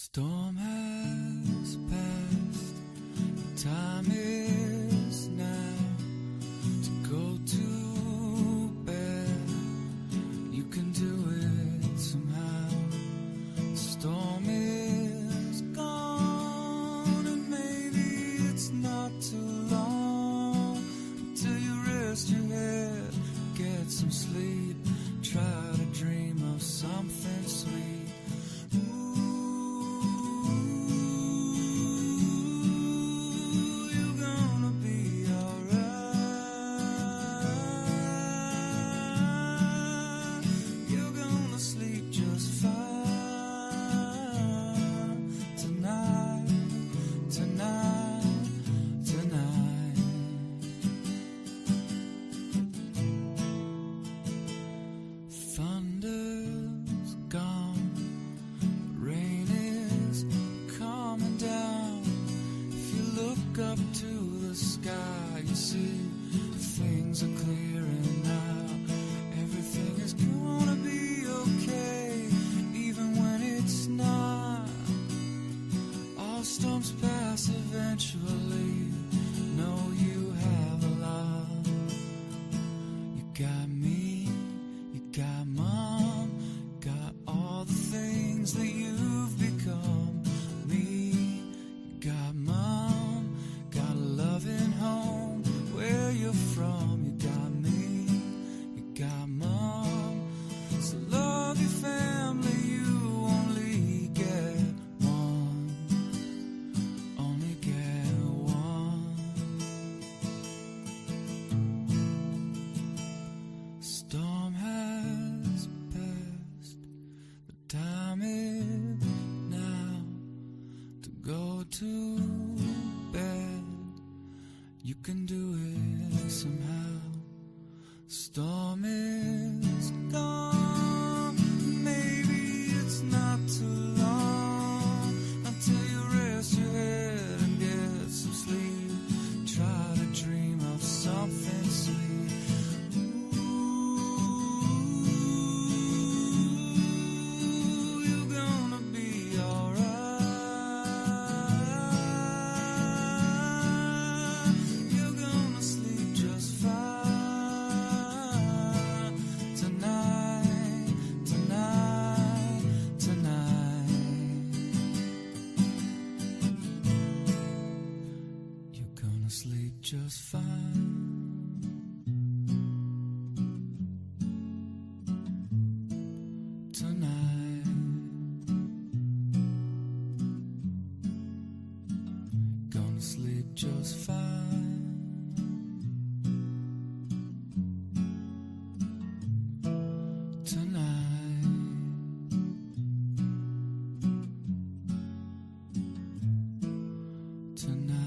Storm has passed, the time is now to go to bed. You can do it somehow. The storm is gone, and maybe it's not too long until you rest your head, get some sleep, try to dream of something sweet. Thunder's gone, the rain is coming down. If you look up to the sky, you see things are clearing now. Everything is gonna be okay, even when it's not. All storms pass eventually. Know you have a lot. You got me, you got mom, got all the things that you've become. Me, you got mom, got a loving home where you're from. You got me, you got mom. So love your family, you only get one, only get one. Storm has passed, the time is now to go to bed. You can do it somehow. Storm is gone, maybe it's not too long until you rest your head and get some sleep. Try to dream of something sweet. Sleep just fine. Tonight, gonna sleep just fine. Tonight, tonight.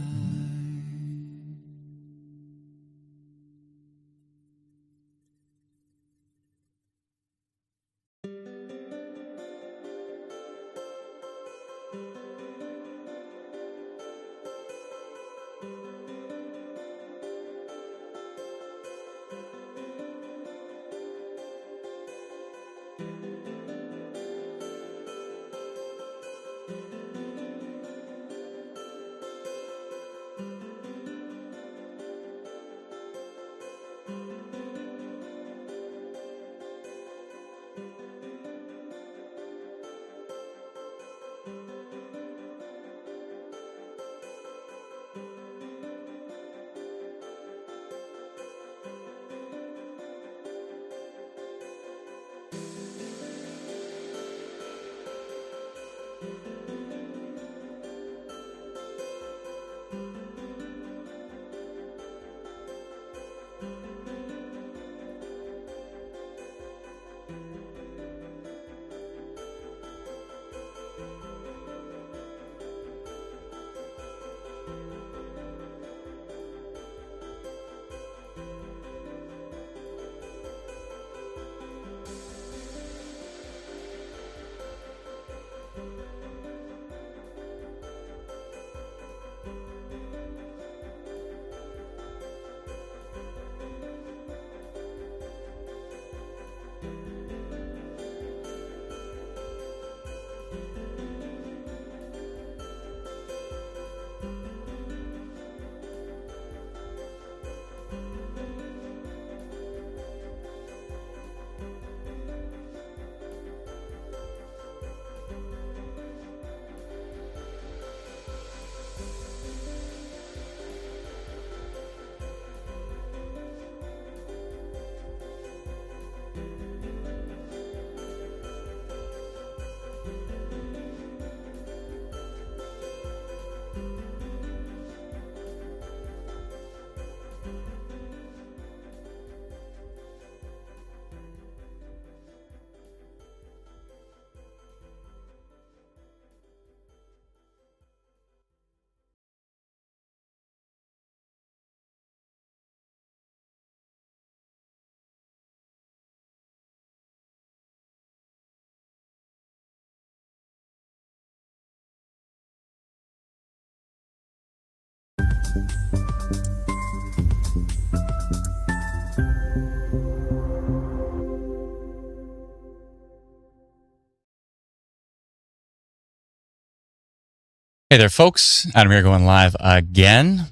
Hey there, folks. Adam here going live again.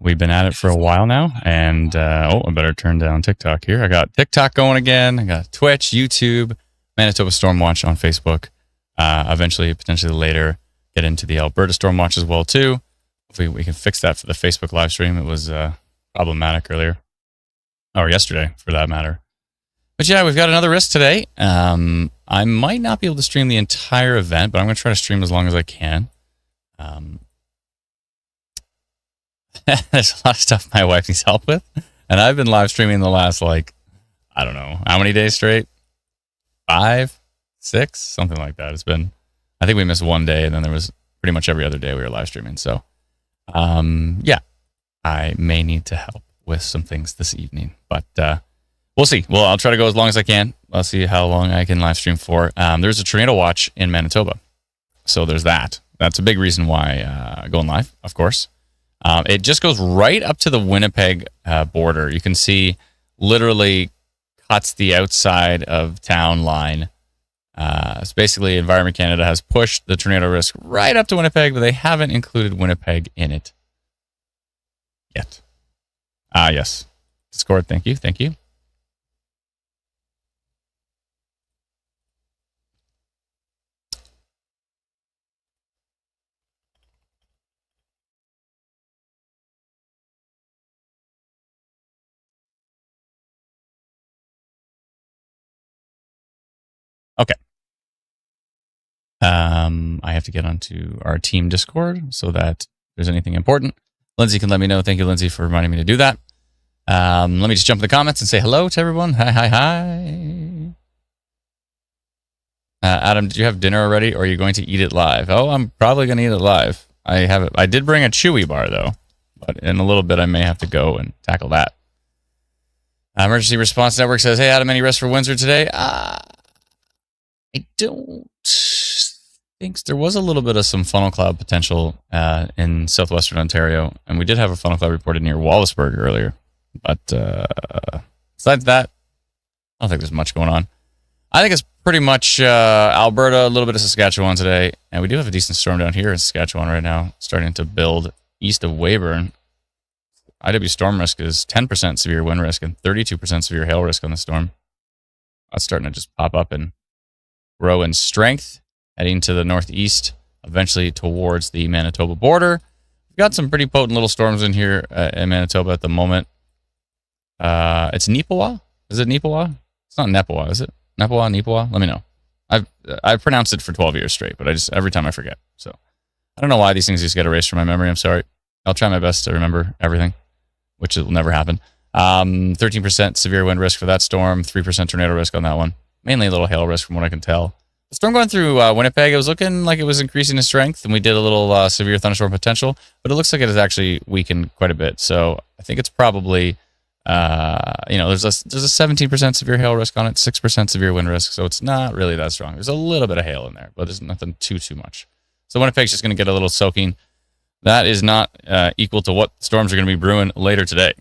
We've been at it for a while now, and I better turn down TikTok here. I got TikTok going again. I got Twitch, YouTube, Manitoba Stormwatch on Facebook. Eventually, potentially later, get into the Alberta Stormwatch as well, too. Hopefully we can fix that for the Facebook live stream. It was problematic earlier, or yesterday, for that matter. But yeah, we've got another risk today. I might not be able to stream the entire event, but I'm going to try to stream as long as I can. There's a lot of stuff my wife needs help with. And I've been live streaming the last, I don't know, how many days straight? 5, 6, something like that. I think we missed one day, and then there was pretty much every other day we were live streaming. So, yeah, I may need to help with some things this evening. But we'll see. Well, I'll try to go as long as I can. I'll see how long I can live stream for. There's a tornado watch in Manitoba. So there's that. That's a big reason why going live, of course. It just goes right up to the Winnipeg border. You can see literally cuts the outside of town line. It's basically Environment Canada has pushed the tornado risk right up to Winnipeg, but they haven't included Winnipeg in it yet. Yes. Discord, thank you. Thank you. Okay. I have to get onto our team Discord so that if there's anything important, Lindsay can let me know. Thank you, Lindsay, for reminding me to do that. Let me just jump in the comments and say hello to everyone. Hi. Adam, did you have dinner already, or are you going to eat it live? Oh, I'm probably going to eat it live. I did bring a Chewy bar, though, but in a little bit I may have to go and tackle that. Emergency Response Network says, hey, Adam, any rest for Windsor today? I don't think there was a little bit of some funnel cloud potential in southwestern Ontario, and we did have a funnel cloud reported near Wallaceburg earlier. But besides that, I don't think there's much going on. I think it's pretty much Alberta, a little bit of Saskatchewan today, and we do have a decent storm down here in Saskatchewan right now, starting to build east of Weyburn. IW storm risk is 10% severe wind risk and 32% severe hail risk on the storm. That's starting to just pop up and grow in strength, heading to the northeast, eventually towards the Manitoba border. We've got some pretty potent little storms in here in Manitoba at the moment. It's Neepawa? Is it Neepawa? It's not Nepawa, is it? Neepawa? Let me know. I've pronounced it for 12 years straight, but every time I forget. So I don't know why these things just get erased from my memory. I'm sorry. I'll try my best to remember everything, which will never happen. 13% severe wind risk for that storm, 3% tornado risk on that one. Mainly a little hail risk from what I can tell. The storm going through Winnipeg, it was looking like it was increasing in strength, and we did a little severe thunderstorm potential, but it looks like it has actually weakened quite a bit. So I think it's probably, there's a 17% severe hail risk on it, 6% severe wind risk, so it's not really that strong. There's a little bit of hail in there, but there's nothing too much. So Winnipeg's just going to get a little soaking. That is not equal to what storms are going to be brewing later today.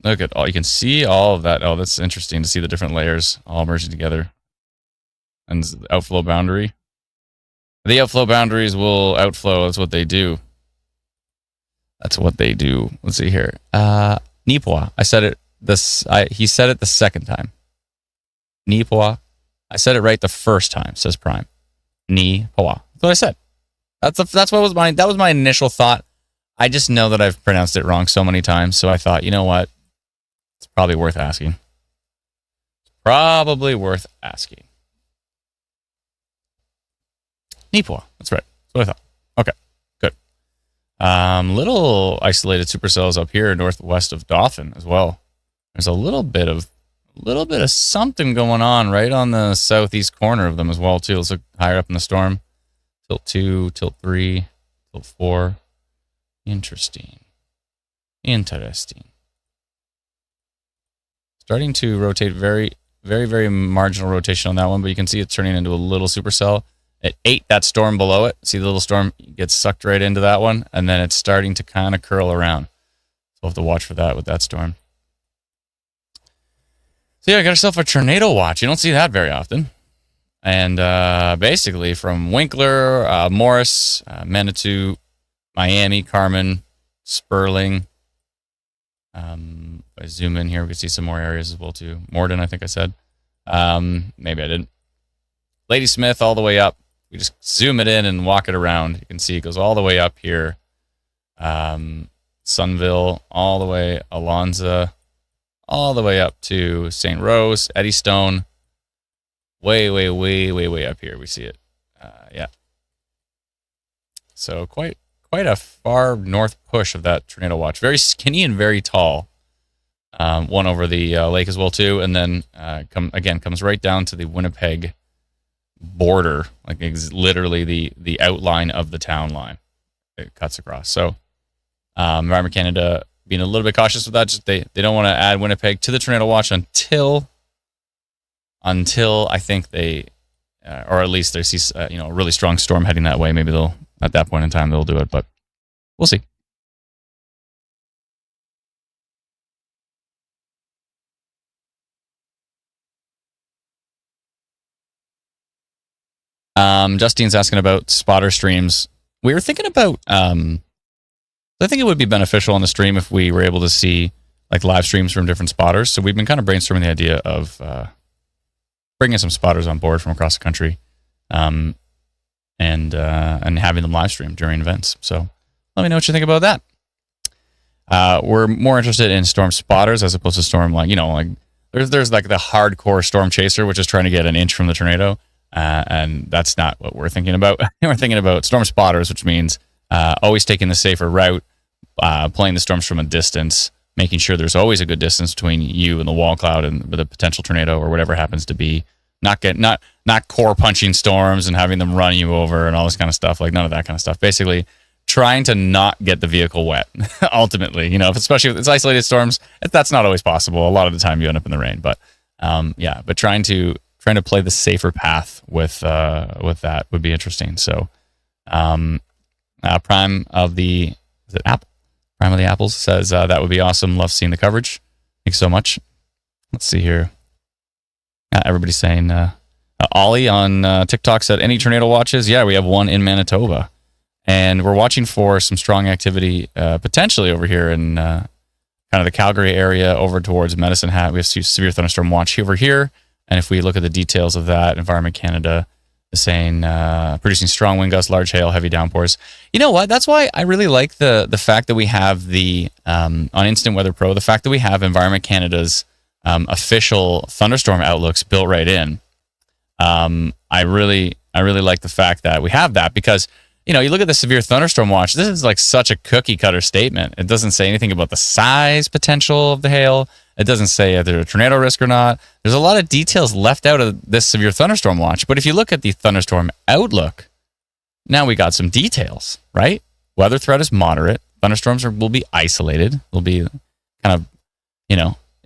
Look at all, you can see all of that. Oh, that's interesting to see the different layers all merging together. And the outflow boundary. The outflow boundaries will outflow. That's what they do. Let's see here. Neepawa. I said it. He said it the second time. Neepawa. I said it right the first time. Says Prime. Neepawa. That's what I said. That was my initial thought. I just know that I've pronounced it wrong so many times, so I thought, you know what? It's probably worth asking. Neepawa. That's right. That's what I thought. Okay, good. Little isolated supercells up here northwest of Dauphin as well. There's a little bit of something going on right on the southeast corner of them as well too. Let's look higher up in the storm. Tilt 2, tilt 3, tilt 4. Interesting. Starting to rotate very, very, very marginal rotation on that one, but you can see it's turning into a little supercell. It ate that storm below it. See the little storm gets sucked right into that one, and then it's starting to kind of curl around. So we'll have to watch for that with that storm. So yeah, got yourself a tornado watch. You don't see that very often. And basically from Winkler, Morris, Manitou, Miami, Carmen, Sperling. If I zoom in here, we can see some more areas as well too. Morden, I think I said. Maybe I didn't. Ladysmith all the way up. We just zoom it in and walk it around. You can see it goes all the way up here. Sunville, all the way, Alonza, all the way up to St. Rose, Eddystone. Way up here. We see it. Yeah. So quite a far north push of that tornado watch. Very skinny and very tall. One over the lake as well too, and then comes right down to the Winnipeg border, like literally the outline of the town line. It cuts across. So Environment Canada being a little bit cautious with that. Just they don't want to add Winnipeg to the tornado watch until I think they, or at least they see a really strong storm heading that way. Maybe they'll at that point in time they'll do it, but we'll see. Justine's asking about spotter streams. We were thinking about, I think it would be beneficial on the stream if we were able to see like live streams from different spotters. So we've been kind of brainstorming the idea of bringing some spotters on board from across the country, and having them live stream during events. So let me know what you think about that. We're more interested in storm spotters as opposed to storm, there's like the hardcore storm chaser, which is trying to get an inch from the tornado. And that's not what we're thinking about. We're thinking about storm spotters, which means always taking the safer route, playing the storms from a distance, making sure there's always a good distance between you and the wall cloud and the potential tornado or whatever happens to be. Not core punching storms and having them run you over and all this kind of stuff. Like none of that kind of stuff. Basically, trying to not get the vehicle wet. Ultimately, especially if it's isolated storms, that's not always possible. A lot of the time, you end up in the rain. But but trying to play the safer path with that would be interesting. So, Prime of the Apples says that would be awesome. Love seeing the coverage. Thanks so much. Let's see here. Everybody's saying Ollie on TikTok said any tornado watches. Yeah, we have one in Manitoba, and we're watching for some strong activity potentially over here in kind of the Calgary area over towards Medicine Hat. We have severe thunderstorm watch over here. And if we look at the details of that, Environment Canada is saying producing strong wind gusts, large hail, heavy downpours. You know what? That's why I really like the fact that we have the on Instant Weather Pro, the fact that we have Environment Canada's official thunderstorm outlooks built right in. I really like the fact that we have that because you look at the severe thunderstorm watch. This is like such a cookie cutter statement. It doesn't say anything about the size potential of the hail. It doesn't say if there's a tornado risk or not. There's a lot of details left out of this severe thunderstorm watch. But if you look at the thunderstorm outlook, now we got some details, right? Weather threat is moderate. Thunderstorms will be isolated. Will be kind of,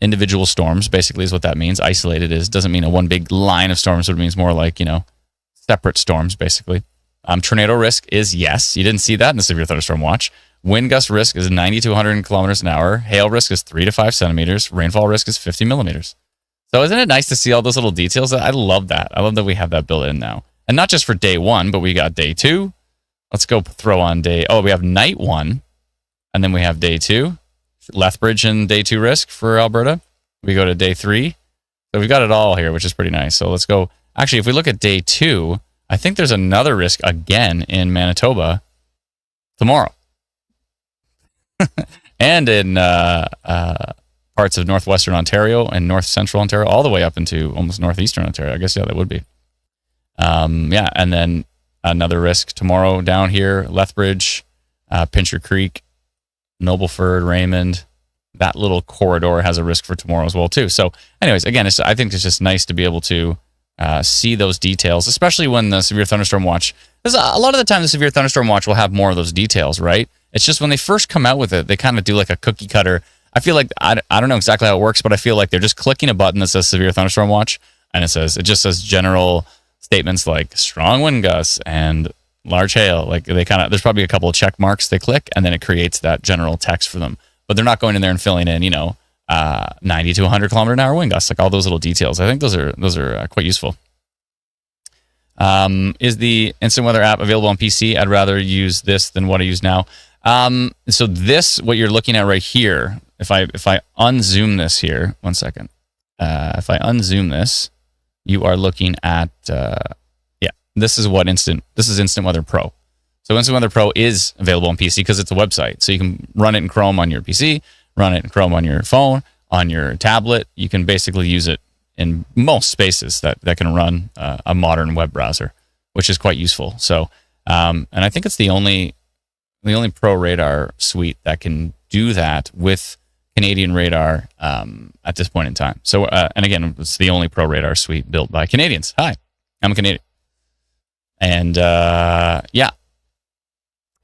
individual storms, basically is what that means. Isolated doesn't mean a one big line of storms. It means more like, separate storms, basically. Tornado risk is yes. You didn't see that in the severe thunderstorm watch. Wind gust risk is 90 to 100 kilometers an hour. Hail risk is 3 to 5 centimeters. Rainfall risk is 50 millimeters. So isn't it nice to see all those little details? I love that. I love that we have that built in now. And not just for day one, but we got day two. Let's go throw on we have night one. And then we have day two. Lethbridge and day two risk for Alberta. We go to day three. So we've got it all here, which is pretty nice. So let's go. Actually, if we look at day two, I think there's another risk again in Manitoba tomorrow. And in parts of northwestern Ontario and north central Ontario, all the way up into almost northeastern Ontario. I guess, that would be. And then another risk tomorrow down here, Lethbridge, Pincher Creek, Nobleford, Raymond. That little corridor has a risk for tomorrow as well, too. So anyways, again, I think it's just nice to be able to see those details, especially when the severe thunderstorm watch. Because a lot of the time, the severe thunderstorm watch will have more of those details, right? It's just when they first come out with it, they kind of do like a cookie cutter. I feel like, I don't know exactly how it works, but I feel like they're just clicking a button that says severe thunderstorm watch, and it just says general statements like strong wind gusts and large hail. Like there's probably a couple of check marks they click, and then it creates that general text for them. But they're not going in there and filling in, 90 to 100 kilometer an hour wind gusts, like all those little details. I think those are quite useful. Is the instant weather app available on PC? I'd rather use this than what I use now. So this, what you're looking at right here, if I unzoom this here, 1 second. If I unzoom this, you are looking at, this is Instant Weather Pro. So Instant Weather Pro is available on PC because it's a website. So you can run it in Chrome on your PC, run it in Chrome on your phone, on your tablet. You can basically use it in most spaces that can run a modern web browser, which is quite useful. So, and I think it's the only Pro Radar suite that can do that with Canadian radar at this point in time. So, and again, it's the only Pro Radar suite built by Canadians. Hi, I'm a Canadian. And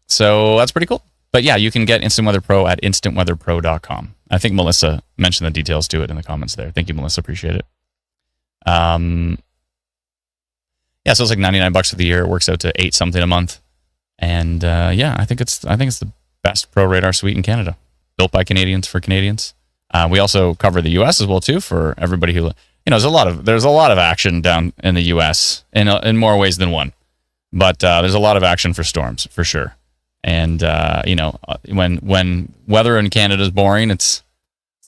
so that's pretty cool. But yeah, you can get Instant Weather Pro at instantweatherpro.com. I think Melissa mentioned the details to it in the comments there. Thank you, Melissa. Appreciate it. So it's like $99 for the year. It works out to $8 something a month. And I think it's the best Pro Radar suite in Canada, built by Canadians for Canadians. We also cover the U.S. as well too, for everybody who there's a lot of action down in the U.S. in more ways than one, but there's a lot of action for storms for sure. And when weather in Canada is boring, it's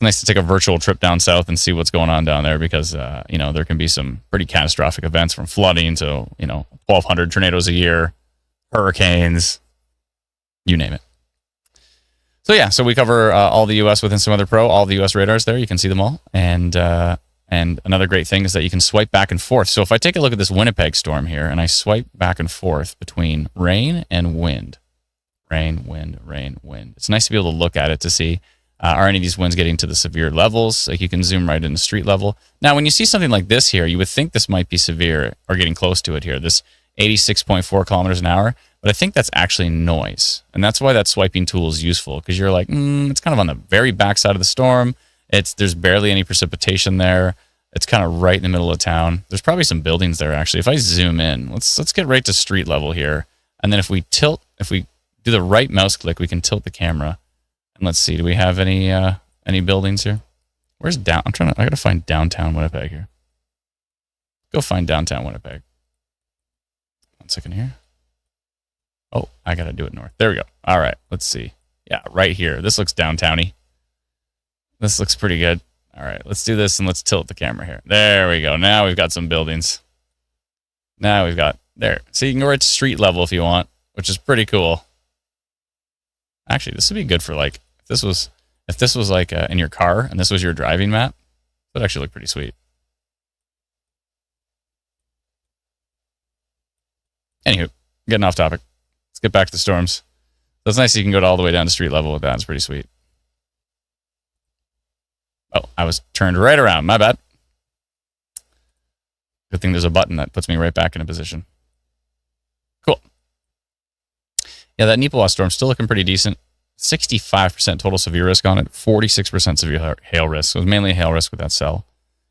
nice to take a virtual trip down south and see what's going on down there, because there can be some pretty catastrophic events, from flooding to 1,200 tornadoes a year, hurricanes, you name it. So we cover all the U.S. with Instant Weather Pro, all the U.S. radars there. You can see them all. And another great thing is that you can swipe back and forth. So if I take a look at this Winnipeg storm here, and I swipe back and forth between rain and wind, rain, wind, rain, wind. It's nice to be able to look at it to see, are any of these winds getting to the severe levels? Like, you can zoom right into street level. Now, when you see something like this here, you would think this might be severe or getting close to it here, this 86.4 kilometers an hour. But I think that's actually noise. And that's why that swiping tool is useful, because you're like, it's kind of on the very backside of the storm. There's barely any precipitation there. It's kind of right in the middle of town. There's probably some buildings there, actually. If I zoom in, let's get right to street level here. And then if we do the right mouse click, we can tilt the camera. And let's see, do we have any buildings here? Where's down? I gotta find downtown Winnipeg here. Go find downtown Winnipeg. 1 second here. Oh, I gotta do it north. There we go. All right, let's see. Yeah, right here. This looks downtowny. This looks pretty good. All right, let's do this and let's tilt the camera here. There we go. Now we've got some buildings. Now we've got there. So you can go right to street level if you want, which is pretty cool. Actually, this would be good for, like, if this was like in your car and this was your driving map, that would actually look pretty sweet. Anywho, getting off topic. Let's get back to the storms. So it's nice you can go all the way down to street level with that. It's pretty sweet. Oh, I was turned right around. My bad. Good thing there's a button that puts me right back in a position. Cool. Yeah, that Nipawa storm still looking pretty decent. 65% total severe risk on it. 46% severe hail risk. So it was mainly a hail risk with that cell.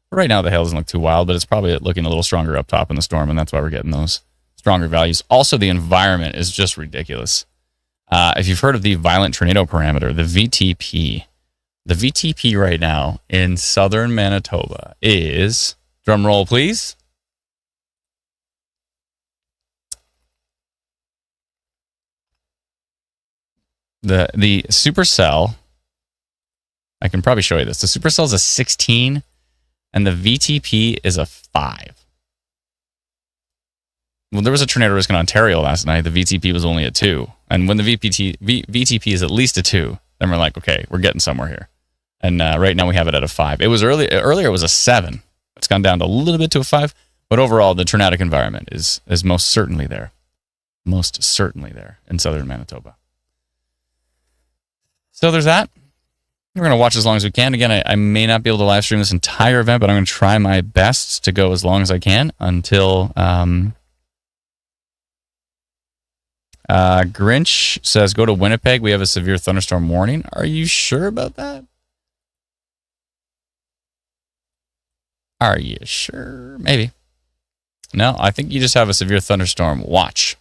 But right now the hail doesn't look too wild, but it's probably looking a little stronger up top in the storm, and that's why we're getting those stronger values. Also, the environment is just ridiculous. If you've heard of the violent tornado parameter, the VTP, the VTP right now in southern Manitoba is, drum roll please, the supercell. I can probably show you this. The supercell is a 16 and the VTP is a 5. Well, there was a tornado risk in Ontario last night. The VTP was only a 2. And when the VTP is at least a 2, then we're like, okay, we're getting somewhere here. And right now we have it at a 5. It was earlier it was a 7. It's gone down to a little bit to a 5. But overall, the tornadic environment is most certainly there. Most certainly there in southern Manitoba. So there's that. We're going to watch as long as we can. Again, I may not be able to live stream this entire event, but I'm going to try my best to go as long as I can until... Grinch says, go to Winnipeg. We have a severe thunderstorm warning. Are you sure about that? Are you sure? Maybe. No, I think you just have a severe thunderstorm watch.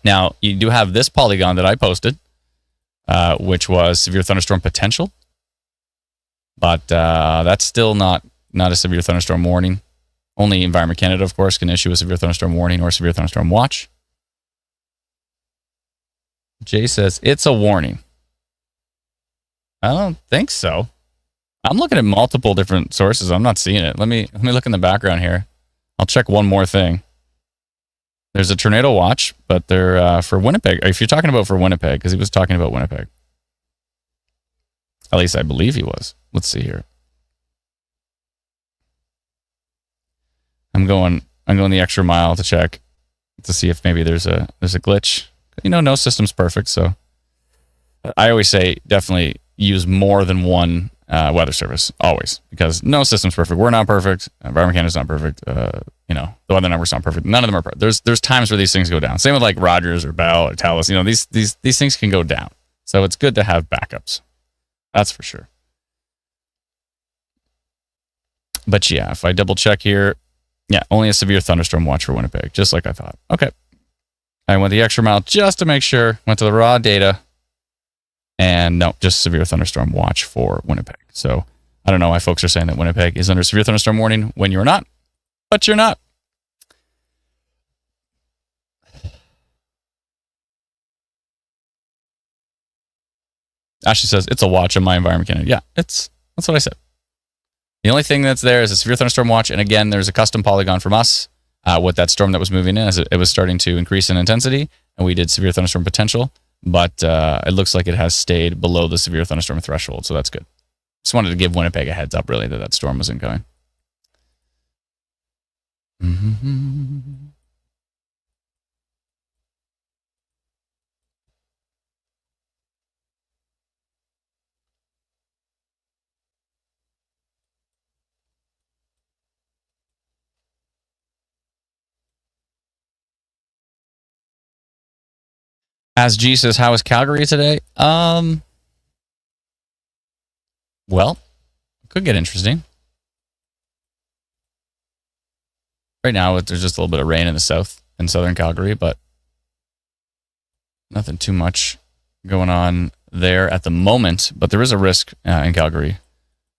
Now, you do have this polygon that I posted, which was severe thunderstorm potential. But that's still not a severe thunderstorm warning. Only Environment Canada, of course, can issue a severe thunderstorm warning or severe thunderstorm watch. Jay says, it's a warning. I don't think so. I'm looking at multiple different sources. I'm not seeing it. Let me look in the background here. I'll check one more thing. There's a tornado watch, but they're for Winnipeg. If you're talking about for Winnipeg, because he was talking about Winnipeg. At least I believe he was. Let's see here. I'm going the extra mile to check to see if maybe there's a glitch. No system's perfect, so I always say definitely use more than one weather service, always, because no system's perfect. We're not perfect. Environment Canada's not perfect. The weather network's not perfect. None of them are perfect. There's times where these things go down. Same with like Rogers or Bell or Telus. These things can go down. So it's good to have backups. That's for sure. But yeah, if I double check here, yeah, only a severe thunderstorm watch for Winnipeg, just like I thought. Okay. I went the extra mile just to make sure, went to the raw data, and no, just severe thunderstorm watch for Winnipeg. So I don't know why folks are saying that Winnipeg is under severe thunderstorm warning when you're not, but you're not. Ashley says, it's a watch on my Environment Canada. Yeah, that's what I said. The only thing that's there is a severe thunderstorm watch. And again, there's a custom polygon from us with that storm that was moving in as it was starting to increase in intensity. And we did severe thunderstorm potential. But it looks like it has stayed below the severe thunderstorm threshold. So that's good. Just wanted to give Winnipeg a heads up, really, that storm was incoming. Mm-hmm. As G says, how is Calgary today? Well, could get interesting. Right now, there's just a little bit of rain in the south, in southern Calgary, but nothing too much going on there at the moment. But there is a risk in Calgary.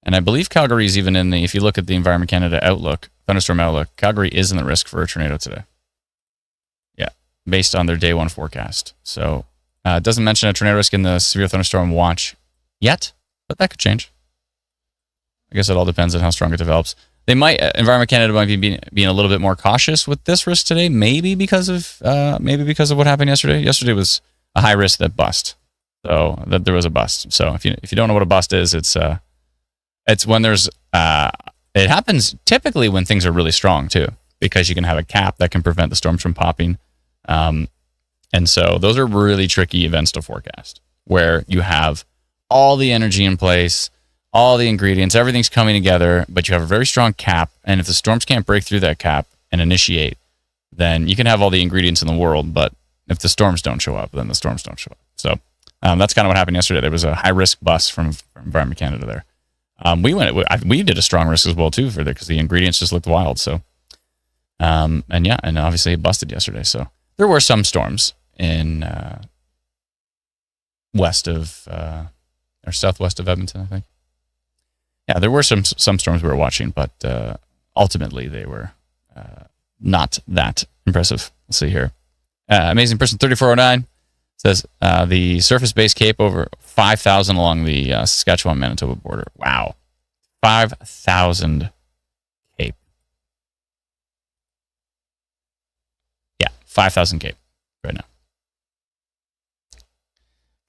And I believe Calgary is even in if you look at the Environment Canada outlook, thunderstorm outlook, Calgary is in the risk for a tornado today. Based on their day one forecast. So it doesn't mention a tornado risk in the severe thunderstorm watch yet, but that could change. I guess it all depends on how strong it develops. They might, Environment Canada might be being a little bit more cautious with this risk today, maybe because of what happened yesterday. Yesterday was a high risk that bust. So that there was a bust. So if you don't know what a bust is, it's when there's it happens typically when things are really strong too, because you can have a cap that can prevent the storms from popping. And so those are really tricky events to forecast, where you have all the energy in place, all the ingredients, everything's coming together, but you have a very strong cap. And if the storms can't break through that cap and initiate, then you can have all the ingredients in the world. But if the storms don't show up, then the storms don't show up. So that's kind of what happened yesterday. There was a high risk bust from Environment Canada there. We did a strong risk as well too for there because the ingredients just looked wild. So, and obviously it busted yesterday. So there were some storms in west of or southwest of Edmonton, I think. Yeah, there were some storms we were watching, but ultimately they were not that impressive. Let's see here. Amazing Person 3409 says the surface-based cape over 5,000 along the Saskatchewan-Manitoba border. Wow. 5,000 cape. Yeah, 5,000 cape right now.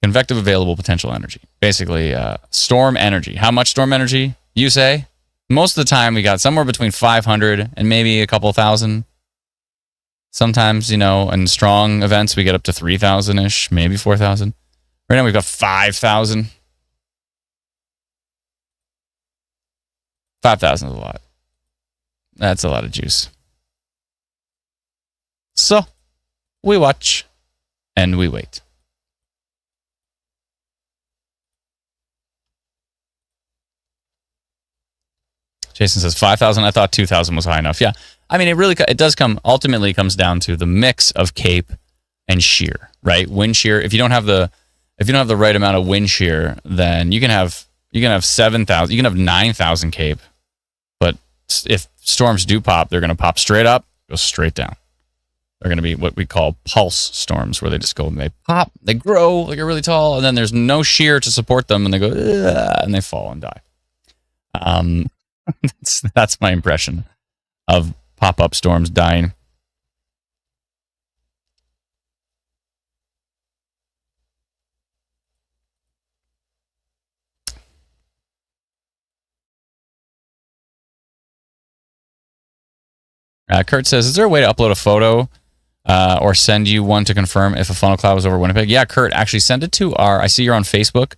Convective available potential energy. Basically, storm energy. How much storm energy, you say? Most of the time, we got somewhere between 500 and maybe a couple thousand. Sometimes, in strong events, we get up to 3,000-ish, maybe 4,000. Right now, we've got 5,000. 5,000 is a lot. That's a lot of juice. So, we watch and we wait. Jason says 5,000. I thought 2,000 was high enough. Yeah. I mean, it does ultimately comes down to the mix of cape and shear, right? Wind shear. If you don't have the right amount of wind shear, then you can have 7,000, you can have 9,000 cape, but if storms do pop, they're going to pop straight up, go straight down. They're going to be what we call pulse storms, where they just go and they pop, they grow, they get really tall, and then there's no shear to support them, and they go, and they fall and die. That's my impression of pop-up storms dying. Kurt says, is there a way to upload a photo or send you one to confirm if a funnel cloud was over Winnipeg? Yeah, Kurt, actually send it to I see you're on Facebook.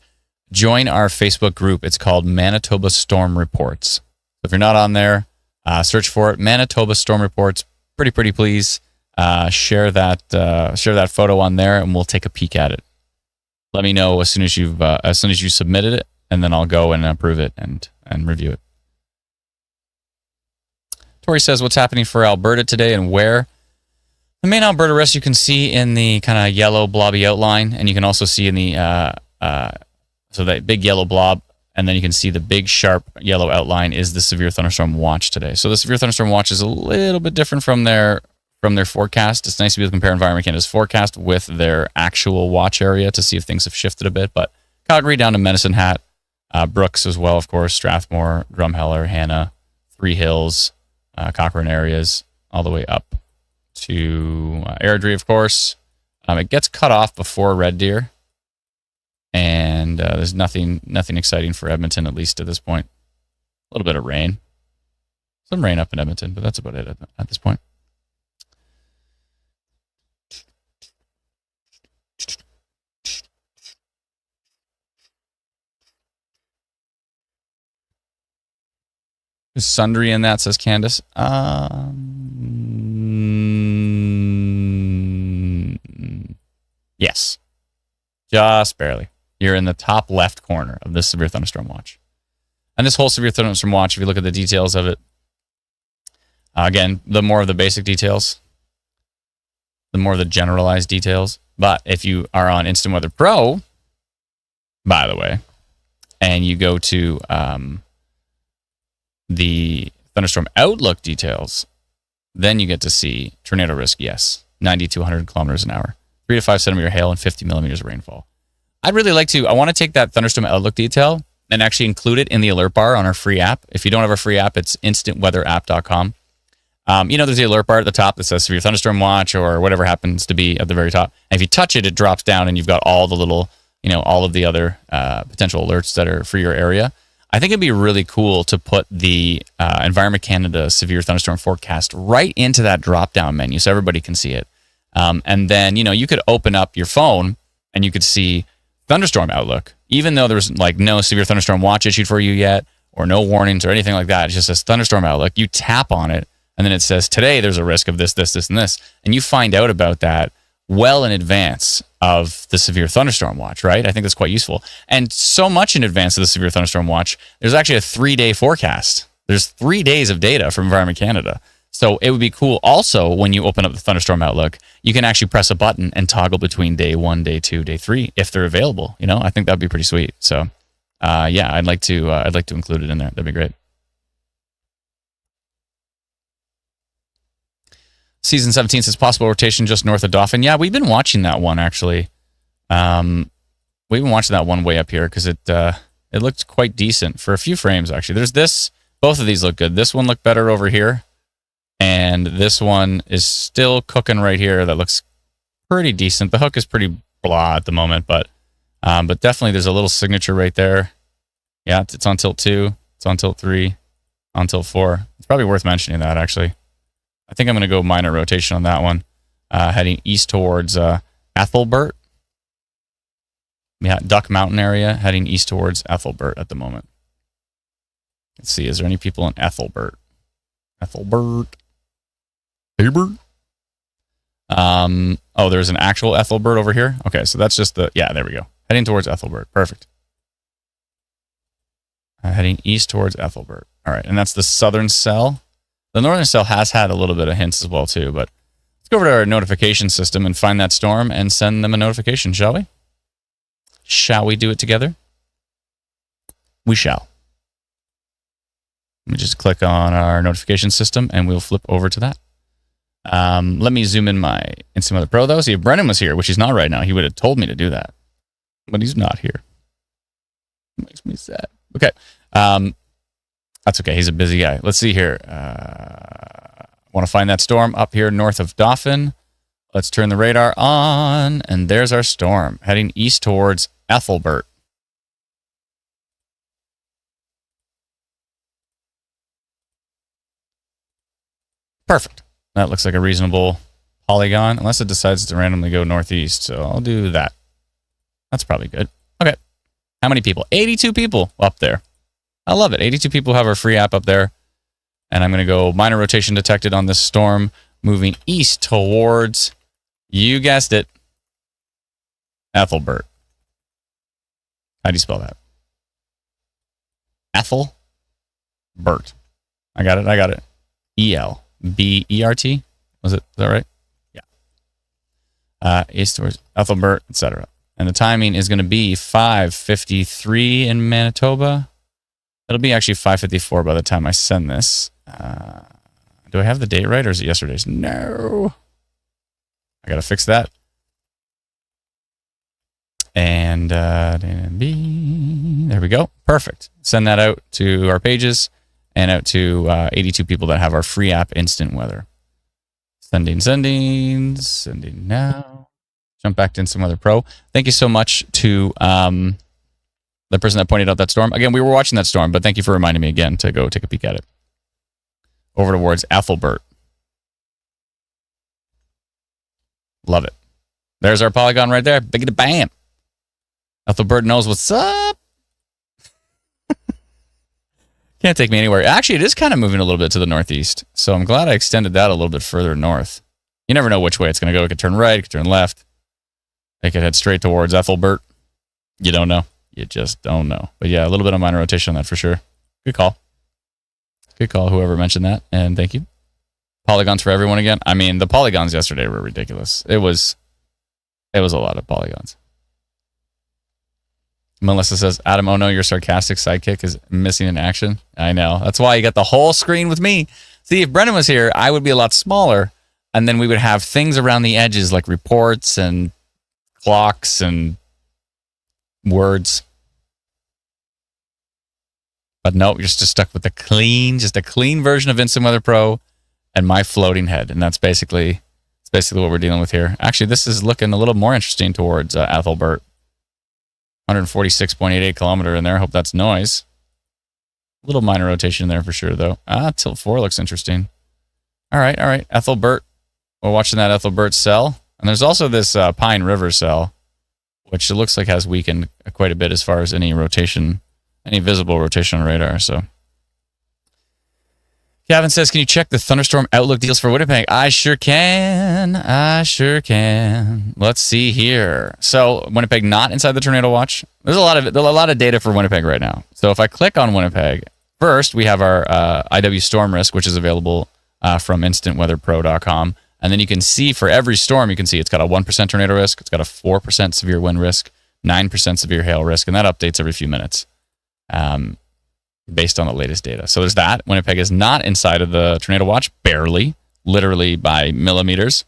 Join our Facebook group. It's called Manitoba Storm Reports. If you're not on there, search for it. Manitoba Storm Reports. Pretty please. Share that photo on there, and we'll take a peek at it. Let me know as soon as you submitted it, and then I'll go and approve it and review it. Tori says, what's happening for Alberta today and where? The main Alberta risk you can see in the kind of yellow blobby outline, and you can also see in the so that big yellow blob, and then you can see the big sharp yellow outline is the severe thunderstorm watch today. So the severe thunderstorm watch is a little bit different from their forecast. It's nice to be able to compare Environment Canada's forecast with their actual watch area to see if things have shifted a bit. But Calgary down to Medicine Hat, Brooks as well, of course, Strathmore, Drumheller, Hanna, Three Hills, Cochrane areas, all the way up to Airdrie, of course. It gets cut off before Red Deer, and there's nothing exciting for Edmonton, at least at this point. A little bit of rain. Some rain up in Edmonton, but that's about it at this point. Is Sundry in that, says Candace? Yes. Just barely. You're in the top left corner of this severe thunderstorm watch. And this whole severe thunderstorm watch, if you look at the details of it, again, the more of the basic details, the more of the generalized details. But if you are on Instant Weather Pro, by the way, and you go to the thunderstorm outlook details, then you get to see tornado risk, yes, 90 to 100 kilometers an hour, 3 to 5 centimeter hail, and 50 millimeters of rainfall. I'd really like to, I want to take that thunderstorm outlook detail and actually include it in the alert bar on our free app. If you don't have a free app, it's instantweatherapp.com. There's the alert bar at the top that says severe thunderstorm watch or whatever happens to be at the very top. And if you touch it, it drops down and you've got all the little, all of the other potential alerts that are for your area. I think it'd be really cool to put the Environment Canada severe thunderstorm forecast right into that drop-down menu so everybody can see it. And then, you could open up your phone and you could see thunderstorm outlook, even though there's no severe thunderstorm watch issued for you yet or no warnings or anything like that. It just says thunderstorm outlook. You tap on it and then it says today there's a risk of this, this, this, and this. And you find out about that well in advance of the severe thunderstorm watch, right? I think that's quite useful. And so much in advance of the severe thunderstorm watch, there's actually a 3-day forecast. There's 3 days of data from Environment Canada. So it would be cool also when you open up the thunderstorm outlook, you can actually press a button and toggle between day 1, day 2, day 3 if they're available. I think that'd be pretty sweet. So I'd like to include it in there. That'd be great. Season 17 says possible rotation just north of Dauphin. Yeah, we've been watching that one actually. We've been watching that one way up here because it looked quite decent for a few frames actually. There's this. Both of these look good. This one looked better over here, and this one is still cooking right here. That looks pretty decent. The hook is pretty blah at the moment, but definitely there's a little signature right there. Yeah, it's on tilt 2. It's on tilt 3. On tilt 4. It's probably worth mentioning that actually. I think I'm going to go minor rotation on that one, heading east towards Ethelbert. Yeah, Duck Mountain area, heading east towards Ethelbert at the moment. Let's see, is there any people in Ethelbert? Ethelbert. There's an actual Ethelbert over here? Okay, so that's just there we go. Heading towards Ethelbert. Perfect. Heading east towards Ethelbert. All right, and that's the southern cell. The northern cell has had a little bit of hints as well, too. But let's go over to our notification system and find that storm and send them a notification, shall we? Shall we do it together? We shall. Let me just click on our notification system, and we'll flip over to that. Let me zoom in my Instant Weather Pro, though. See, if Brennan was here, which he's not right now, he would have told me to do that. But he's not here. It makes me sad. Okay. That's okay. He's a busy guy. Let's see here. Want to find that storm up here north of Dauphin. Let's turn the radar on, and there's our storm heading east towards Ethelbert. Perfect. That looks like a reasonable polygon, unless it decides to randomly go northeast. So I'll do that. That's probably good. Okay. How many people? 82 people up there. I love it. 82 people have our free app up there. And I'm going to go minor rotation detected on this storm, moving east towards, you guessed it, Ethelbert. How do you spell that? Ethelbert. I got it. E-L-B-E-R-T. Is that right? Yeah. East towards Ethelbert, etc. And the timing is going to be 5:53 in Manitoba. It'll be actually 5:54 by the time I send this. Do I have the date right, or is it yesterday's? No. I got to fix that. And there we go. Perfect. Send that out to our pages and out to 82 people that have our free app Instant Weather. Sending now. Jump back to Instant Weather Pro. Thank you so much to the person that pointed out that storm. Again, we were watching that storm, but thank you for reminding me again to go take a peek at it. Over towards Ethelbert. Love it. There's our polygon right there. Big bam. Ethelbert knows what's up. Can't take me anywhere. Actually, it is kind of moving a little bit to the northeast. So I'm glad I extended that a little bit further north. You never know which way it's going to go. It could turn right, it could turn left. It could head straight towards Ethelbert. You don't know. You just don't know. But yeah, a little bit of minor rotation on that for sure. Good call. Good call, whoever mentioned that. And thank you. Polygons for everyone again. I mean, the polygons yesterday were ridiculous. It was a lot of polygons. Melissa says, Adam, oh no, your sarcastic sidekick is missing in action. I know. That's why you got the whole screen with me. See, if Brendan was here, I would be a lot smaller, and then we would have things around the edges like reports and clocks and words. But no, you're just stuck with a clean version of Instant Weather Pro and my floating head. And that's basically what we're dealing with here. Actually, this is looking a little more interesting towards Ethelbert. 146.88 kilometer in there. Hope that's noise. A little minor rotation there for sure, though. Tilt 4 looks interesting. All right. Ethelbert. We're watching that Ethelbert cell. And there's also this Pine River cell, which it looks like has weakened quite a bit as far as any rotation, any visible rotation on radar. So Gavin says, can you check the thunderstorm outlook deals for Winnipeg? I sure can. Let's see here. So Winnipeg not inside the tornado watch. There's a lot of data for Winnipeg right now. So if I click on Winnipeg, first we have our IW storm risk, which is available from instantweatherpro.com. And then you can see for every storm, you can see it's got a 1% tornado risk. It's got a 4% severe wind risk, 9% severe hail risk, and that updates every few minutes. Based on the latest data. So there's that. Winnipeg is not inside of the tornado watch, barely, literally by millimeters.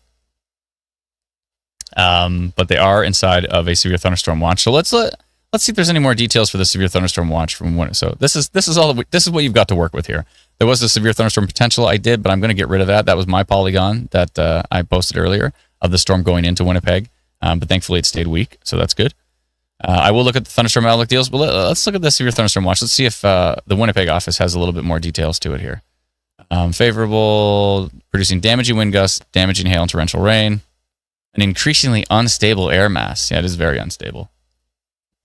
But they are inside of a severe thunderstorm watch. So let's see if there's any more details for the severe thunderstorm watch from when. So this is what you've got to work with here. There was a severe thunderstorm potential I did, but I'm going to get rid of that. That was my polygon that I posted earlier of the storm going into Winnipeg. But thankfully it stayed weak, so that's good. I will look at the thunderstorm outlook deals, but let's look at the severe thunderstorm watch. Let's see if the Winnipeg office has a little bit more details to it here. Favorable, producing damaging wind gusts, damaging hail and torrential rain, an increasingly unstable air mass. Yeah, it is very unstable.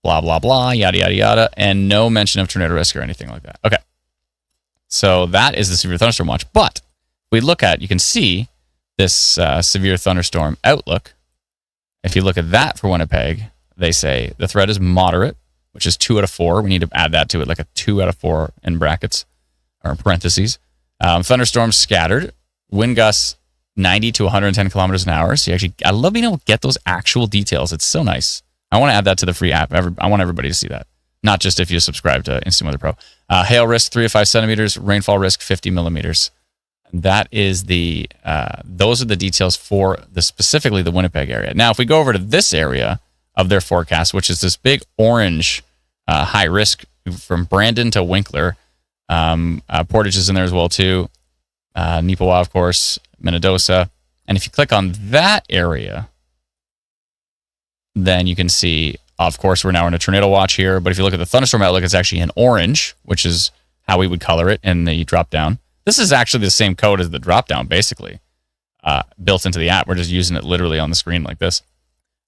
Blah, blah, blah, yada, yada, yada, and no mention of tornado risk or anything like that. Okay. So that is the severe thunderstorm watch. But if we look at, you can see this severe thunderstorm outlook. If you look at that for Winnipeg, they say the threat is moderate, which is 2 out of 4. We need to add that to it, like a 2 out of 4 in brackets or in parentheses. Thunderstorms scattered. Wind gusts 90 to 110 kilometers an hour. So I love being able to get those actual details. It's so nice. I want to add that to the free app. I want everybody to see that. Not just if you subscribe to Instant Weather Pro. Hail risk 3 to 5 centimeters. Rainfall risk 50 millimeters. That is those are the details for specifically the Winnipeg area. Now, if we go over to this area of their forecast, which is this big orange high risk from Brandon to Winkler, Portage is in there as well too. Neepawa, of course, Minnedosa. And if you click on that area, then you can see, of course, we're now in a tornado watch here. But if you look at the thunderstorm outlook, it's actually in orange, which is how we would color it in the drop down. This is actually the same code as the drop down, basically, built into the app. We're just using it literally on the screen like this.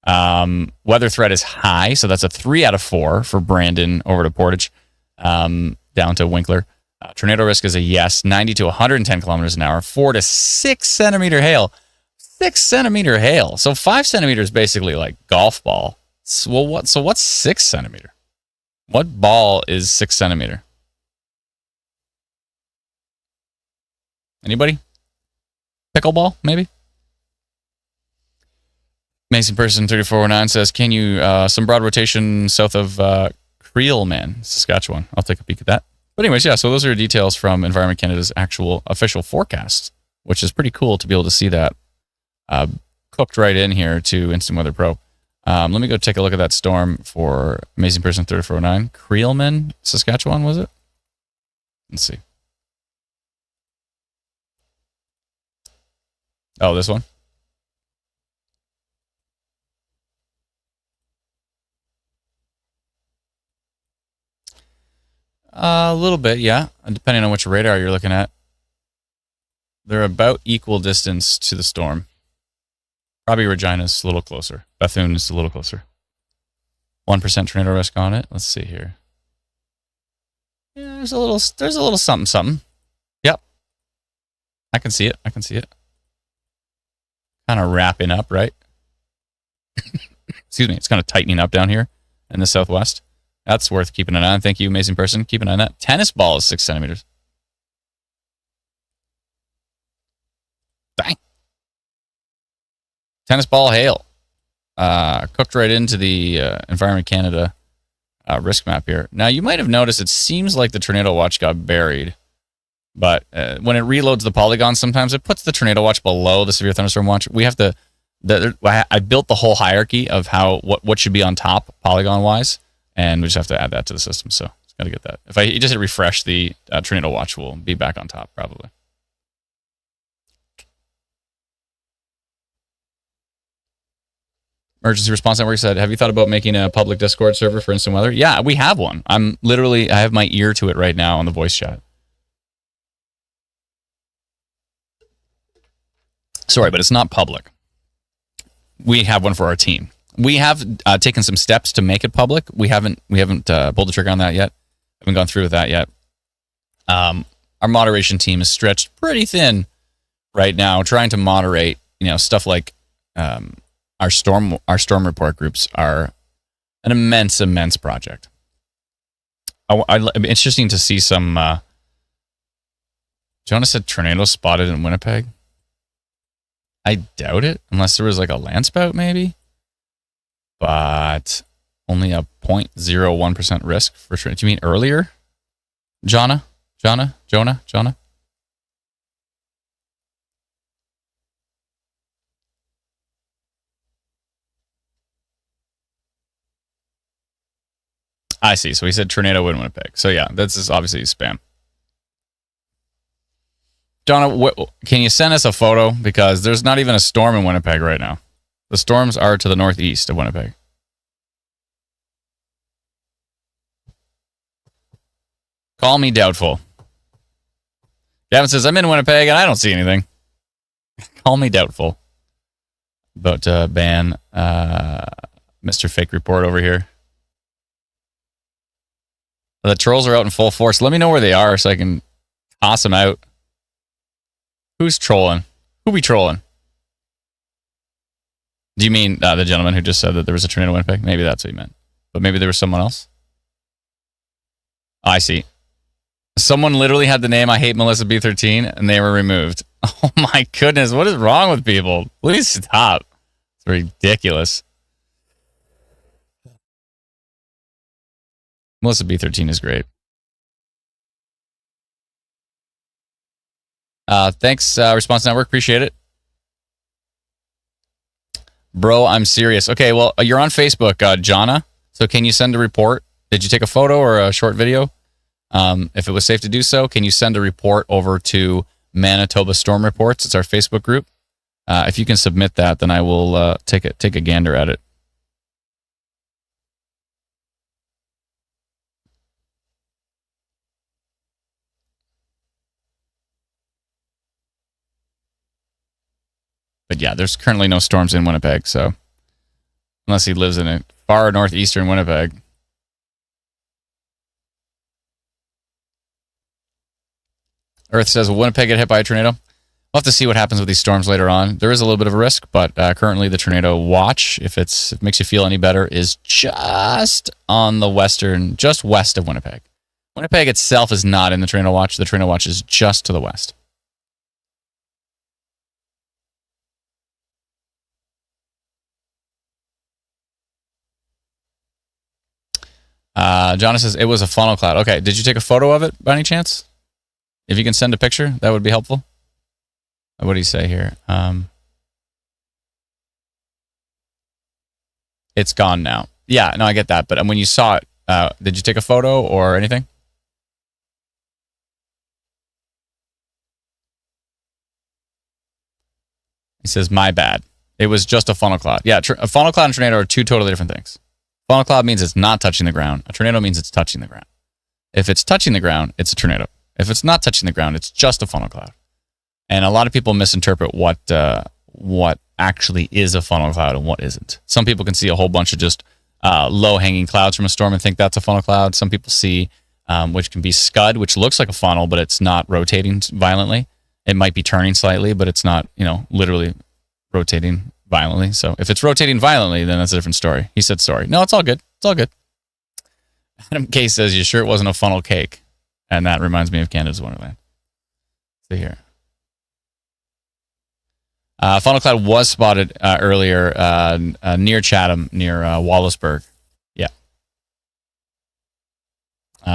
Weather threat is high, so that's a 3 out of 4 for Brandon over to Portage, down to Winkler. Tornado risk is a yes, 90 to 110 kilometers an hour, 4 to 6 centimeter hail. 6 centimeter hail. So 5 centimeters basically like golf ball. So what's 6 centimeter? What ball is 6 centimeter? Anybody? Pickleball, maybe? Mason Person 3409 says, can you, some broad rotation south of Creelman, Saskatchewan. I'll take a peek at that. But anyways, yeah, so those are details from Environment Canada's actual official forecast, which is pretty cool to be able to see that cooked right in here to Instant Weather Pro. Let me go take a look at that storm for Amazing Person 3409. Creelman, Saskatchewan, was it? Let's see. Oh, this one? A little bit, yeah. Depending on which radar you're looking at. They're about equal distance to the storm. Probably Regina's a little closer. Bethune is a little closer. 1% tornado risk on it. Let's see here. Yeah, there's a little something. Yep. I can see it. Kind of wrapping up, right? Excuse me. It's kind of tightening up down here in the southwest. That's worth keeping an eye on. Thank you, Amazing Person. Keep an eye on that. Tennis ball is 6 centimeters. Dang. Tennis ball hail. Cooked right into the Environment Canada risk map here. Now, you might have noticed it seems like the tornado watch got buried. But when it reloads the polygon, sometimes it puts the tornado watch below the severe thunderstorm watch. We have to. I built the whole hierarchy of what should be on top polygon wise, and we just have to add that to the system. So it's got to get that. If you just hit refresh, the tornado watch will be back on top probably. Emergency Response Network said, have you thought about making a public Discord server for instant weather? Yeah, we have one. I have my ear to it right now on the voice chat. Sorry, but it's not public. We have one for our team. We have taken some steps to make it public. We haven't pulled the trigger on that yet. Haven't gone through with that yet. Our moderation team is stretched pretty thin right now, trying to moderate, stuff like our storm report groups are an immense project. It'd be interesting to see some. Jonah said tornado spotted in Winnipeg. I doubt it, unless there was like a land spout maybe. But only a 0.01% risk for tornado. Do you mean earlier? Jonah? I see. So he said tornado in Winnipeg. So yeah, this is obviously spam. Donna, can you send us a photo? Because there's not even a storm in Winnipeg right now. The storms are to the northeast of Winnipeg. Call me doubtful. Gavin says, I'm in Winnipeg and I don't see anything. Call me doubtful. About to ban Mr. Fake Report over here. The trolls are out in full force. Let me know where they are so I can toss them out. Who's trolling? Who be trolling? Do you mean the gentleman who just said that there was a tornado in Winnipeg? Maybe that's what he meant. But maybe there was someone else? Oh, I see. Someone literally had the name I Hate Melissa B13 and they were removed. Oh my goodness, what is wrong with people? Please stop. It's ridiculous. Melissa B13 is great. Thanks, Response Network. Appreciate it. Bro, I'm serious. Okay, well, you're on Facebook, Jonna. So can you send a report? Did you take a photo or a short video? If it was safe to do so, can you send a report over to Manitoba Storm Reports? It's our Facebook group. If you can submit that, then I will take a gander at it. But yeah, there's currently no storms in Winnipeg, so unless he lives in a far northeastern Winnipeg. Earth says, will Winnipeg get hit by a tornado? We'll have to see what happens with these storms later on. There is a little bit of a risk, but currently the tornado watch, if it makes you feel any better, is just on the just west of Winnipeg. Winnipeg itself is not in the tornado watch. The tornado watch is just to the west. Jonah says, it was a funnel cloud. Okay, did you take a photo of it by any chance? If you can send a picture, that would be helpful. What do you say here? It's gone now. Yeah, no, I get that. But when you saw it, did you take a photo or anything? He says, my bad. It was just a funnel cloud. Yeah, a funnel cloud and tornado are two totally different things. Funnel cloud means it's not touching the ground. A tornado means it's touching the ground. If it's touching the ground, it's a tornado. If it's not touching the ground, it's just a funnel cloud. And a lot of people misinterpret what actually is a funnel cloud and what isn't. Some people can see a whole bunch of just low-hanging clouds from a storm and think that's a funnel cloud. Some people see, which can be scud, which looks like a funnel, but it's not rotating violently. It might be turning slightly, but it's not, literally rotating violently. So if it's rotating violently, then that's a different story. He said sorry. No, it's all good. It's all good. Adam K says, you sure it wasn't a funnel cake? And that reminds me of Canada's Wonderland. See here. Funnel cloud was spotted earlier near Chatham, near Wallaceburg. Yeah.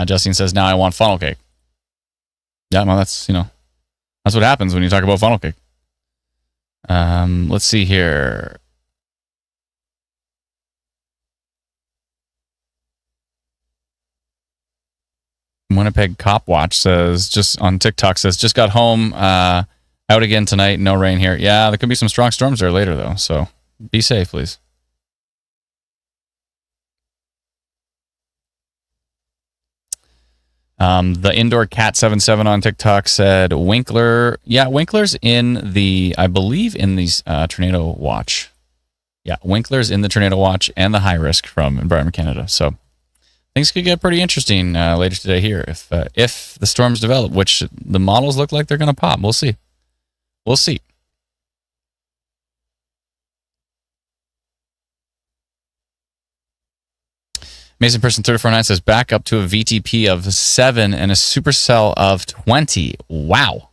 Justine says, now I want funnel cake. Yeah, well, that's what happens when you talk about funnel cake. Let's see here. Winnipeg Cop Watch says, just on TikTok says, just got home, out again tonight, no rain here. Yeah, there could be some strong storms there later though, so be safe, please. The Indoor Cat 77 on TikTok said Winkler. Yeah, Winkler's I believe in these tornado watch. Yeah, Winkler's in the tornado watch and the high risk from Environment Canada. So things could get pretty interesting later today here if the storms develop, which the models look like they're going to pop. We'll see. We'll see. Mason Person 349 says back up to a VTP of 7 and a supercell of 20. Wow.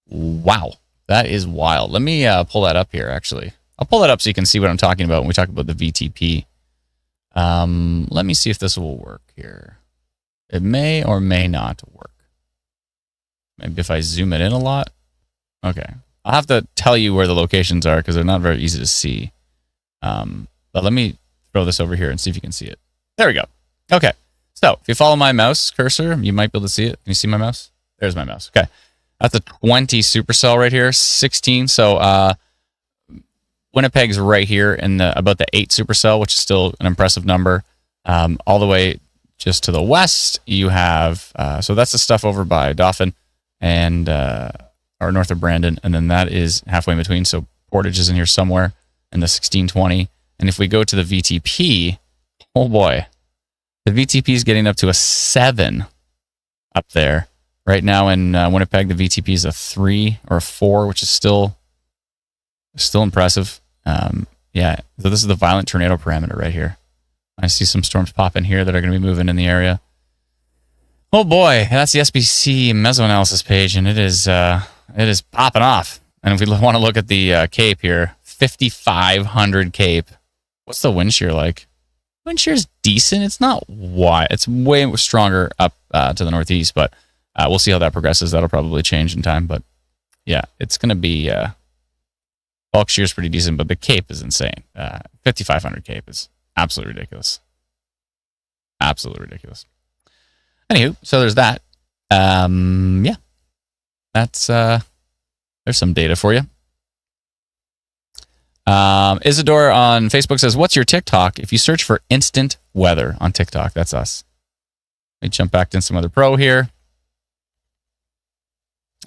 Wow. That is wild. Let me pull that up here, actually. I'll pull that up so you can see what I'm talking about when we talk about the VTP. Let me see if this will work here. It may or may not work. Maybe if I zoom it in a lot. Okay. I'll have to tell you where the locations are because they're not very easy to see. But let me throw this over here and see if you can see it. There we go. Okay. So if you follow my mouse cursor, you might be able to see it. Can you see my mouse? There's my mouse. Okay. That's a 20 supercell right here. 16. So Winnipeg's right here in about the 8 supercell, which is still an impressive number. All the way just to the west, you have, so that's the stuff over by Dauphin and, or north of Brandon. And then that is halfway in between. So Portage is in here somewhere in the 1620. And if we go to the VTP, oh boy, the VTP is getting up to a 7 up there. Right now in Winnipeg, the VTP is a 3 or a 4, which is still impressive. Yeah, so this is the violent tornado parameter right here. I see some storms pop in here that are going to be moving in the area. Oh boy, that's the SBC mesoanalysis page, and it is popping off. And if we want to look at the Cape here, 5,500 Cape. What's the wind shear like? Wind shear is decent. It's not wide. It's way stronger up to the northeast, but we'll see how that progresses. That'll probably change in time. But yeah, it's going to be bulk shear is pretty decent, but the Cape is insane. 5,500 Cape is absolutely ridiculous. Absolutely ridiculous. Anywho, so there's that. Yeah, that's there's some data for you. Isadore on Facebook says, "What's your TikTok?" If you search for instant weather on TikTok, that's us. Let me jump back to some other pro here.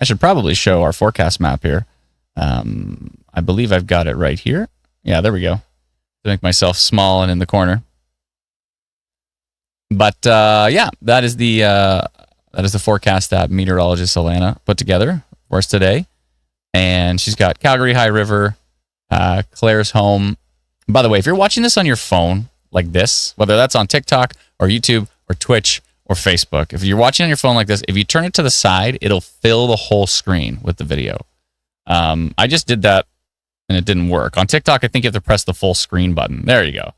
I should probably show our forecast map here. I believe I've got it right here. Yeah, there we go. To make myself small and in the corner. But yeah, that is the forecast that meteorologist Alana put together for us today. And she's got Calgary, High River, Claire's home. By the way, if you're watching this on your phone like this, whether that's on TikTok or YouTube or Twitch or Facebook, if you're watching on your phone like this, if you turn it to the side, it'll fill the whole screen with the video. I just did that and it didn't work. On TikTok, I think you have to press the full screen button. There you go.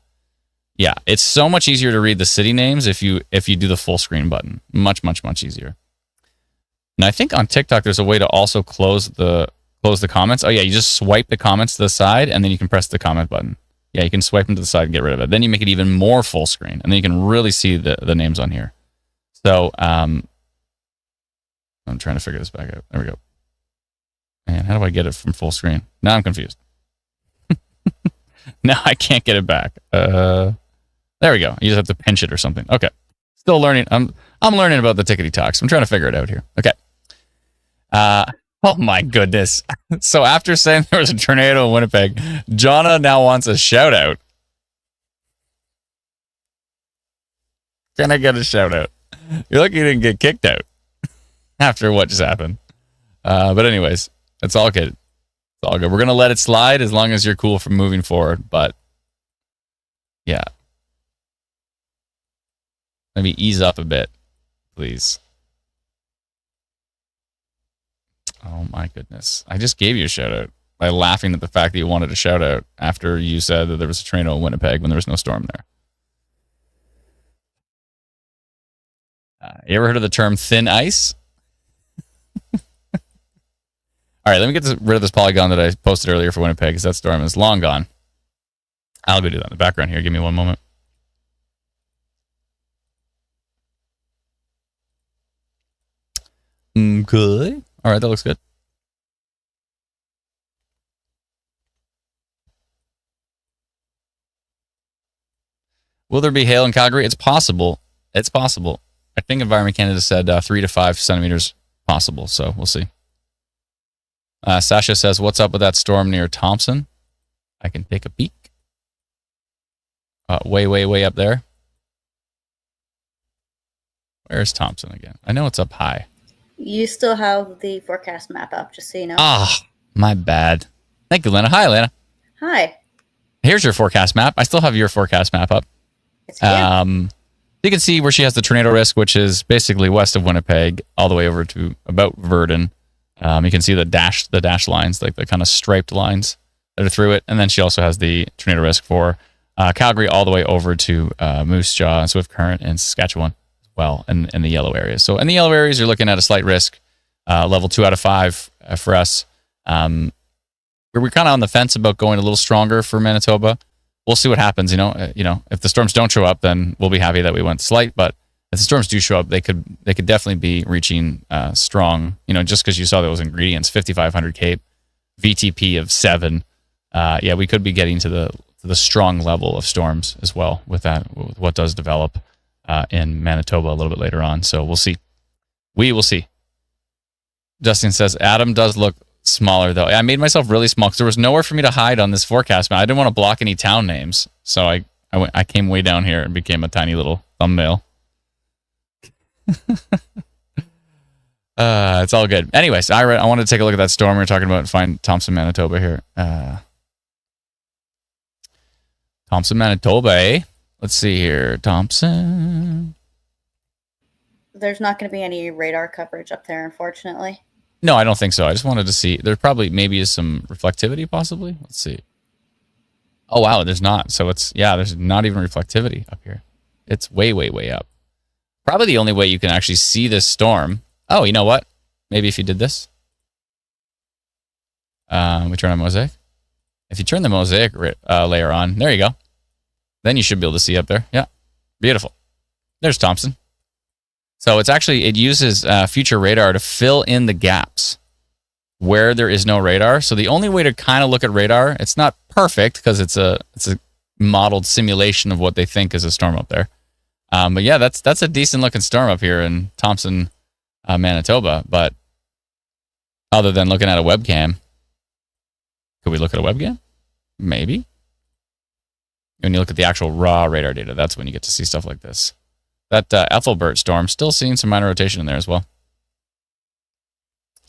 Yeah, it's so much easier to read the city names if you do the full screen button. Much, much, much easier. And I think on TikTok there's a way to also close the comments. Oh yeah, you just swipe the comments to the side and then you can press the comment button. Yeah, you can swipe them to the side and get rid of it. Then you make it even more full screen, and then you can really see the names on here. So I'm trying to figure this back out. There we go. Man, how do I get it from full screen? Now I'm confused. Now I can't get it back. There we go. You just have to pinch it or something. Okay. Still learning. I'm learning about the tickety talks. I'm trying to figure it out here. Okay. Oh my goodness. So after saying there was a tornado in Winnipeg, Jonna now wants a shout out. Can I get a shout out? You're lucky you didn't get kicked out after what just happened. But anyways, it's all good. It's all good. We're going to let it slide as long as you're cool from moving forward. But yeah. Let me ease up a bit, please. Oh my goodness. I just gave you a shout out by laughing at the fact that you wanted a shout out after you said that there was a tornado in Winnipeg when there was no storm there. You ever heard of the term thin ice? All right, let me get rid of this polygon that I posted earlier for Winnipeg because that storm is long gone. I'll go do that in the background here. Give me one moment. Okay. All right, that looks good. Will there be hail in Calgary? It's possible. It's possible. I think Environment Canada said 3 to 5 centimeters possible, so we'll see. Sasha says, what's up with that storm near Thompson? I can take a peek. Way, way, way up there. Where's Thompson again? I know it's up high. You still have the forecast map up, just so you know. Ah, my bad. Thank you, Lena. Hi, Lena. Hi. Here's your forecast map. I still have your forecast map up. You can see where she has the tornado risk, which is basically west of Winnipeg, all the way over to about Virden. You can see the dash lines, like the kind of striped lines that are through it. And then she also has the tornado risk for Calgary all the way over to Moose Jaw and Swift Current and Saskatchewan as well, in the yellow areas. So in the yellow areas, you're looking at a slight risk, level 2 out of 5 for us. We're kind of on the fence about going a little stronger for Manitoba. We'll see what happens. You know, if the storms don't show up, then we'll be happy that we went slight. But if the storms do show up, they could definitely be reaching strong. You know, just because you saw those ingredients, 5,500 Cape, VTP of 7. Yeah, we could be getting to the strong level of storms as well with what does develop in Manitoba a little bit later on. So we'll see. We will see. Justin says Adam does look smaller though. I made myself really small because there was nowhere for me to hide on this forecast map. I didn't want to block any town names, so I came way down here and became a tiny little thumbnail. It's all good. Anyways, I wanted to take a look at that storm we were talking about and find Thompson, Manitoba here. Thompson, Manitoba, eh? Let's see here. Thompson. there's not going to be any radar coverage up there, unfortunately. No, I don't think so. I just wanted to see. There probably maybe is some reflectivity, possibly. Let's see. Oh, wow, there's not. So there's not even reflectivity up here. It's way, way, way up. Probably the only way you can actually see this storm. Oh, you know what? Maybe if you did this. We turn on mosaic. If you turn the mosaic layer on, there you go. Then you should be able to see up there. Yeah, beautiful. There's Thompson. So it uses future radar to fill in the gaps where there is no radar. So the only way to kind of look at radar, it's not perfect because it's a modeled simulation of what they think is a storm up there. But yeah, that's a decent looking storm up here in Thompson, Manitoba. But other than looking at a webcam, could we look at a webcam? Maybe. When you look at the actual raw radar data, that's when you get to see stuff like this. That Ethelbert storm, still seeing some minor rotation in there as well.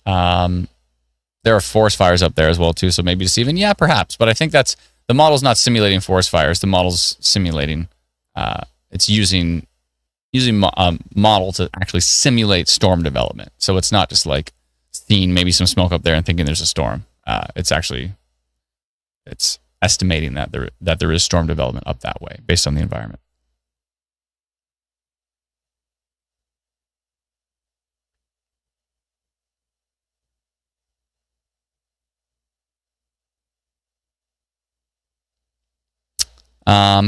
There are forest fires up there as well too, so maybe deceiving. Yeah, perhaps, but I think the model's not simulating forest fires. The model's simulating. It's using model to actually simulate storm development. So it's not just like seeing maybe some smoke up there and thinking there's a storm. It's estimating that there is storm development up that way based on the environment.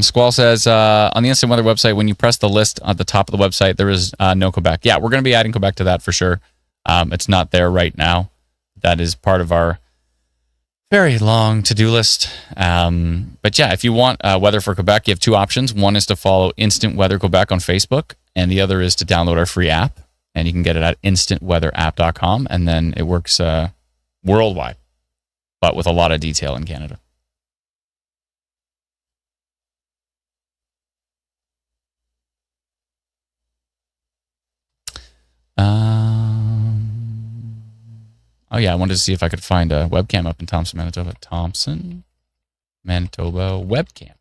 Squall says, on the Instant Weather website, when you press the list at the top of the website, there is no Quebec. Yeah, we're going to be adding Quebec to that for sure. It's not there right now. That is part of our very long to-do list. But yeah, if you want weather for Quebec, you have two options. One is to follow Instant Weather Quebec on Facebook, and the other is to download our free app. And you can get it at instantweatherapp.com, and then it works worldwide, but with a lot of detail in Canada. Oh yeah, I wanted to see if I could find a webcam up in Thompson, Manitoba. Thompson, Manitoba webcam.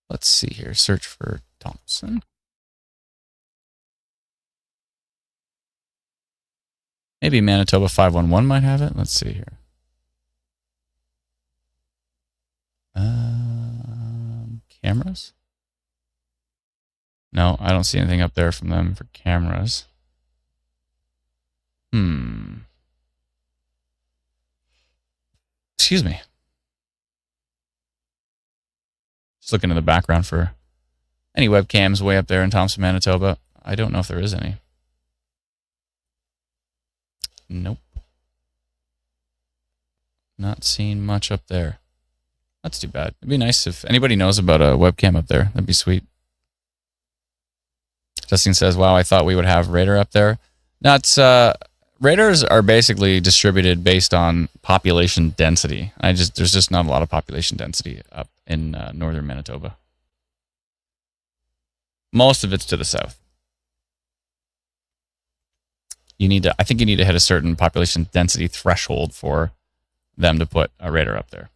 Let's see here. Search for Thompson. Maybe Manitoba 511 might have it. Let's see here. Cameras? No, I don't see anything up there from them for cameras. Excuse me. Just looking in the background for any webcams way up there in Thompson, Manitoba. I don't know if there is any. Nope. Not seeing much up there. That's too bad. It'd be nice if anybody knows about a webcam up there. That'd be sweet. Justin says, wow, I thought we would have radar up there. No, radars are basically distributed based on population density. There's just not a lot of population density up in northern Manitoba. Most of it's to the south. I think you need to hit a certain population density threshold for them to put a radar up there.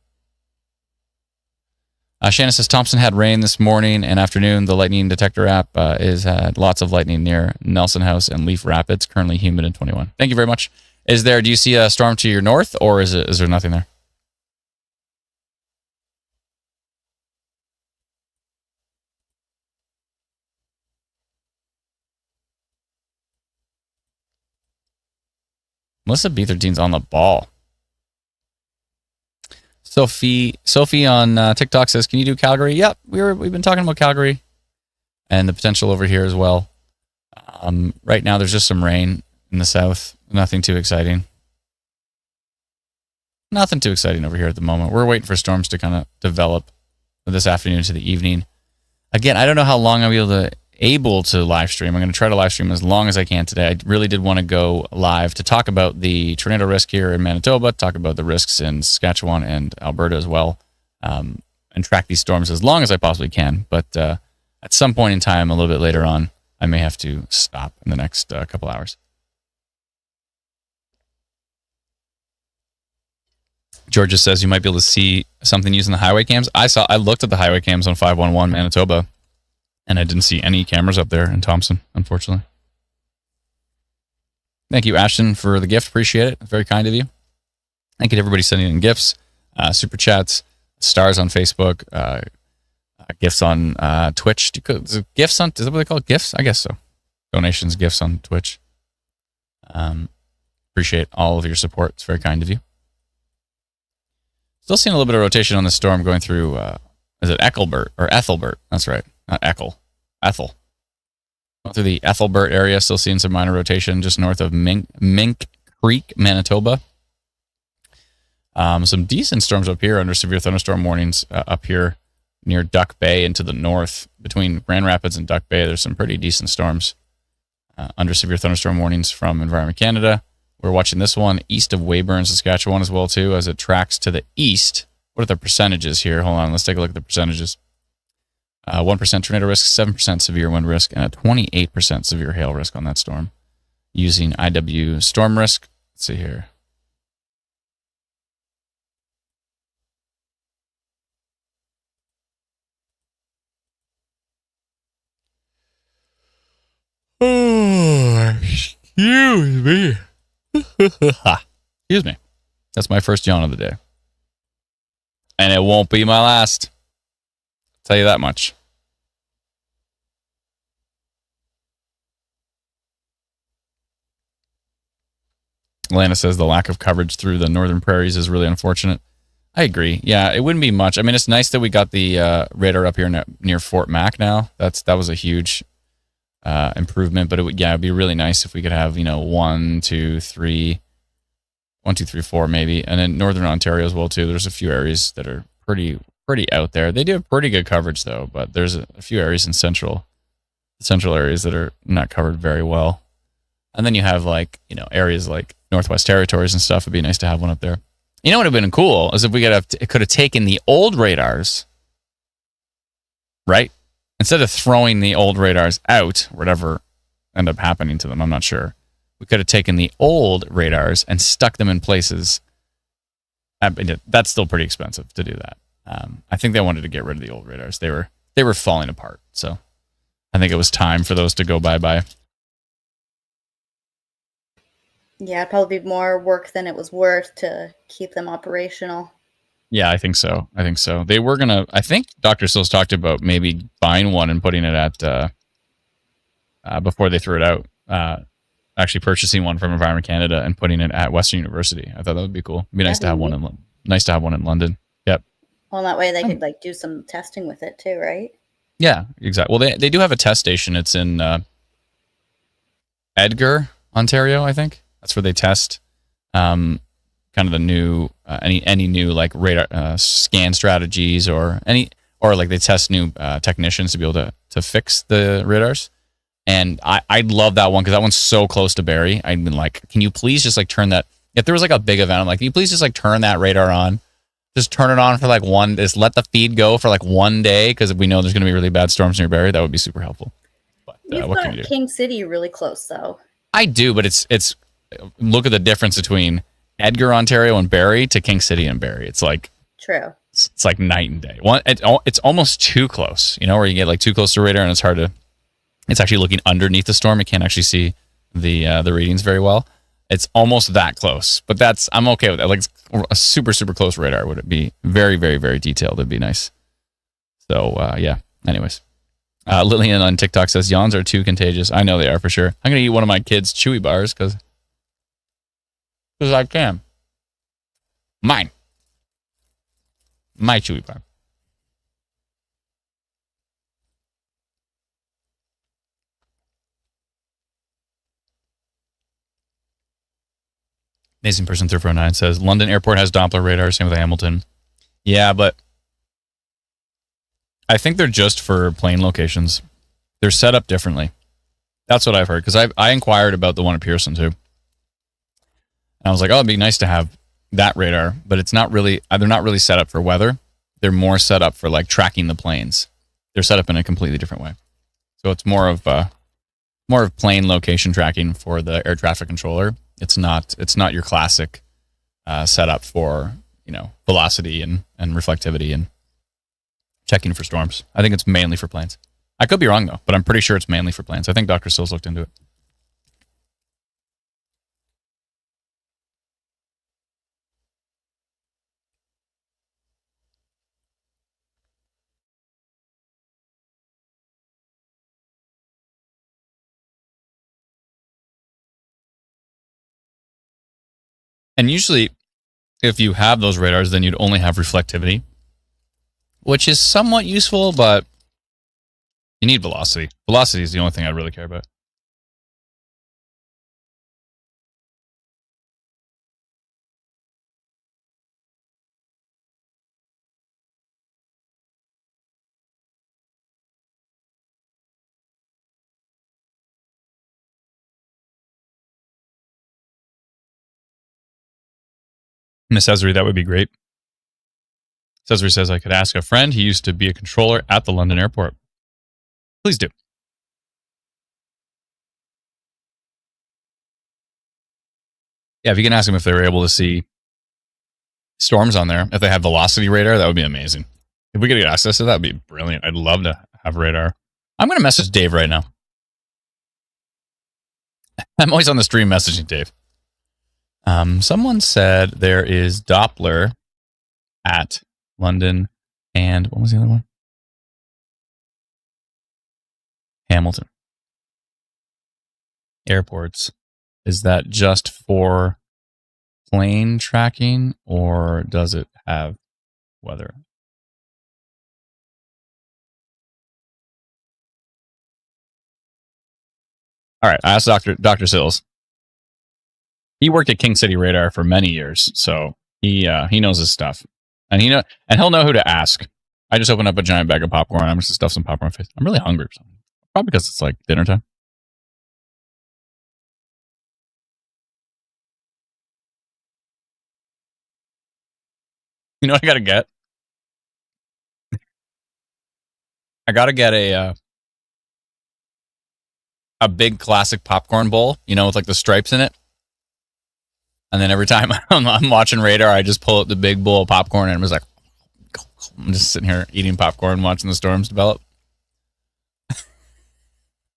Shannon says, Thompson had rain this morning and afternoon. The lightning detector app had lots of lightning near Nelson House and Leaf Rapids, currently humid in 21. Thank you very much. Do you see a storm to your north, or is there nothing there? Melissa B13's on the ball. Sophie on TikTok says, can you do Calgary? Yep, we've been talking about Calgary and the potential over here as well. Right now, there's just some rain in the south. Nothing too exciting. Nothing too exciting over here at the moment. We're waiting for storms to kind of develop this afternoon to the evening. Again, I don't know how long I'll be able to live stream. I'm going to try to live stream as long as I can today. I really did want to go live to talk about the tornado risk here in Manitoba, talk about the risks in Saskatchewan and Alberta as well, and track these storms as long as I possibly can. But at some point in time, a little bit later on, I may have to stop in the next couple hours. Georgia says you might be able to see something using the highway cams. I looked at the highway cams on 511 Manitoba, and I didn't see any cameras up there in Thompson, unfortunately. Thank you, Ashton, for the gift. Appreciate it. Very kind of you. Thank you to everybody sending in gifts, super chats, stars on Facebook, gifts on Twitch. Gifts on, is that what they call it? Gifts? I guess so. Donations, gifts on Twitch. Appreciate all of your support. It's very kind of you. Still seeing a little bit of rotation on the storm going through, is it Ethelbert or Ethelbert? That's right. Not Ethel. Ethel. Going through the Ethelbert area, still seeing some minor rotation just north of Mink Creek, Manitoba. Some decent storms up here under severe thunderstorm warnings up here near Duck Bay and to the north. Between Grand Rapids and Duck Bay, there's some pretty decent storms under severe thunderstorm warnings from Environment Canada. We're watching this one east of Weyburn, Saskatchewan as well, too, as it tracks to the east. What are the percentages here? Hold on, let's take a look at the percentages. 1% tornado risk, 7% severe wind risk, and a 28% severe hail risk on that storm. Using IW storm risk. Let's see here. Oh, excuse me. Excuse me. That's my first yawn of the day. And it won't be my last. I'll tell you that much. Lana says the lack of coverage through the northern prairies is really unfortunate. I agree. Yeah, it wouldn't be much. I mean, it's nice that we got the radar up here near Fort Mac now. That was a huge improvement, but it'd be really nice if we could have 1, 2, 3, 4 maybe, and then northern Ontario as well too. There's a few areas that are pretty out there. They do have pretty good coverage though, but there's a few areas in central areas that are not covered very well. And then you have areas like Northwest Territories and stuff. It'd be nice to have one up there. You know what would have been cool is if we could have taken the old radars, right? Instead of throwing the old radars out, whatever ended up happening to them, I'm not sure. We could have taken the old radars and stuck them in places. That's still pretty expensive to do that. I think they wanted to get rid of the old radars. They were falling apart. So I think it was time for those to go bye-bye. Yeah, it'd probably be more work than it was worth to keep them operational. Yeah, I think so. They were going to, I think Dr. Sills talked about maybe buying one and putting it at, before they threw it out, actually purchasing one from Environment Canada and putting it at Western University. I thought that would be cool. It'd be nice to have one in London. Yep. Well, that way they could do some testing with it too, right? Yeah, exactly. Well, they do have a test station. It's in Edgar, Ontario, I think. That's where they test kind of the new any new like radar scan strategies or like they test new technicians to be able to fix the radars. And I'd love that one because that one's so close to Barrie. I'd been like, can you please just like turn that? If there was like a big event, I'm like, can you please just like turn that radar on? Just turn it on for like just let the feed go for like one day because we know there's going to be really bad storms near Barrie. That would be super helpful. But what can you do? King City really close though. I do, but it's look at the difference between Edgar, Ontario and Barrie to King City and Barrie. It's like true. It's like night and day. It's almost too close, where you get like too close to radar and it's hard to. It's actually looking underneath the storm. You can't actually see the readings very well. It's almost that close, but I'm okay with that. Like a super super close radar would it be very very very detailed. It'd be nice. So yeah. Anyways, Lillian on TikTok says yawns are too contagious. I know they are for sure. I'm gonna eat one of my kids' Chewy bars because I can. My Chewy bar. Amazing person 349 says London Airport has Doppler radar. Same with Hamilton. Yeah, but I think they're just for plane locations. They're set up differently. That's what I've heard because I inquired about the one at Pearson too. I was like, oh, it'd be nice to have that radar, but it's not really. They're not really set up for weather. They're more set up for like tracking the planes. They're set up in a completely different way. So it's more of plane location tracking for the air traffic controller. It's not your classic setup for velocity and reflectivity and checking for storms. I think it's mainly for planes. I could be wrong though, but I'm pretty sure it's mainly for planes. I think Dr. Sills looked into it. And usually, if you have those radars, then you'd only have reflectivity, which is somewhat useful, but you need velocity. Velocity is the only thing I really care about. Miss Esri, that would be great. Esri says I could ask a friend. He used to be a controller at the London airport. Please do. Yeah, if you can ask them if they were able to see storms on there, if they have velocity radar, that would be amazing. If we could get access to that, would be brilliant. I'd love to have radar. I'm going to message Dave right now. I'm always on the stream messaging Dave. Someone said there is Doppler at London and what was the other one? Hamilton. Airports. Is that just for plane tracking or does it have weather? All right, I asked Dr. Sills. He worked at King City Radar for many years, so he knows his stuff, and he'll know who to ask. I just opened up a giant bag of popcorn. I'm just gonna stuff some popcorn in my face. I'm really hungry, probably because it's like dinner time. You know what I gotta get? I gotta get a big classic popcorn bowl, with like the stripes in it. And then every time I'm watching radar, I just pull out the big bowl of popcorn and I'm just like, I'm just sitting here eating popcorn, watching the storms develop.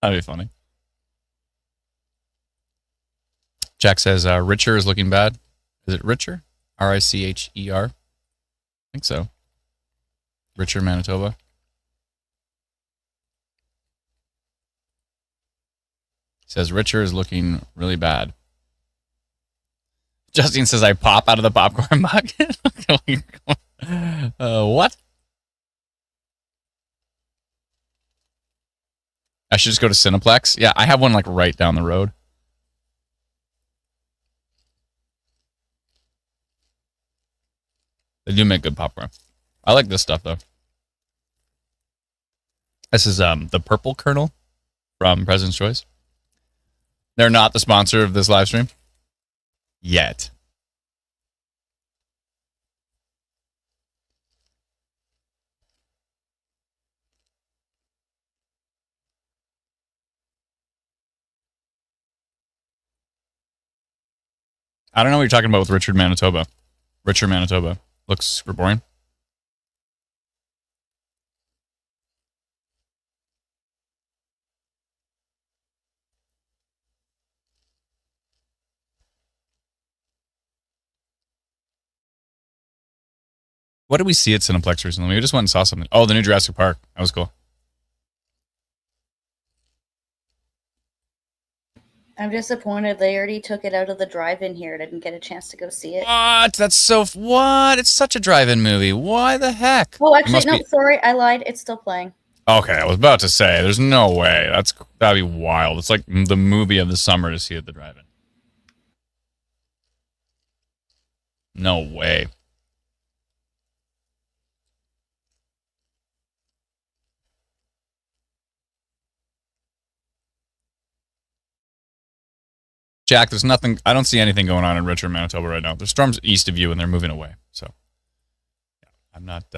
That'd be funny. Jack says, Richer is looking bad. Is it Richer? Richer? I think so. Richer, Manitoba. Says Richer is looking really bad. Justine says I pop out of the popcorn bucket. What? I should just go to Cineplex. Yeah, I have one like right down the road. They do make good popcorn. I like this stuff though. This is the Purple Kernel from President's Choice. They're not the sponsor of this live stream yet. I don't know what you're talking about with Richard Manitoba. Richard Manitoba. Looks super boring. What did we see at Cineplex recently? We just went and saw something. Oh, the new Jurassic Park. That was cool. I'm disappointed they already took it out of the drive-in here. I didn't get a chance to go see it. What? That's so... What? It's such a drive-in movie. Why the heck? Oh, actually, no, sorry. I lied. It's still playing. Okay, I was about to say, there's no way. That'd be wild. It's like the movie of the summer to see at the drive-in. No way. Jack, there's nothing. I don't see anything going on in Richard, Manitoba right now. There's storms east of you and they're moving away. So yeah, I'm not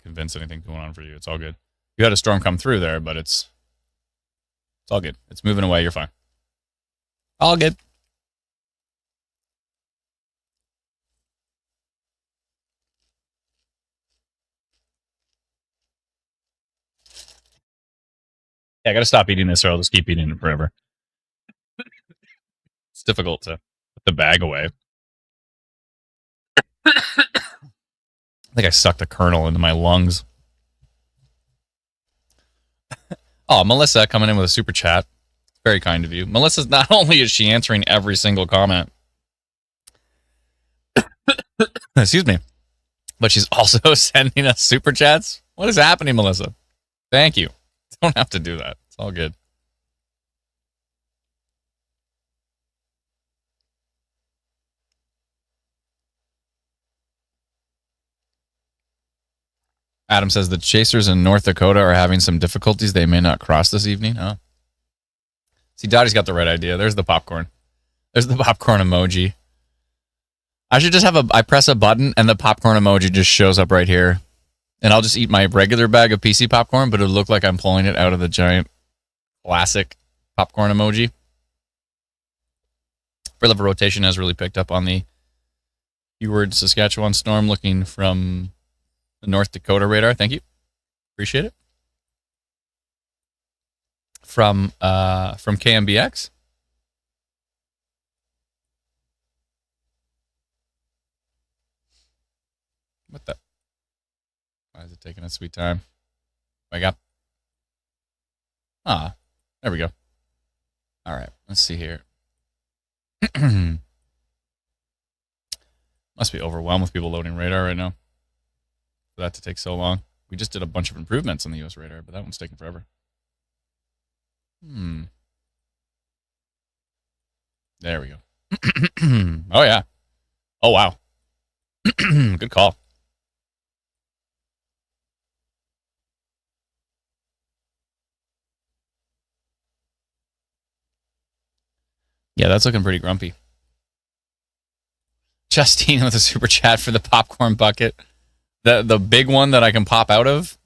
convinced anything's going on for you. It's all good. You had a storm come through there, but it's all good. It's moving away. You're fine. All good. Yeah, I gotta stop eating this or I'll just keep eating it forever. It's difficult to put the bag away. I think I sucked a kernel into my lungs. Oh, Melissa coming in with a super chat. Very kind of you. Melissa's not only is she answering every single comment, excuse me, but she's also sending us super chats. What is happening, Melissa? Thank you. Don't have to do that. It's all good. Adam says the chasers in North Dakota are having some difficulties. They may not cross this evening. Oh. See, Dottie's got the right idea. There's the popcorn. There's the popcorn emoji. I should just I press a button and the popcorn emoji just shows up right here. And I'll just eat my regular bag of PC popcorn, but it'll look like I'm pulling it out of the giant classic popcorn emoji. River rotation has really picked up on the keyword Saskatchewan storm looking from the North Dakota radar. Thank you. Appreciate it. From KMBX. What the? Why is it taking a sweet time? Wake up. Ah, there we go. All right, let's see here. Must be overwhelmed with people loading radar right now. For that to take so long. We just did a bunch of improvements on the US radar, but that one's taking forever. There we go. Oh, yeah. Oh, wow. Good call. Yeah, that's looking pretty grumpy. Justine with a super chat for the popcorn bucket. The big one that I can pop out of.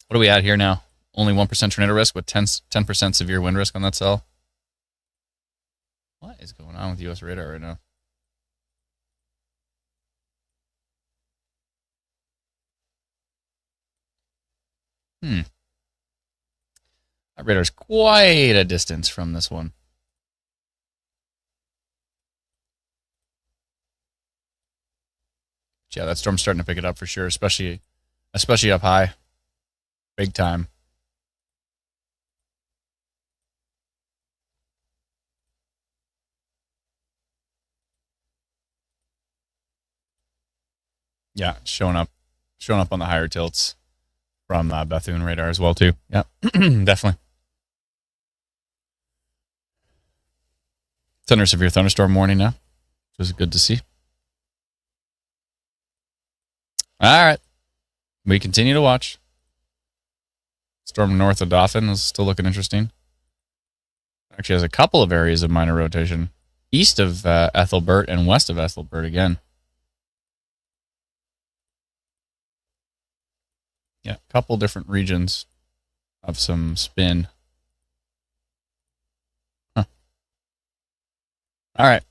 What are we at here now? Only 1% tornado risk with 10% severe wind risk on that cell. What is going on with US radar right now? That radar's quite a distance from this one. Yeah, that storm's starting to pick it up for sure, especially up high. Big time. Yeah, showing up on the higher tilts from Bethune radar as well too. Yeah, definitely. It's under severe thunderstorm warning now, which is good to see. All right, we continue to watch. Storm north of Dauphin is still looking interesting. Actually has a couple of areas of minor rotation. East of Ethelbert and west of Ethelbert again. Yeah, a couple different regions of some spin. Huh. All right,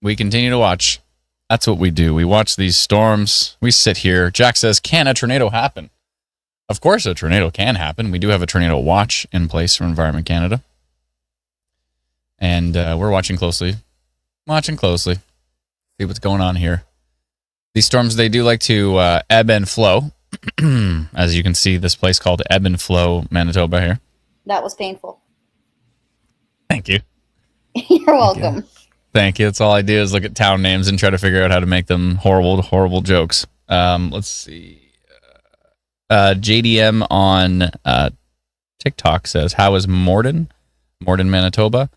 we continue to watch. That's what we do. We watch these storms. We sit here. Jack says, can a tornado happen? Of course a tornado can happen. We do have a tornado watch in place from Environment Canada. And we're watching closely. See what's going on here. These storms, they do like to ebb and flow. As you can see, this place called Ebb and Flow, Manitoba here. That was painful. Thank you. You're welcome. Thank you. That's all I do is look at town names and try to figure out how to make them horrible jokes. Let's see. JDM on TikTok says, how is Morden, Manitoba?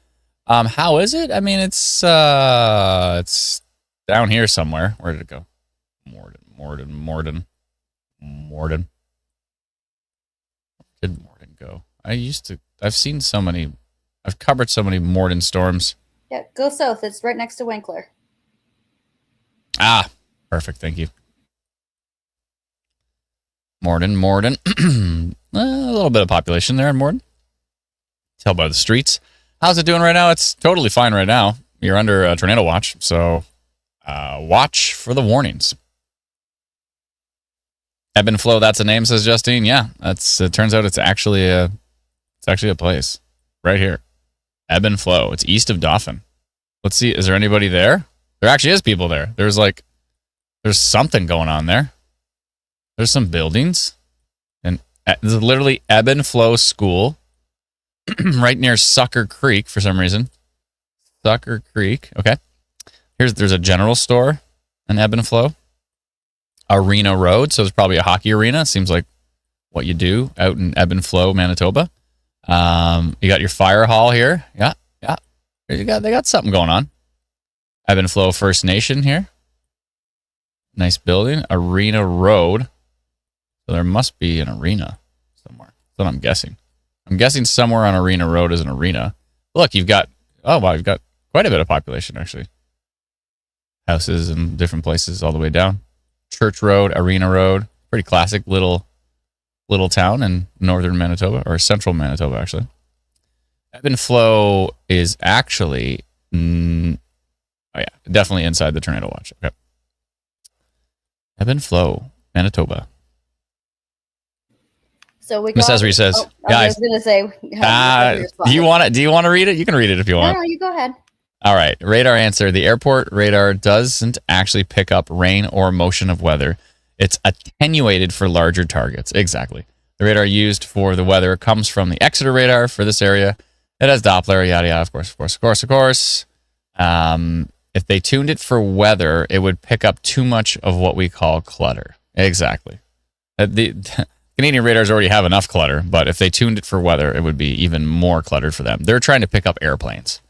How is it? I mean, it's down here somewhere. Where did it go? Morden. Where did Morden go? I've covered so many Morden storms. Yeah, go south. It's right next to Winkler. Ah, perfect. Thank you. Morden. A little bit of population there in Morden. Tell by the streets. How's it doing right now? It's totally fine right now. You're under a tornado watch, so watch for the warnings. Ebb and Flow, that's a name, says Justine. Yeah, it turns out it's actually a place right here. Ebb and Flow. It's east of Dauphin. Let's see, is there anybody there? There actually is people there. There's something going on there. There's some buildings. And this is literally Ebb and Flow School. Right near Sucker Creek for some reason. Sucker Creek. Okay. There's a general store in Ebb and Flow. Arena Road. So there's probably a hockey arena. Seems like what you do out in Ebb and Flow, Manitoba. You got your fire hall here. Yeah. They got something going on. Ebb and Flow First Nation here. Nice building. Arena Road. So there must be an arena somewhere. That's what I'm guessing. I'm guessing somewhere on Arena Road is an arena. Look, you've got quite a bit of population actually. Houses in different places all the way down. Church Road, Arena Road. Pretty classic little town in northern Manitoba, or central Manitoba actually. Ebb and Flow is actually definitely inside the tornado watch. Okay. Ebb and Flow, Manitoba. So we Miss Esri says, I was going to say. Do you want to read it? You can read it if you want. No, you go ahead. All right. Radar answer. The airport radar doesn't actually pick up rain or motion of weather. It's attenuated for larger targets. Exactly. The radar used for the weather comes from the Exeter radar for this area. It has Doppler, yada, yada, of course. If they tuned it for weather, it would pick up too much of what we call clutter. Exactly. The Canadian radars already have enough clutter, but if they tuned it for weather, it would be even more cluttered for them. They're trying to pick up airplanes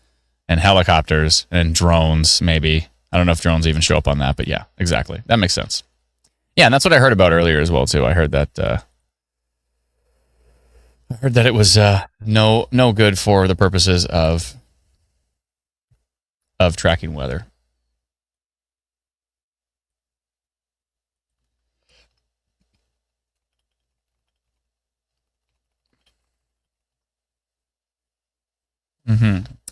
and helicopters and drones, maybe. I don't know if drones even show up on that, but yeah, exactly. That makes sense. Yeah, and that's what I heard about earlier as well, too. I heard that it was no good for the purposes of tracking weather.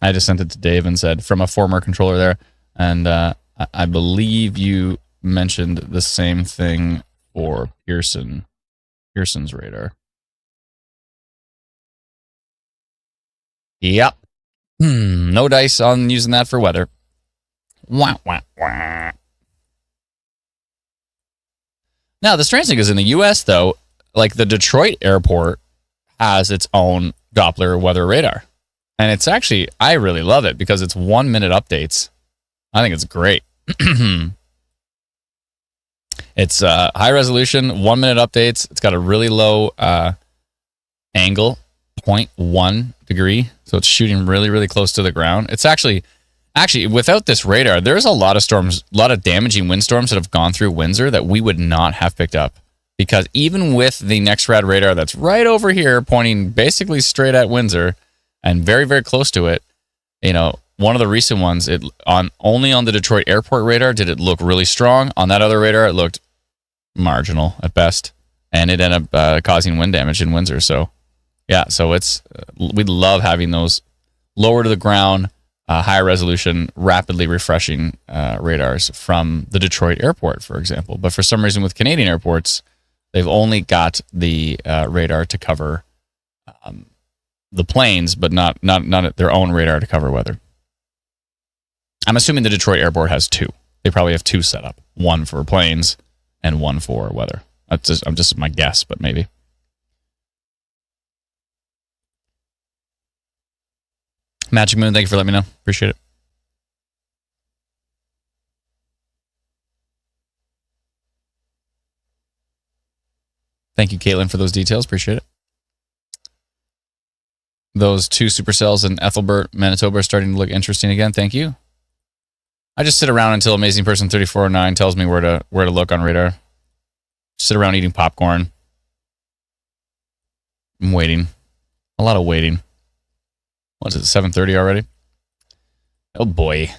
I just sent it to Dave and said, from a former controller there, and I believe you mentioned the same thing for Pearson's radar. Yep. No dice on using that for weather. Wah, wah, wah. Now, the strange thing is in the U.S., though, like the Detroit airport has its own Doppler weather radar. And it's actually, I really love it because it's 1 minute updates. I think it's great. It's high resolution, 1 minute updates. It's got a really low angle, 0.1 degree. So it's shooting really, really close to the ground. It's actually, without this radar, there's a lot of storms, a lot of damaging windstorms that have gone through Windsor that we would not have picked up. Because even with the NextRad radar that's right over here, pointing basically straight at Windsor, and very, very close to it, one of the recent ones, only on the Detroit airport radar did it look really strong. On that other radar, it looked marginal at best, and it ended up causing wind damage in Windsor. So, yeah, we love having those lower to the ground, high resolution, rapidly refreshing radars from the Detroit airport, for example. But for some reason, with Canadian airports, they've only got the radar to cover the planes, but not their own radar to cover weather. I'm assuming the Detroit airport has two. They probably have two set up, one for planes and one for weather. I'm just my guess, but maybe. Magic Moon, thank you for letting me know. Appreciate it. Thank you, Caitlin, for those details. Appreciate it. Those two supercells in Ethelbert, Manitoba are starting to look interesting again. Thank you. I just sit around until Amazing Person 3409 tells me where to look on radar. Sit around eating popcorn. I'm waiting. A lot of waiting. What is it, 7:30 already? Oh boy.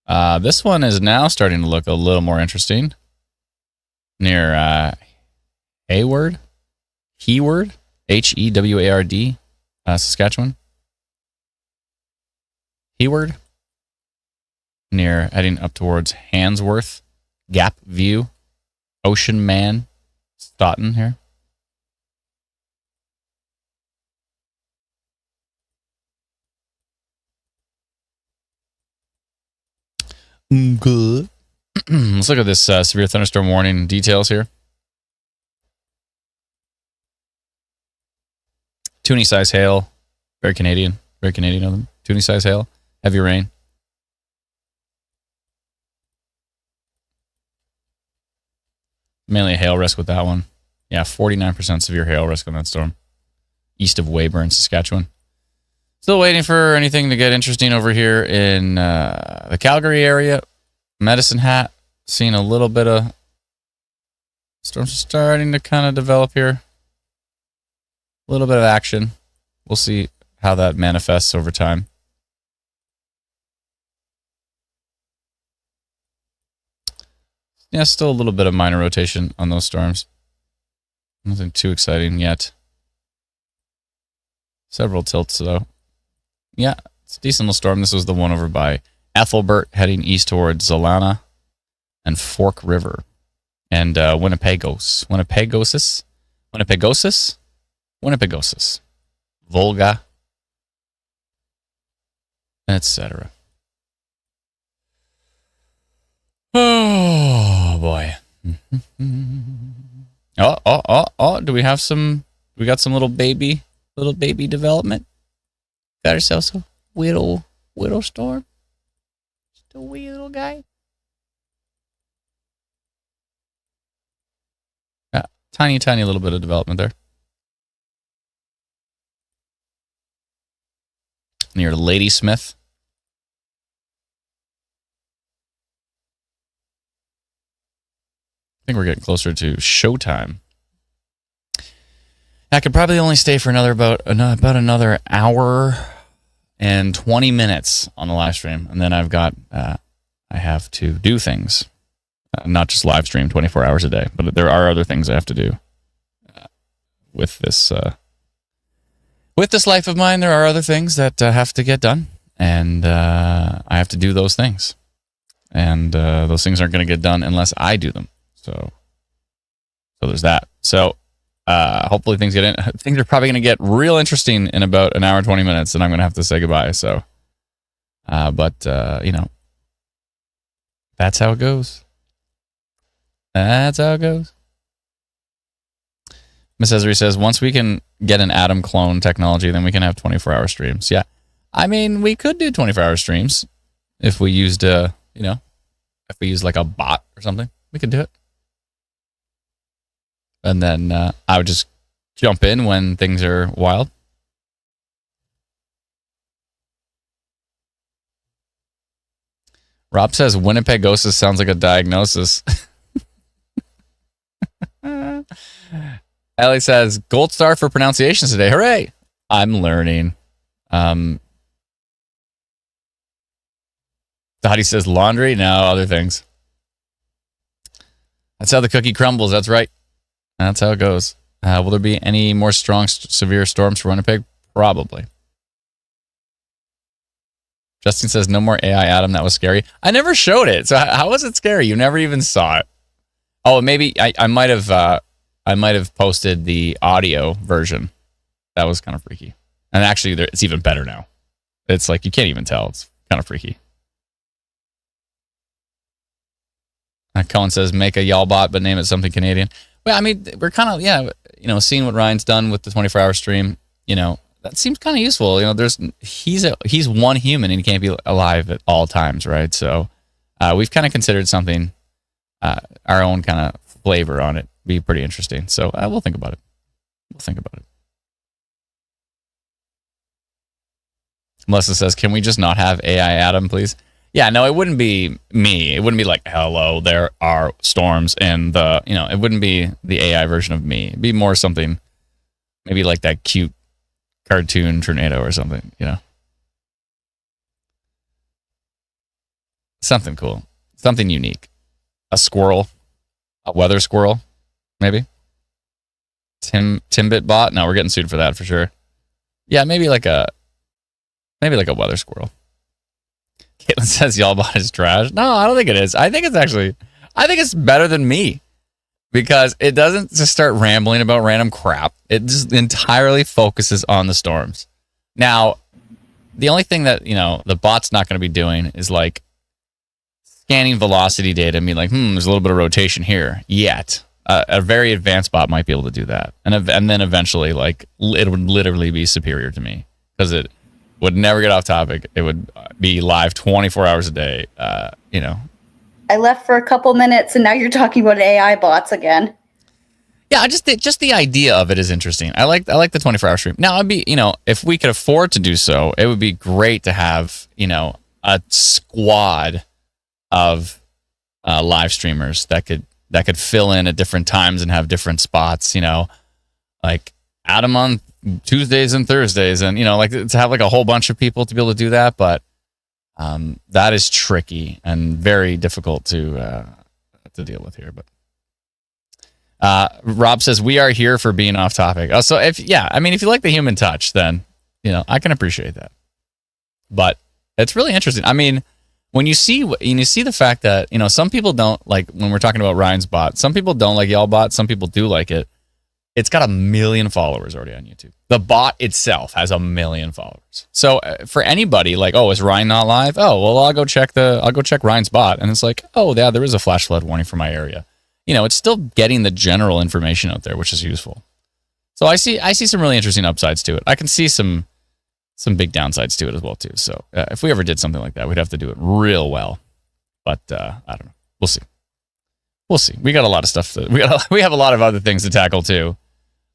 This one is now starting to look a little more interesting. Near Hayward? Heward, Saskatchewan. Heward, heading up towards Handsworth, Gap View, Ocean Man Stoughton here. Good. Let's look at this severe thunderstorm warning details here. Toonie size hail. Very Canadian of them. Toonie size hail. Heavy rain. Mainly a hail risk with that one. Yeah, 49% severe hail risk on that storm. East of Weyburn, Saskatchewan. Still waiting for anything to get interesting over here in the Calgary area. Medicine Hat. Seeing a little bit of storms starting to kind of develop here. A little bit of action. We'll see how that manifests over time. Yeah, still a little bit of minor rotation on those storms. Nothing too exciting yet. Several tilts, though. Yeah, it's a decent little storm. This was the one over by Ethelbert, heading east towards Zalana and Fork River. And Winnipegosis. Volga. Etc. Oh, boy. Oh, do we got some little baby development? Got ourselves a whittle storm? Just a wee little guy? Yeah, tiny little bit of development there. Near Ladysmith. I think we're getting closer to showtime. I could probably only stay for about another hour and 20 minutes on the live stream, and then I have to do things, not just live stream 24 hours a day, but there are other things I have to do with this life of mine. There are other things that have to get done, and I have to do those things, and those things aren't going to get done unless I do them. So there's that. So hopefully things get in. Things are probably going to get real interesting in about an hour and 20 minutes, and I'm going to have to say goodbye. So, but that's how it goes. That's how it goes. Miss Esri says, once we can get an Atom clone technology, then we can have 24-hour streams. Yeah. I mean, we could do 24-hour streams if we used, if we used like a bot or something. We could do it. And then I would just jump in when things are wild. Rob says Winnipegosis sounds like a diagnosis. Ellie says, gold star for pronunciations today. Hooray! I'm learning. Dottie says laundry. No, other things. That's how the cookie crumbles. That's right. That's how it goes. Will there be any more strong, severe storms for Winnipeg? Probably. Justin says, no more AI Adam. That was scary. I never showed it. So how was it scary? You never even saw it. Oh, maybe I might have posted the audio version. That was kind of freaky. And actually, it's even better now. It's like you can't even tell. It's kind of freaky. Colin says, make a y'all bot, but name it something Canadian. Well, I mean, we're kind of, seeing what Ryan's done with the 24-hour stream, that seems kind of useful. He's one human and he can't be alive at all times, right? So we've kind of considered something, our own kind of flavor on it. Be pretty interesting. So we'll think about it. Melissa says, can we just not have AI Adam, please? Yeah, no, it wouldn't be me. It wouldn't be like, hello, there are storms and it wouldn't be the AI version of me. It'd be more something, maybe like that cute cartoon tornado or something, Something cool. Something unique. A squirrel. A weather squirrel, maybe. Timbit bot? No, we're getting sued for that for sure. Yeah, maybe like a weather squirrel. Caitlin says y'all bot is trash. No, I don't think it is. I think it's better than me. because it doesn't just start rambling about random crap. It just entirely focuses on the storms. Now, the only thing that, the bot's not going to be doing is like scanning velocity data and being like, there's a little bit of rotation here yet. A very advanced bot might be able to do that. And then eventually, like, it would literally be superior to me because it would never get off topic. It would be live 24 hours a day, I left for a couple minutes, and now you're talking about AI bots again. Yeah, just the idea of it is interesting. I like the 24-hour stream. Now, it'd be, if we could afford to do so, it would be great to have, a squad of live streamers that could fill in at different times and have different spots, like Adam on Tuesdays and Thursdays, and like to have like a whole bunch of people to be able to do that, but that is tricky and very difficult to deal with here. But Rob says we are here for being off topic. So if you like the human touch, then I can appreciate that. But it's really interesting. I mean, when you see the fact that some people don't like, when we're talking about Ryan's bot, some people don't like y'all bot, some people do like it. It's got 1 million followers already on YouTube. The bot itself has 1 million followers. So for anybody like, oh, is Ryan not live? Oh, well, I'll go check Ryan's bot, and it's like, oh yeah, there is a flash flood warning for my area. It's still getting the general information out there, which is useful. So I see some really interesting upsides to it. I can see some big downsides to it as well too. So if we ever did something like that, we'd have to do it real well. But I don't know. We'll see. We got a lot of stuff. We have a lot of other things to tackle too.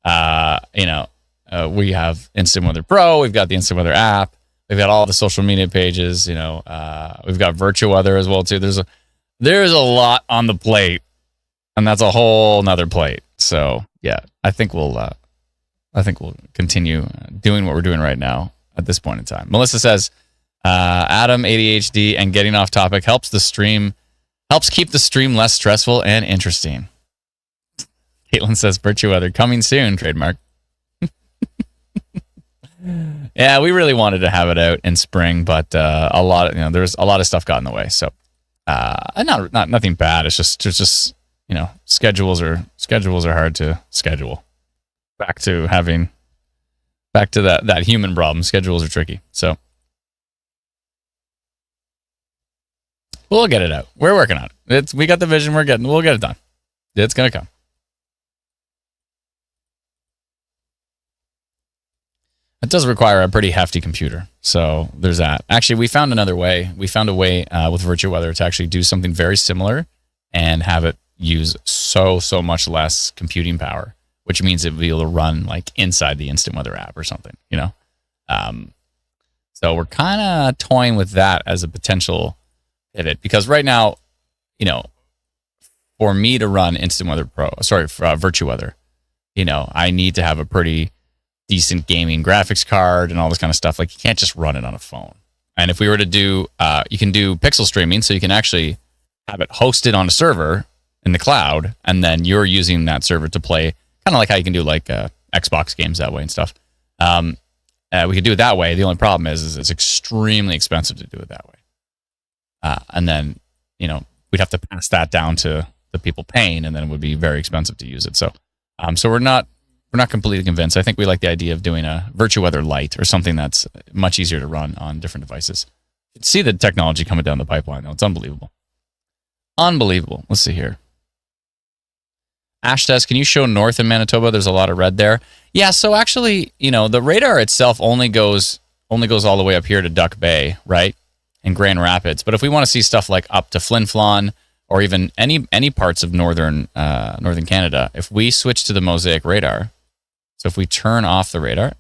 We have Instant Weather Pro. We've got the Instant Weather app. We've got all the social media pages. We've got Virtual Weather as well too. There's a lot on the plate, and that's a whole nother plate. So yeah, I think we'll continue doing what we're doing right now at this point in time. Melissa says, Adam, ADHD, and getting off topic helps keep the stream less stressful and interesting. Caitlin says, Virtue Weather coming soon, trademark. Yeah, we really wanted to have it out in spring, but there's a lot of stuff got in the way. So, nothing bad. It's just schedules are hard to schedule. Back to that human problem. Schedules are tricky. So we'll get it out. We're working on it. We got the vision. We'll get it done. It's gonna come. It does require a pretty hefty computer. So there's that. Actually, we found another way. We found a way with Virtual Weather to actually do something very similar and have it use so much less computing power, which means it will be able to run like inside the Instant Weather app or something, So we're kind of toying with that as a potential pivot, because right now, for me to run Virtue Weather, I need to have a pretty decent gaming graphics card and all this kind of stuff. Like, you can't just run it on a phone. And if we were to do, you can do pixel streaming, so you can actually have it hosted on a server in the cloud, and then you're using that server to play, kind of like how you can do like Xbox games that way and stuff. We could do it that way. The only problem is it's extremely expensive to do it that way. And then, we'd have to pass that down to the people paying, and then it would be very expensive to use it. So, so we're not completely convinced. I think we like the idea of doing a Virtual Weather Lite or something that's much easier to run on different devices. You can see the technology coming down the pipeline, though. It's unbelievable. Unbelievable. Let's see here. Ash says, can you show north in Manitoba? There's a lot of red there. Yeah, so actually, the radar itself only goes all the way up here to Duck Bay, right? And Grand Rapids. But if we want to see stuff like up to Flin Flon, or even any parts of northern Canada, if we switch to the Mosaic radar, so if we turn off the radar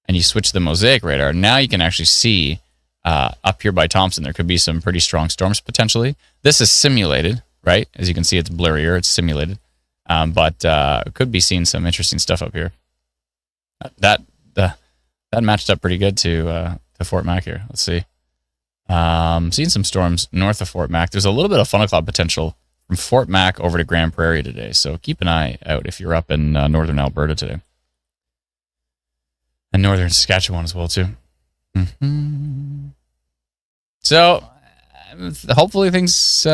and you switch to the Mosaic radar, now you can actually see up here by Thompson, there could be some pretty strong storms potentially. This is simulated, right? As you can see, it's blurrier, it's simulated. But could be seeing some interesting stuff up here. That matched up pretty good to Fort Mac here. Let's see. Seeing some storms north of Fort Mac. There's a little bit of funnel cloud potential from Fort Mac over to Grand Prairie today. So keep an eye out if you're up in northern Alberta today. And northern Saskatchewan as well, too. Mm-hmm. So hopefully things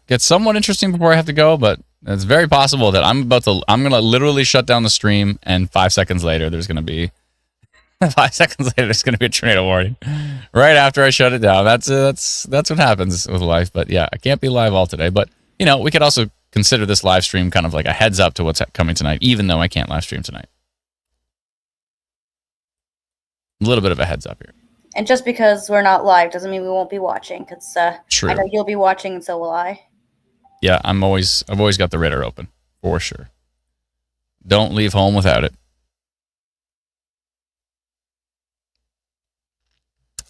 get somewhat interesting before I have to go, but It's very possible that I'm going to literally shut down the stream, and 5 seconds later, there's going to be 5 seconds later, there's going to be a tornado warning right after I shut it down. That's what happens with life. But yeah, I can't be live all today. But we could also consider this live stream kind of like a heads up to what's coming tonight, even though I can't live stream tonight. A little bit of a heads up here. And just because we're not live doesn't mean we won't be watching. Because True. I know you'll be watching, and so will I. Yeah, I've always got the radar open for sure. Don't leave home without it.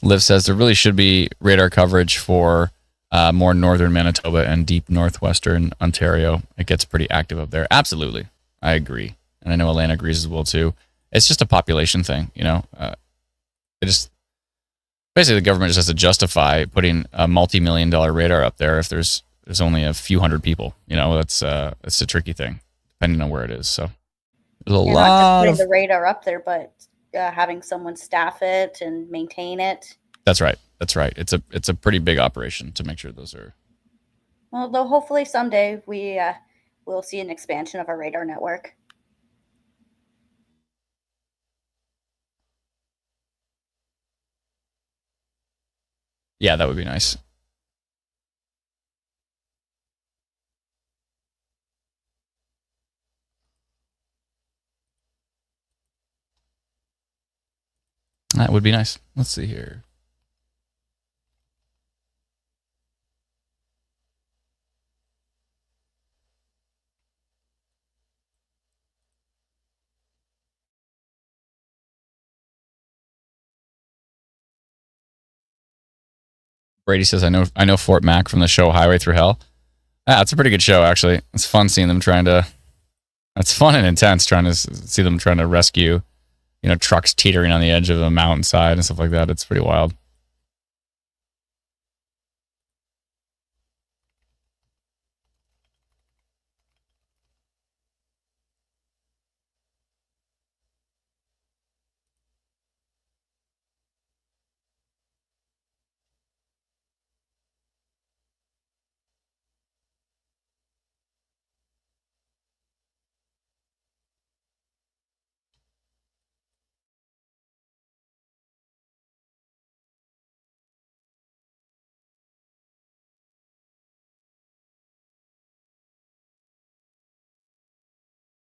Liv says there really should be radar coverage for more northern Manitoba and deep northwestern Ontario. It gets pretty active up there. Absolutely. I agree. And I know Elena agrees as well, too. It's just a population thing, basically the government just has to justify putting a multi-million-dollar radar up there if there's only a few hundred people. That's a tricky thing, depending on where it is. So there's a lot not just putting the radar up there, but having someone staff it and maintain it. That's right. It's a pretty big operation to make sure those are. Well, though hopefully someday we will see an expansion of our radar network. Yeah, that would be nice. That would be nice. Let's see here. Brady says, I know Fort Mac from the show Highway Through Hell. It's a pretty good show, actually. It's fun seeing them it's fun and intense trying to see them trying to rescue, trucks teetering on the edge of a mountainside and stuff like that. It's pretty wild.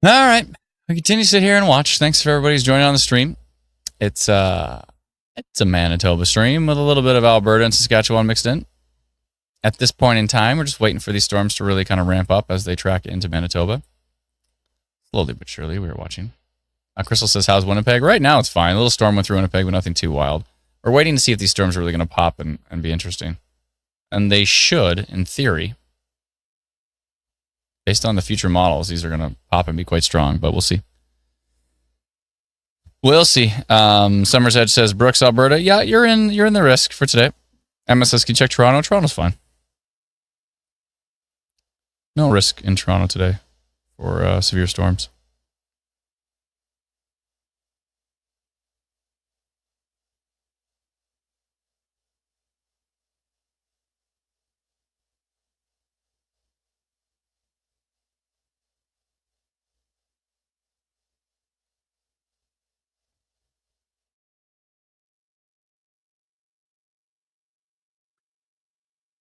All right. We continue to sit here and watch. Thanks for everybody who's joining on the stream. It's a Manitoba stream with a little bit of Alberta and Saskatchewan mixed in. At this point in time, we're just waiting for these storms to really kind of ramp up as they track into Manitoba. Slowly but surely, we were watching. Crystal says, how's Winnipeg? Right now, it's fine. A little storm went through Winnipeg, but nothing too wild. We're waiting to see if these storms are really going to pop and be interesting. And they should, in theory. Based on the future models, these are going to pop and be quite strong, but we'll see. We'll see. Summer's Edge says, Brooks, Alberta. Yeah, you're in the risk for today. Emma says, can you check Toronto? Toronto's fine. No risk in Toronto today for severe storms.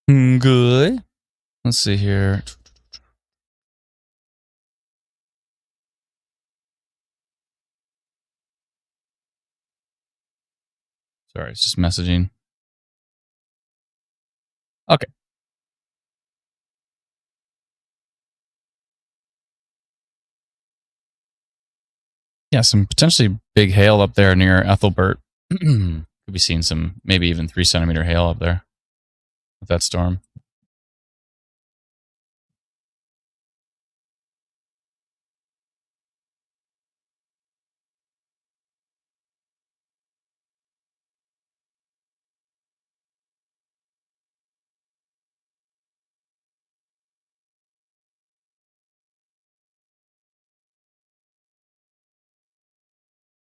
Good. Let's see here. Sorry, it's just messaging. Okay. Yeah, some potentially big hail up there near Ethelbert. Could be seeing some, maybe even 3-centimeter hail up there with that storm.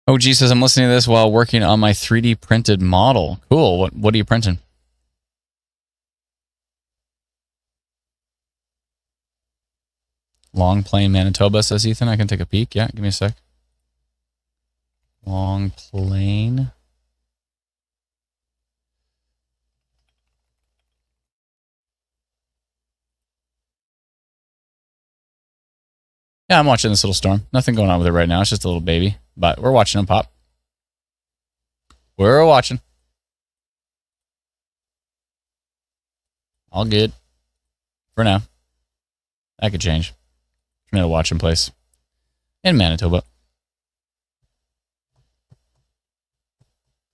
OG says, I'm listening to this while working on my 3D printed model. Cool. What are you printing? Long Plain, Manitoba, says Ethan. I can take a peek. Yeah, give me a sec. Long Plain. Yeah, I'm watching this little storm. Nothing going on with it right now. It's just a little baby. But we're watching him pop. We're watching. All good. For now. That could change. I'm in a watching place. In Manitoba.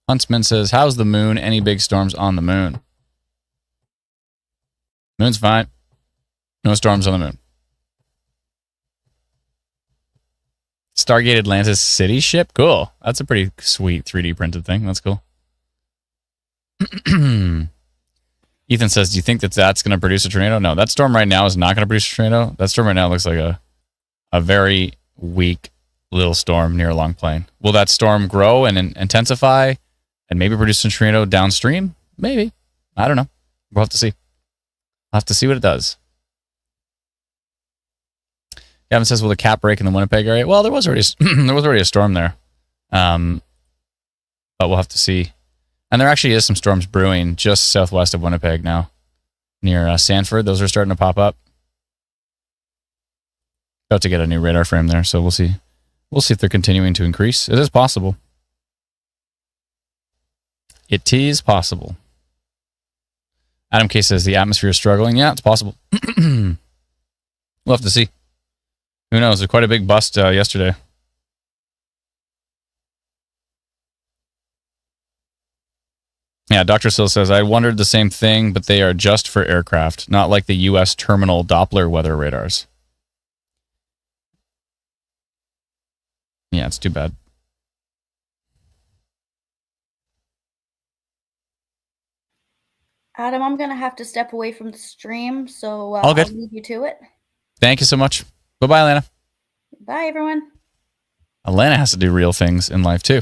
Huntsman says, how's the moon? Any big storms on the moon? Moon's fine. No storms on the moon. Stargate Atlantis city ship? Cool. That's a pretty sweet 3D printed thing. That's cool. Ethan says, do you think that's going to produce a tornado? No, that storm right now is not going to produce a tornado. That storm right now looks like a very weak little storm near Long Plain. Will that storm grow and intensify and maybe produce a tornado downstream? Maybe. I don't know. We'll have to see. I'll have to see what it does. Gavin says, will the cap break in the Winnipeg area? Well, there was already a storm there. But we'll have to see. And there actually is some storms brewing just southwest of Winnipeg now, near Sanford. Those are starting to pop up. About to get a new radar frame there, so we'll see. We'll see if they're continuing to increase. It is possible. It is possible. Adam K says the atmosphere is struggling. Yeah, it's possible. We'll have to see. Who knows? There's quite a big bust yesterday. Yeah, Dr. Sill says, I wondered the same thing, but they are just for aircraft, not like the U.S. terminal Doppler weather radars. Yeah, it's too bad. Adam, I'm going to have to step away from the stream, so All good. I'll leave you to it. Thank you so much. Bye-bye, Alana. Bye, everyone. Alana has to do real things in life, too.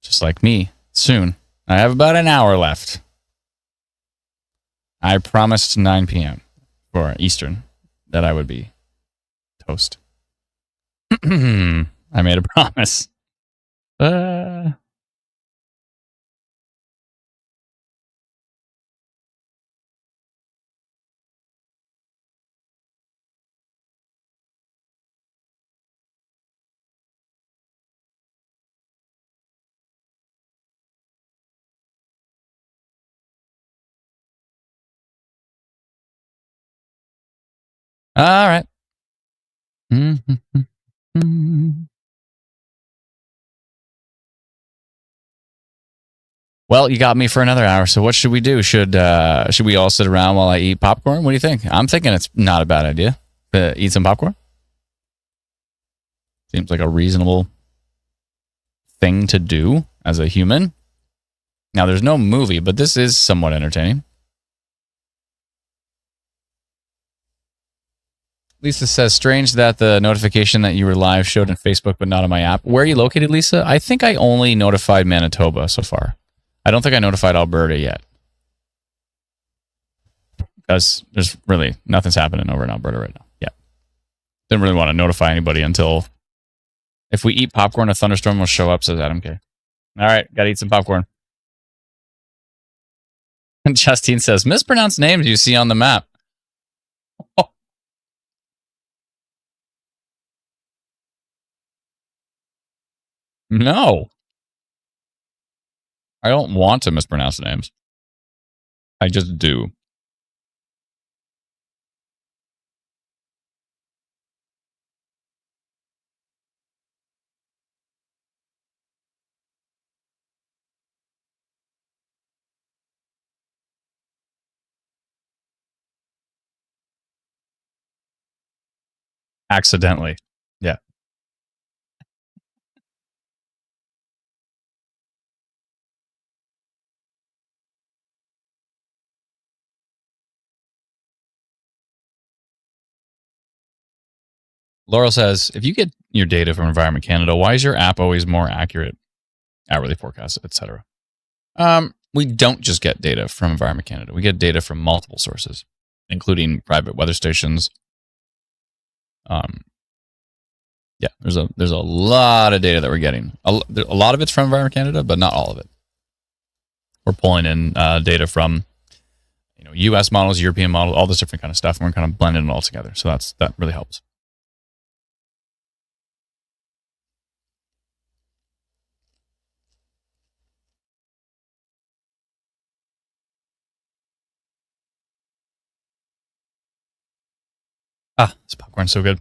Just like me. Soon. I have about an hour left. I promised 9 p.m. for Eastern that I would be toast. I made a promise. All right. Well, you got me for another hour, so what should we do? Should we all sit around while I eat popcorn? What do you think? I'm thinking it's not a bad idea to eat some popcorn. Seems like a reasonable thing to do as a human. Now, there's no movie, but this is somewhat entertaining. Lisa says, strange that the notification that you were live showed in Facebook, but not on my app. Where are you located, Lisa? I think I only notified Manitoba so far. I don't think I notified Alberta yet. Because there's really nothing's happening over in Alberta right now. Yeah. Didn't really want to notify anybody until if we eat popcorn, a thunderstorm will show up, says Adam K. All right, got to eat some popcorn. And Justine says, mispronounced names you see on the map. Oh. No. I don't want to mispronounce names. I just do. Accidentally. Yeah. Laurel says, if you get your data from Environment Canada, why is your app always more accurate? Hourly forecasts, etc. We don't just get data from Environment Canada. We get data from multiple sources, including private weather stations, Yeah, there's a lot of data that we're getting. A lot of it's from Environment Canada, but not all of it. We're pulling in data from U.S. models, European models, all this different kind of stuff, and we're kind of blending it all together. So that really helps. This popcorn's so good.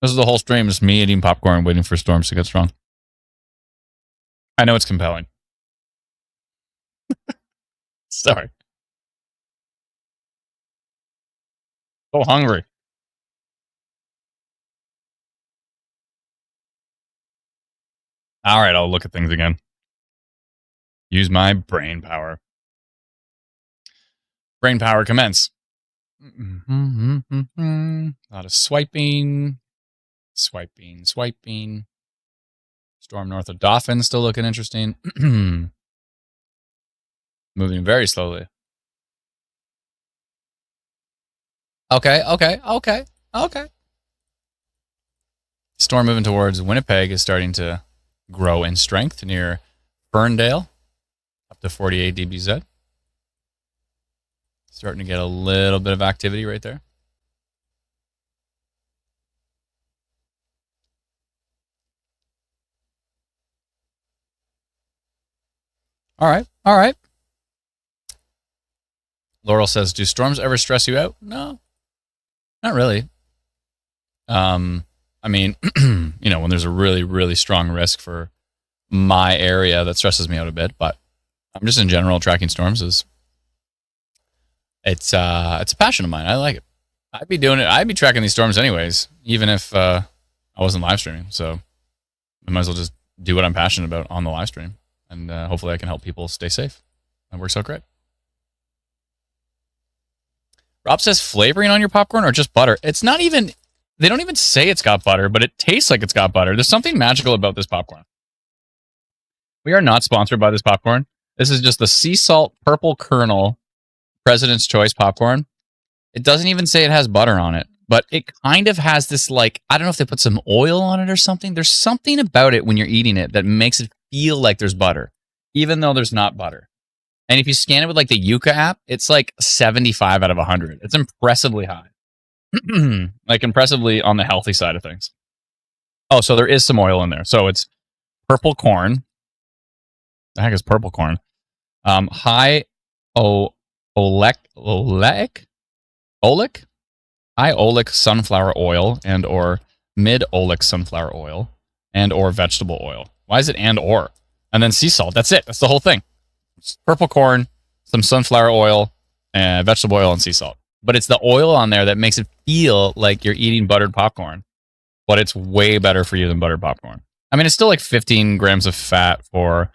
This is the whole stream, just me eating popcorn, waiting for storms to get strong. I know it's compelling. Sorry. So hungry. All right, I'll look at things again. Use my brain power. Brain power commence. A lot of swiping. Swiping. Storm north of Dauphin still looking interesting. Moving very slowly. Okay. Storm moving towards Winnipeg is starting to grow in strength near Ferndale, up to 48 dBz. Starting to get a little bit of activity right there. All right. Laurel says, do storms ever stress you out? No, not really. I mean, when there's a really, really strong risk for my area, that stresses me out a bit. But I'm just in general tracking storms it's a passion of mine. I like it. I'd be doing it. I'd be tracking these storms anyways, even if I wasn't live streaming. So I might as well just do what I'm passionate about on the live stream, and hopefully I can help people stay safe. That works out great. Rob says flavoring on your popcorn or just butter. It's not even, they don't even say it's got butter, but it tastes like it's got butter. There's something magical about this popcorn. We are not sponsored by this popcorn. This is just the sea salt purple kernel President's Choice popcorn. It doesn't even say it has butter on it, but it kind of has this, like, I don't know if they put some oil on it or something. There's something about it when you're eating it that makes it feel like there's butter, even though there's not butter. And if you scan it with like the Yuka app, it's like 75 out of 100. It's impressively high. Like impressively on the healthy side of things. Oh, so there is some oil in there. So it's purple corn. The heck is purple corn? High oleic? High oleic sunflower oil and or mid oleic sunflower oil and or vegetable oil. Why is it and or? And then sea salt. That's it. That's the whole thing. It's purple corn, some sunflower oil, and vegetable oil and sea salt. But it's the oil on there that makes it feel like you're eating buttered popcorn. But it's way better for you than buttered popcorn. I mean, it's still like 15 grams of fat for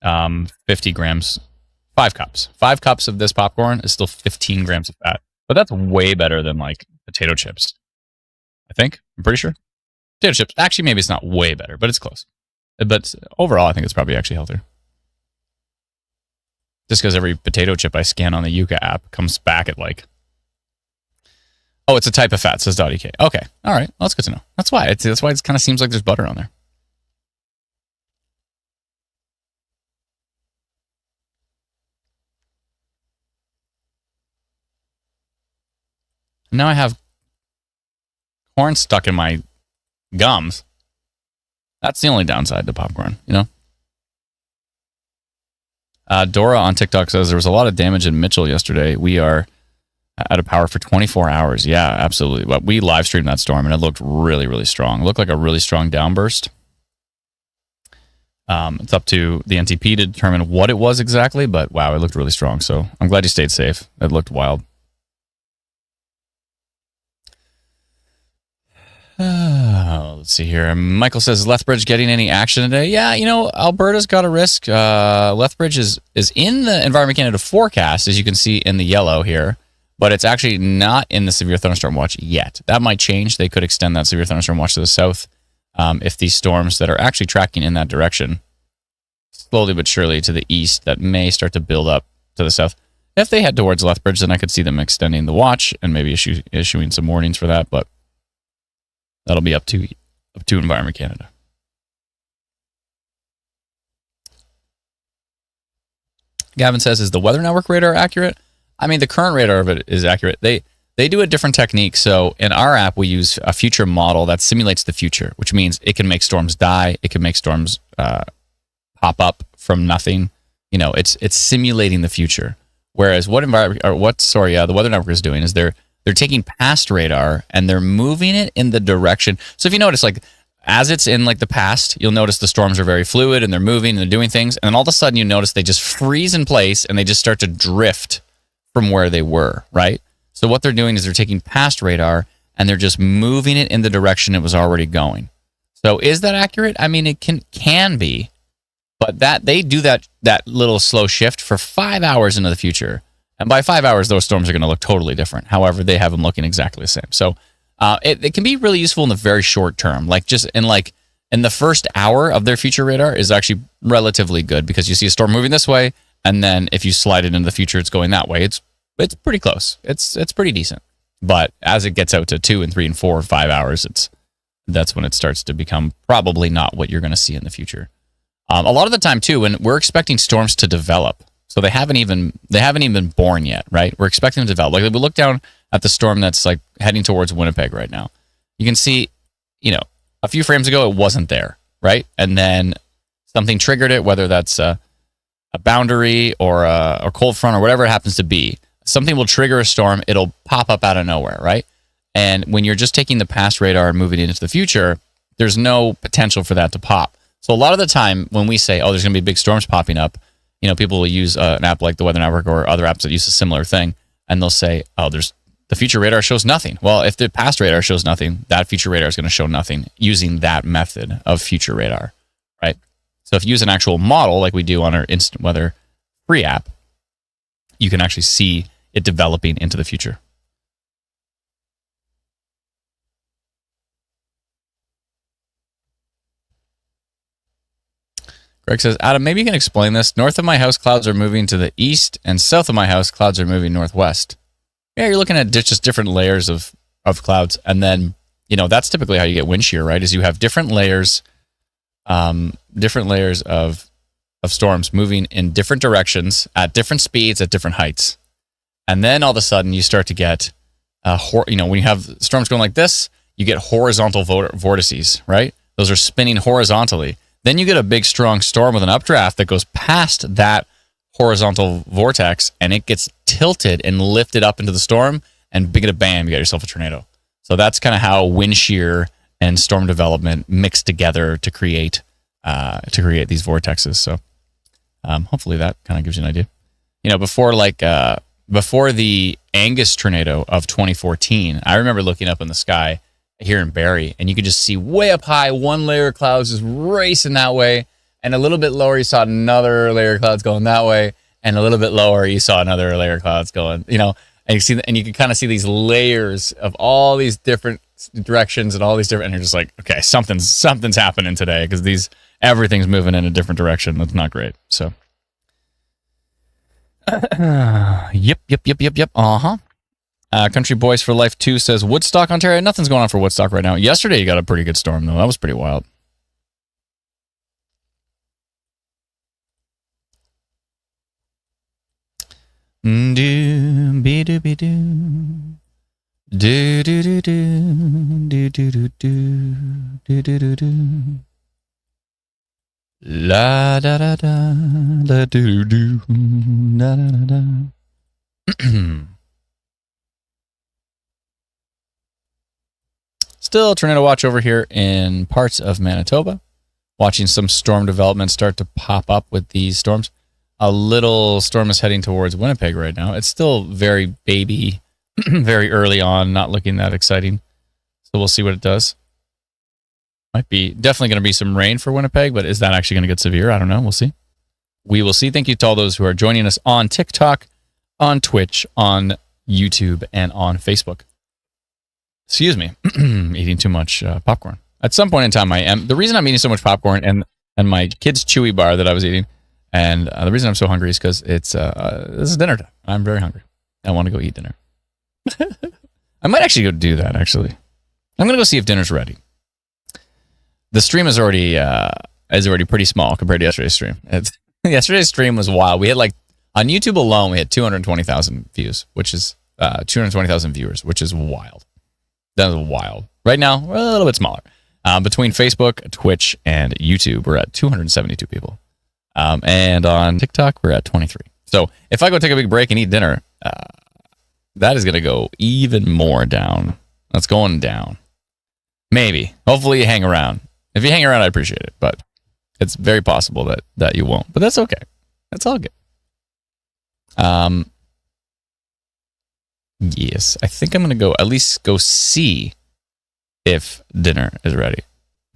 50 grams. 5 cups. 5 cups of this popcorn is still 15 grams of fat. But that's way better than like potato chips. I think. I'm pretty sure. Potato chips. Actually, maybe it's not way better, but it's close. But overall, I think it's probably actually healthier. Just because every potato chip I scan on the Yuka app comes back at like, oh, it's a type of fat, says .ek. Okay, all right, well, that's good to know. That's why it kind of seems like there's butter on there. Now I have corn stuck in my gums. That's the only downside to popcorn, you know? Dora on TikTok says there was a lot of damage in Mitchell yesterday. We are out of power for 24 hours. Yeah, absolutely. But we live streamed that storm and it looked really, really strong. It looked like a really strong downburst. It's up to the NTP to determine what it was exactly, but wow, it looked really strong. So I'm glad you stayed safe. It looked wild. Let's see here. Michael says, Lethbridge getting any action today? Yeah, you know, Alberta's got a risk. Lethbridge is in the Environment Canada forecast, as you can see in the yellow here, but it's actually not in the severe thunderstorm watch yet. That might change. They could extend that severe thunderstorm watch to the south if these storms that are actually tracking in that direction, slowly but surely to the east, that may start to build up to the south. If they head towards Lethbridge, then I could see them extending the watch and maybe issuing some warnings for that, but that'll be up to Environment Canada. Gavin says, is the Weather Network radar accurate? I mean, the current radar of it is accurate. They do a different technique. So in our app, we use a future model that simulates the future, which means it can make storms die. It can make storms pop up from nothing. You know, it's simulating the future. Whereas the Weather Network is doing is they're taking past radar and they're moving it in the direction. So if you notice, like, as it's in like the past, you'll notice the storms are very fluid and they're moving and they're doing things. And then all of a sudden you notice they just freeze in place and they just start to drift from where they were, right? So what they're doing is they're taking past radar and they're just moving it in the direction it was already going. So is that accurate? I mean, it can be, but that they do that little slow shift for 5 hours into the future. And by 5 hours, those storms are going to look totally different. However, they have them looking exactly the same. So it can be really useful in the very short term. Like just in the first hour of their future radar is actually relatively good because you see a storm moving this way, and then if you slide it into the future, it's going that way. It's pretty close. It's pretty decent. But as it gets out to 2 and 3 and 4 or 5 hours, that's when it starts to become probably not what you're going to see in the future. A lot of the time too, when we're expecting storms to develop, so they haven't even been born yet, right? We're expecting them to develop. Like if we look down at the storm that's like heading towards Winnipeg right now, you can see, you know, a few frames ago it wasn't there, right? And then something triggered it, whether that's a boundary or a cold front or whatever it happens to be. Something will trigger a storm. It'll pop up out of nowhere, right? And when you're just taking the past radar and moving it into the future, there's no potential for that to pop. So a lot of the time when we say, oh, there's going to be big storms popping up, you know, people will use an app like the Weather Network or other apps that use a similar thing, and they'll say, oh, the future radar shows nothing. Well, if the past radar shows nothing, that future radar is going to show nothing using that method of future radar, right? So if you use an actual model like we do on our Instant Weather free app, you can actually see it developing into the future. Greg says, Adam, maybe you can explain this. North of my house, clouds are moving to the east, and south of my house, clouds are moving northwest. Yeah, you're looking at just different layers of clouds. And then, you know, that's typically how you get wind shear, right? Is you have different layers of storms moving in different directions at different speeds at different heights. And then all of a sudden you start to get, when you have storms going like this, you get horizontal vortices, right? Those are spinning horizontally. Then you get a big, strong storm with an updraft that goes past that horizontal vortex, and it gets tilted and lifted up into the storm, and bam, you got yourself a tornado. So that's kind of how wind shear and storm development mix together to create these vortexes. So hopefully that kind of gives you an idea. You know, before the Angus tornado of 2014, I remember looking up in the sky here in Barrie, and you could just see way up high, one layer of clouds just racing that way, and a little bit lower you saw another layer of clouds going that way, and a little bit lower you saw another layer of clouds going, you know, and you can kind of see these layers of all these different directions and all these different, and you're just like, okay, something's happening today because everything's moving in a different direction. That's not great. So yep. Country Boys for Life 2 says, Woodstock, Ontario. Nothing's going on for Woodstock right now. Yesterday you got a pretty good storm, though. That was pretty wild. La da da da la do do da da da da. Still tornado watch over here in parts of Manitoba. Watching some storm development start to pop up with these storms. A little storm is heading towards Winnipeg right now. It's still very baby, very early on, not looking that exciting. So we'll see what it does. Might be definitely going to be some rain for Winnipeg, but is that actually going to get severe? I don't know. We'll see. We will see. Thank you to all those who are joining us on TikTok, on Twitch, on YouTube, and on Facebook. Excuse me, eating too much popcorn. at some point in time, I am. The reason I'm eating so much popcorn and my kid's Chewy bar that I was eating, and the reason I'm so hungry is because it's this is dinner time. I'm very hungry. I want to go eat dinner. I might actually go do that. Actually, I'm gonna go see if dinner's ready. The stream is already pretty small compared to yesterday's stream. Yesterday's stream was wild. We had on YouTube alone, we had 220,000 views, which is 220,000 viewers, which is wild. That is wild. Right now, we're a little bit smaller. Between Facebook, Twitch, and YouTube, we're at 272 people. And on TikTok, we're at 23. So if I go take a big break and eat dinner, that is going to go even more down. That's going down. Maybe. Hopefully you hang around. If you hang around, I appreciate it. But it's very possible that you won't. But that's okay. That's all good. Yes, I think I'm going to at least go see if dinner is ready.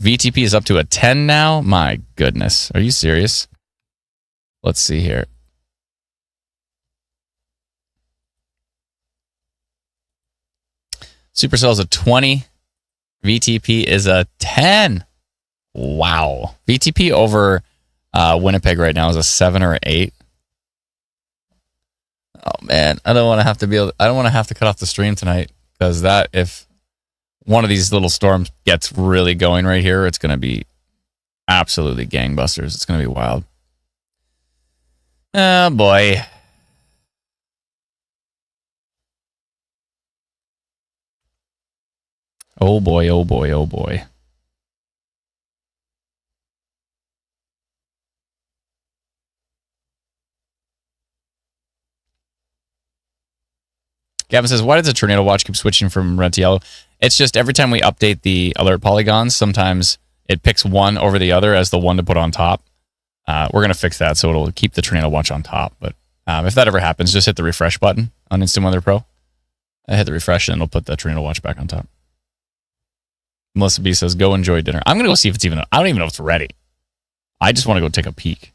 VTP is up to a 10 now? My goodness. Are you serious? Let's see here. Supercell's a 20. VTP is a 10. Wow. VTP over Winnipeg right now is a 7 or 8. Oh man, I don't want to have to cut off the stream tonight, because if one of these little storms gets really going right here, it's going to be absolutely gangbusters. It's going to be wild. Oh boy. Oh boy, oh boy, oh boy. Gavin says, why does the tornado watch keep switching from red to yellow? It's just every time we update the alert polygons, sometimes it picks one over the other as the one to put on top. We're going to fix that so it'll keep the tornado watch on top. But if that ever happens, just hit the refresh button on Instant Weather Pro. I hit the refresh and it'll put the tornado watch back on top. Melissa B says, go enjoy dinner. I'm going to go see if I don't even know if it's ready. I just want to go take a peek.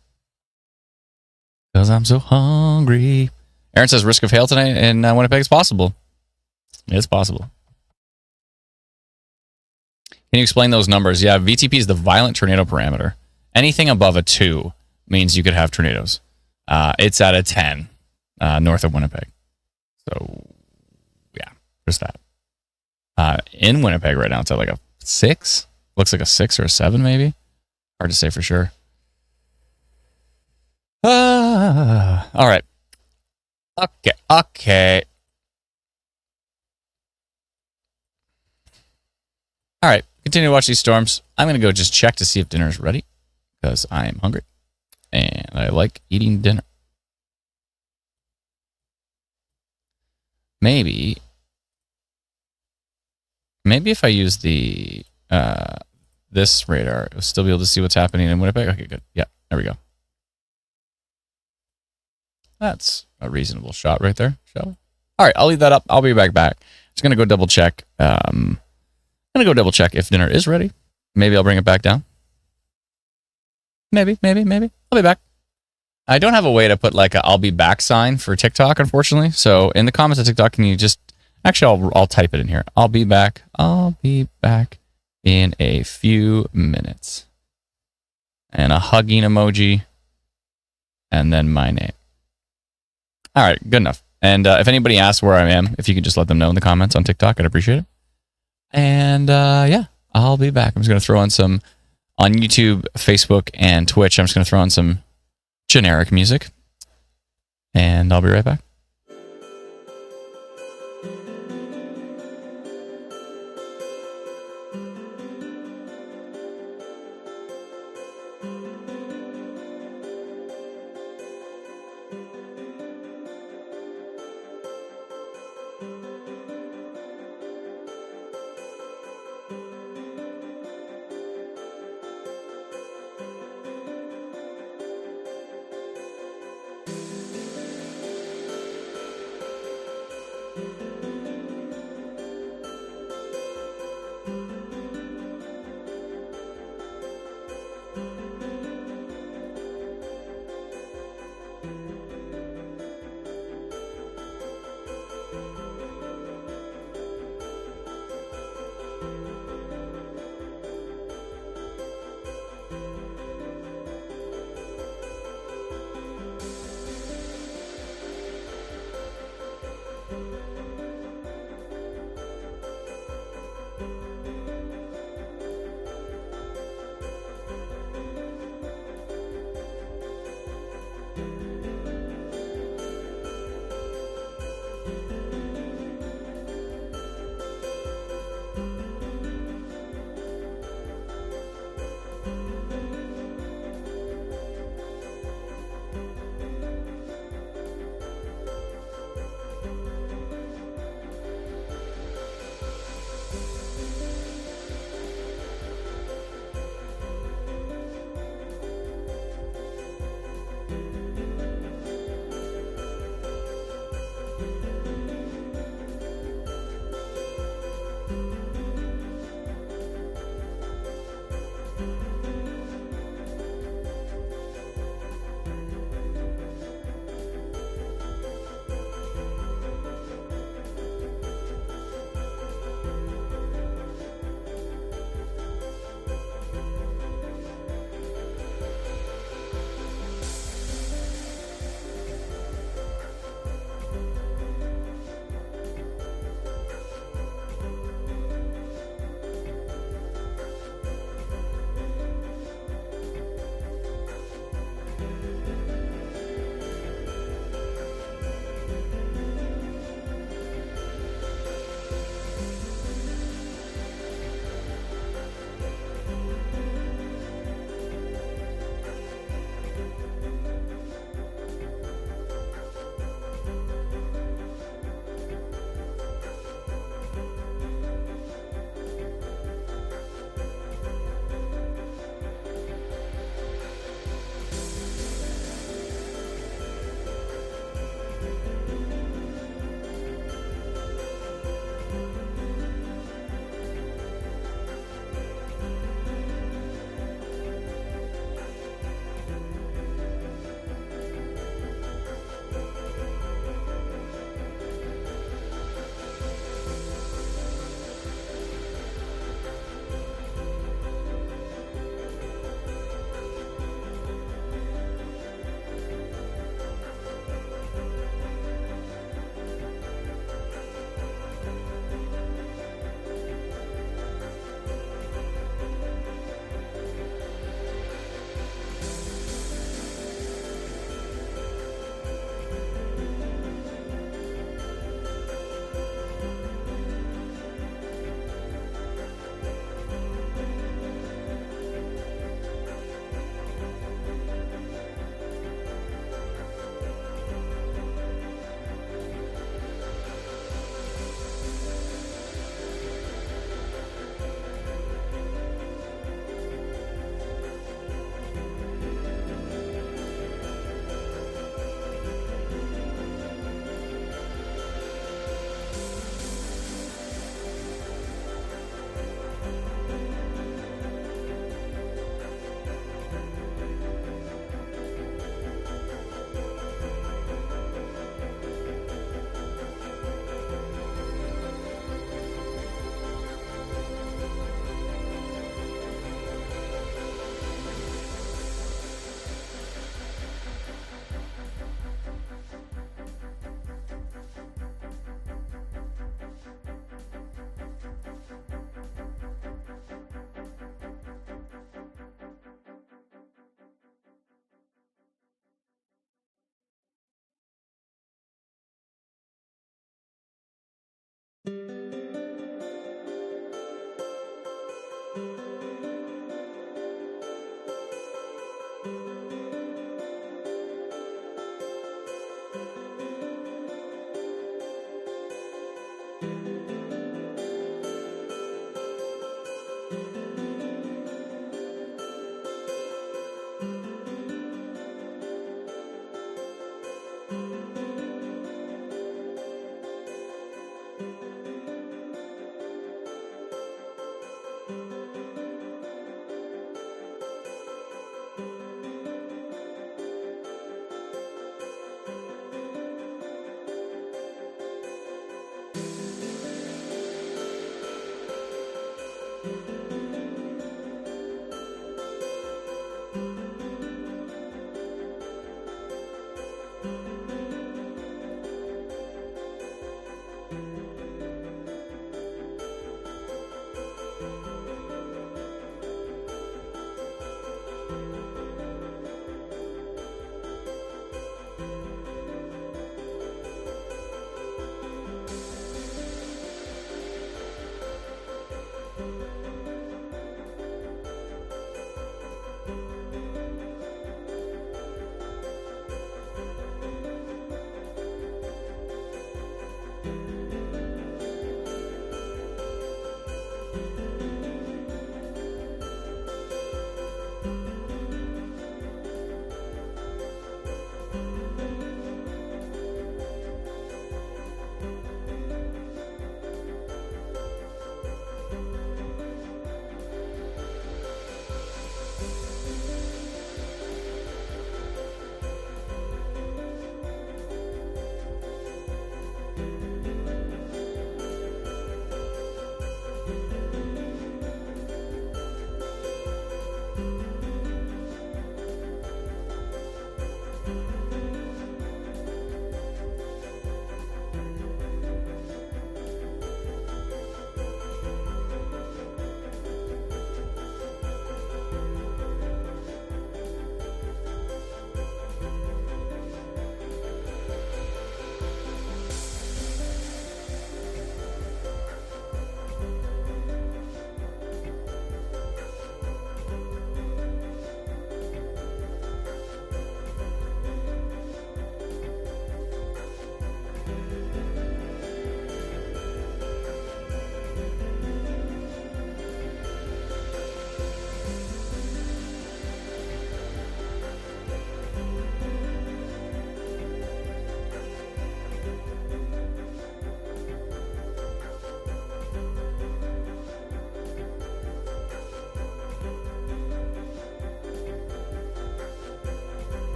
Because I'm so hungry. Aaron says, risk of hail tonight in Winnipeg is possible. It's possible. Can you explain those numbers? Yeah, VTP is the violent tornado parameter. Anything above a 2 means you could have tornadoes. It's at a 10 north of Winnipeg. So, yeah, there's that. In Winnipeg right now, it's at like a 6. Looks like a 6 or a 7, maybe. Hard to say for sure. All right. Okay. All right. Continue to watch these storms. I'm going to go just check to see if dinner is ready, because I am hungry and I like eating dinner. Maybe if I use the this radar, I'll still be able to see what's happening in Winnipeg. Okay, good. Yeah, there we go. That's a reasonable shot right there, shall we? All right, I'll leave that up. I'll be back. Just going to go double check. I'm going to go double check if dinner is ready. Maybe I'll bring it back down. Maybe. I'll be back. I don't have a way to put like a I'll be back sign for TikTok, unfortunately. So in the comments of TikTok, can you just... Actually, I'll type it in here. I'll be back. I'll be back in a few minutes. And a hugging emoji. And then my name. All right, good enough. And if anybody asks where I am, if you could just let them know in the comments on TikTok, I'd appreciate it. And yeah, I'll be back. I'm just going to throw in some on YouTube, Facebook, and Twitch. I'm just going to throw in some generic music. And I'll be right back.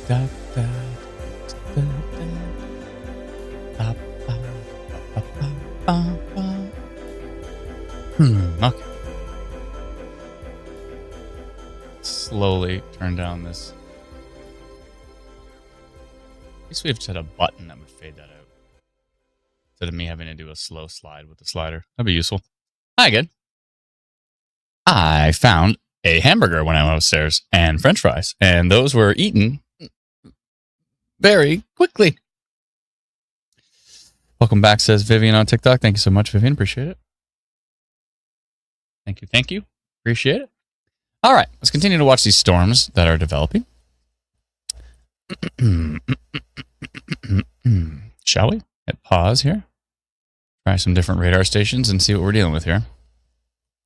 Da, da, da, da. Okay. Slowly turn down this. At least we have set a button that would fade that out. Instead of me having to do a slow slide with the slider. That'd be useful. Hi again. I found a hamburger when I went upstairs and French fries, and those were eaten very quickly. Welcome back, says Vivian on TikTok. Thank you so much, Vivian. Appreciate it. Thank you. Thank you. Appreciate it. All right. Let's continue to watch these storms that are developing. Shall we? Hit pause here. Try some different radar stations and see what we're dealing with here.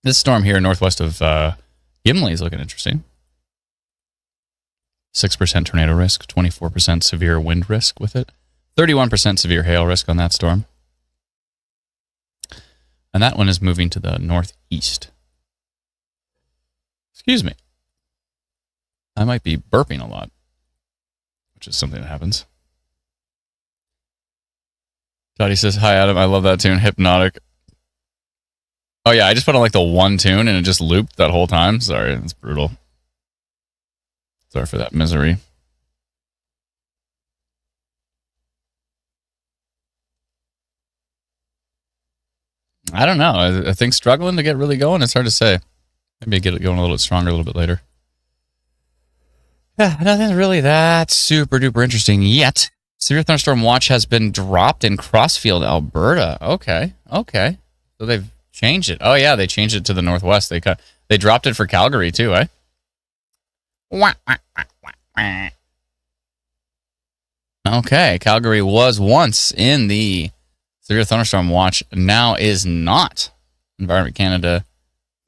This storm here northwest of Gimli is looking interesting. 6% tornado risk, 24% severe wind risk with it, 31% severe hail risk on that storm. And that one is moving to the northeast. Excuse me. I might be burping a lot, which is something that happens. Dottie says, hi, Adam. I love that tune. Hypnotic. Oh, yeah. I just put on like the one tune and it just looped that whole time. Sorry. It's brutal. Sorry for that misery. I don't know. I think struggling to get really going. It's hard to say. Maybe get it going a little bit stronger a little bit later. Yeah, nothing's really that super duper interesting yet. Severe thunderstorm watch has been dropped in Crossfield, Alberta. Okay. So they've changed it. Oh yeah, they changed it to the northwest. They dropped it for Calgary too, eh? Okay, Calgary was once in the severe thunderstorm watch, now is not. Environment Canada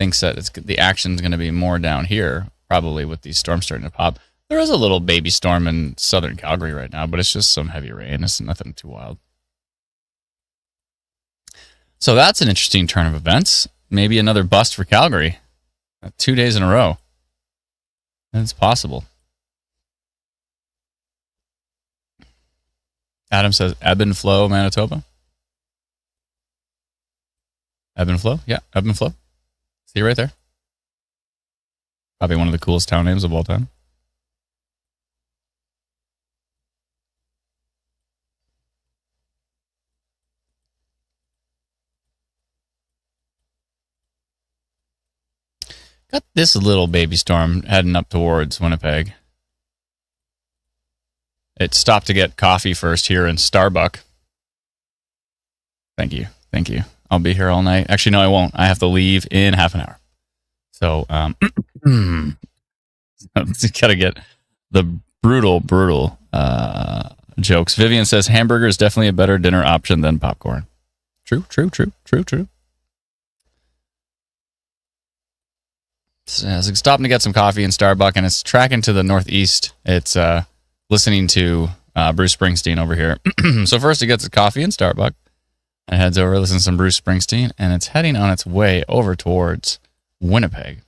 thinks that the action's going to be more down here, probably with these storms starting to pop. There is a little baby storm in southern Calgary right now, but it's just some heavy rain. It's nothing too wild. So that's an interesting turn of events. Maybe another bust for Calgary. 2 days in a row. It's possible. Adam says, ebb and flow, Manitoba. Ebb and flow? Yeah, ebb and flow. See right there? Probably one of the coolest town names of all time. Got this little baby storm heading up towards Winnipeg. It stopped to get coffee first here in Starbucks. Thank you. I'll be here all night. Actually, no, I won't. I have to leave in half an hour. So, gotta get the brutal jokes. Vivian says hamburger is definitely a better dinner option than popcorn. True. So, it's stopping to get some coffee in Starbucks, and it's tracking to the northeast. It's listening to Bruce Springsteen over here. So first it gets a coffee in Starbucks, and heads over, listens to some Bruce Springsteen, and it's heading on its way over towards Winnipeg.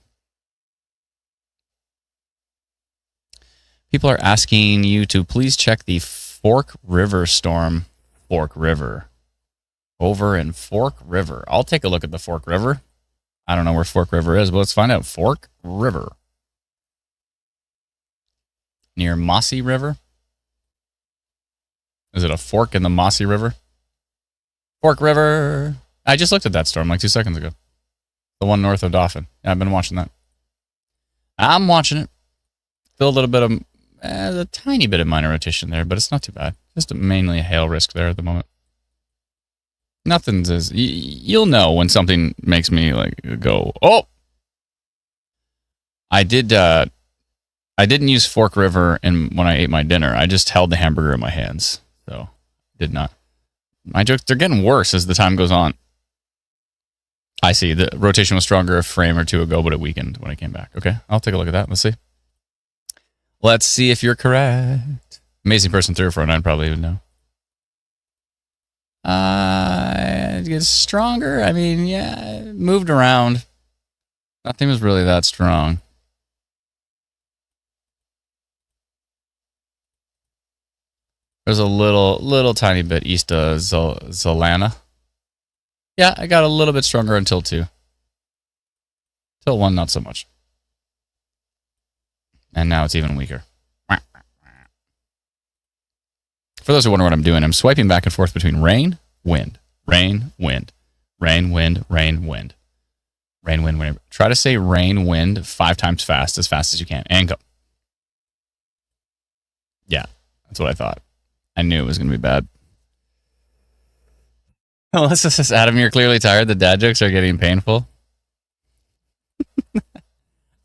People are asking you to please check the Fork River storm. Fork River. Over in Fork River. I'll take a look at the Fork River. I don't know where Fork River is, but let's find out. Fork River. Near Mossy River? Is it a fork in the Mossy River? Fork River. I just looked at that storm like 2 seconds ago. The one north of Dauphin. Yeah, I've been watching that. I'm watching it. Feel a little bit of a tiny bit of minor rotation there, but it's not too bad. Just mainly a hail risk there at the moment. Nothing's as... You'll know when something makes me like go, oh! I didn't use Fork River when I ate my dinner. I just held the hamburger in my hands. So, did not. My jokes, they're getting worse as the time goes on. I see. The rotation was stronger a frame or two ago, but it weakened when I came back. Okay, I'll take a look at that. Let's see. Let's see if you're correct. Amazing person 349 probably would know. It gets stronger. I mean, yeah, it moved around. Nothing was really that strong. There's a little tiny bit east of Zolana. Yeah, I got a little bit stronger until 2. Till 1, not so much. And now it's even weaker. For those who wonder what I'm doing, I'm swiping back and forth between rain, wind, rain, wind, rain, wind, rain, wind. Rain, wind, wind. Try to say rain, wind 5 times fast as you can. And go. Yeah, that's what I thought. I knew it was going to be bad. Melissa says, Adam, you're clearly tired. The dad jokes are getting painful.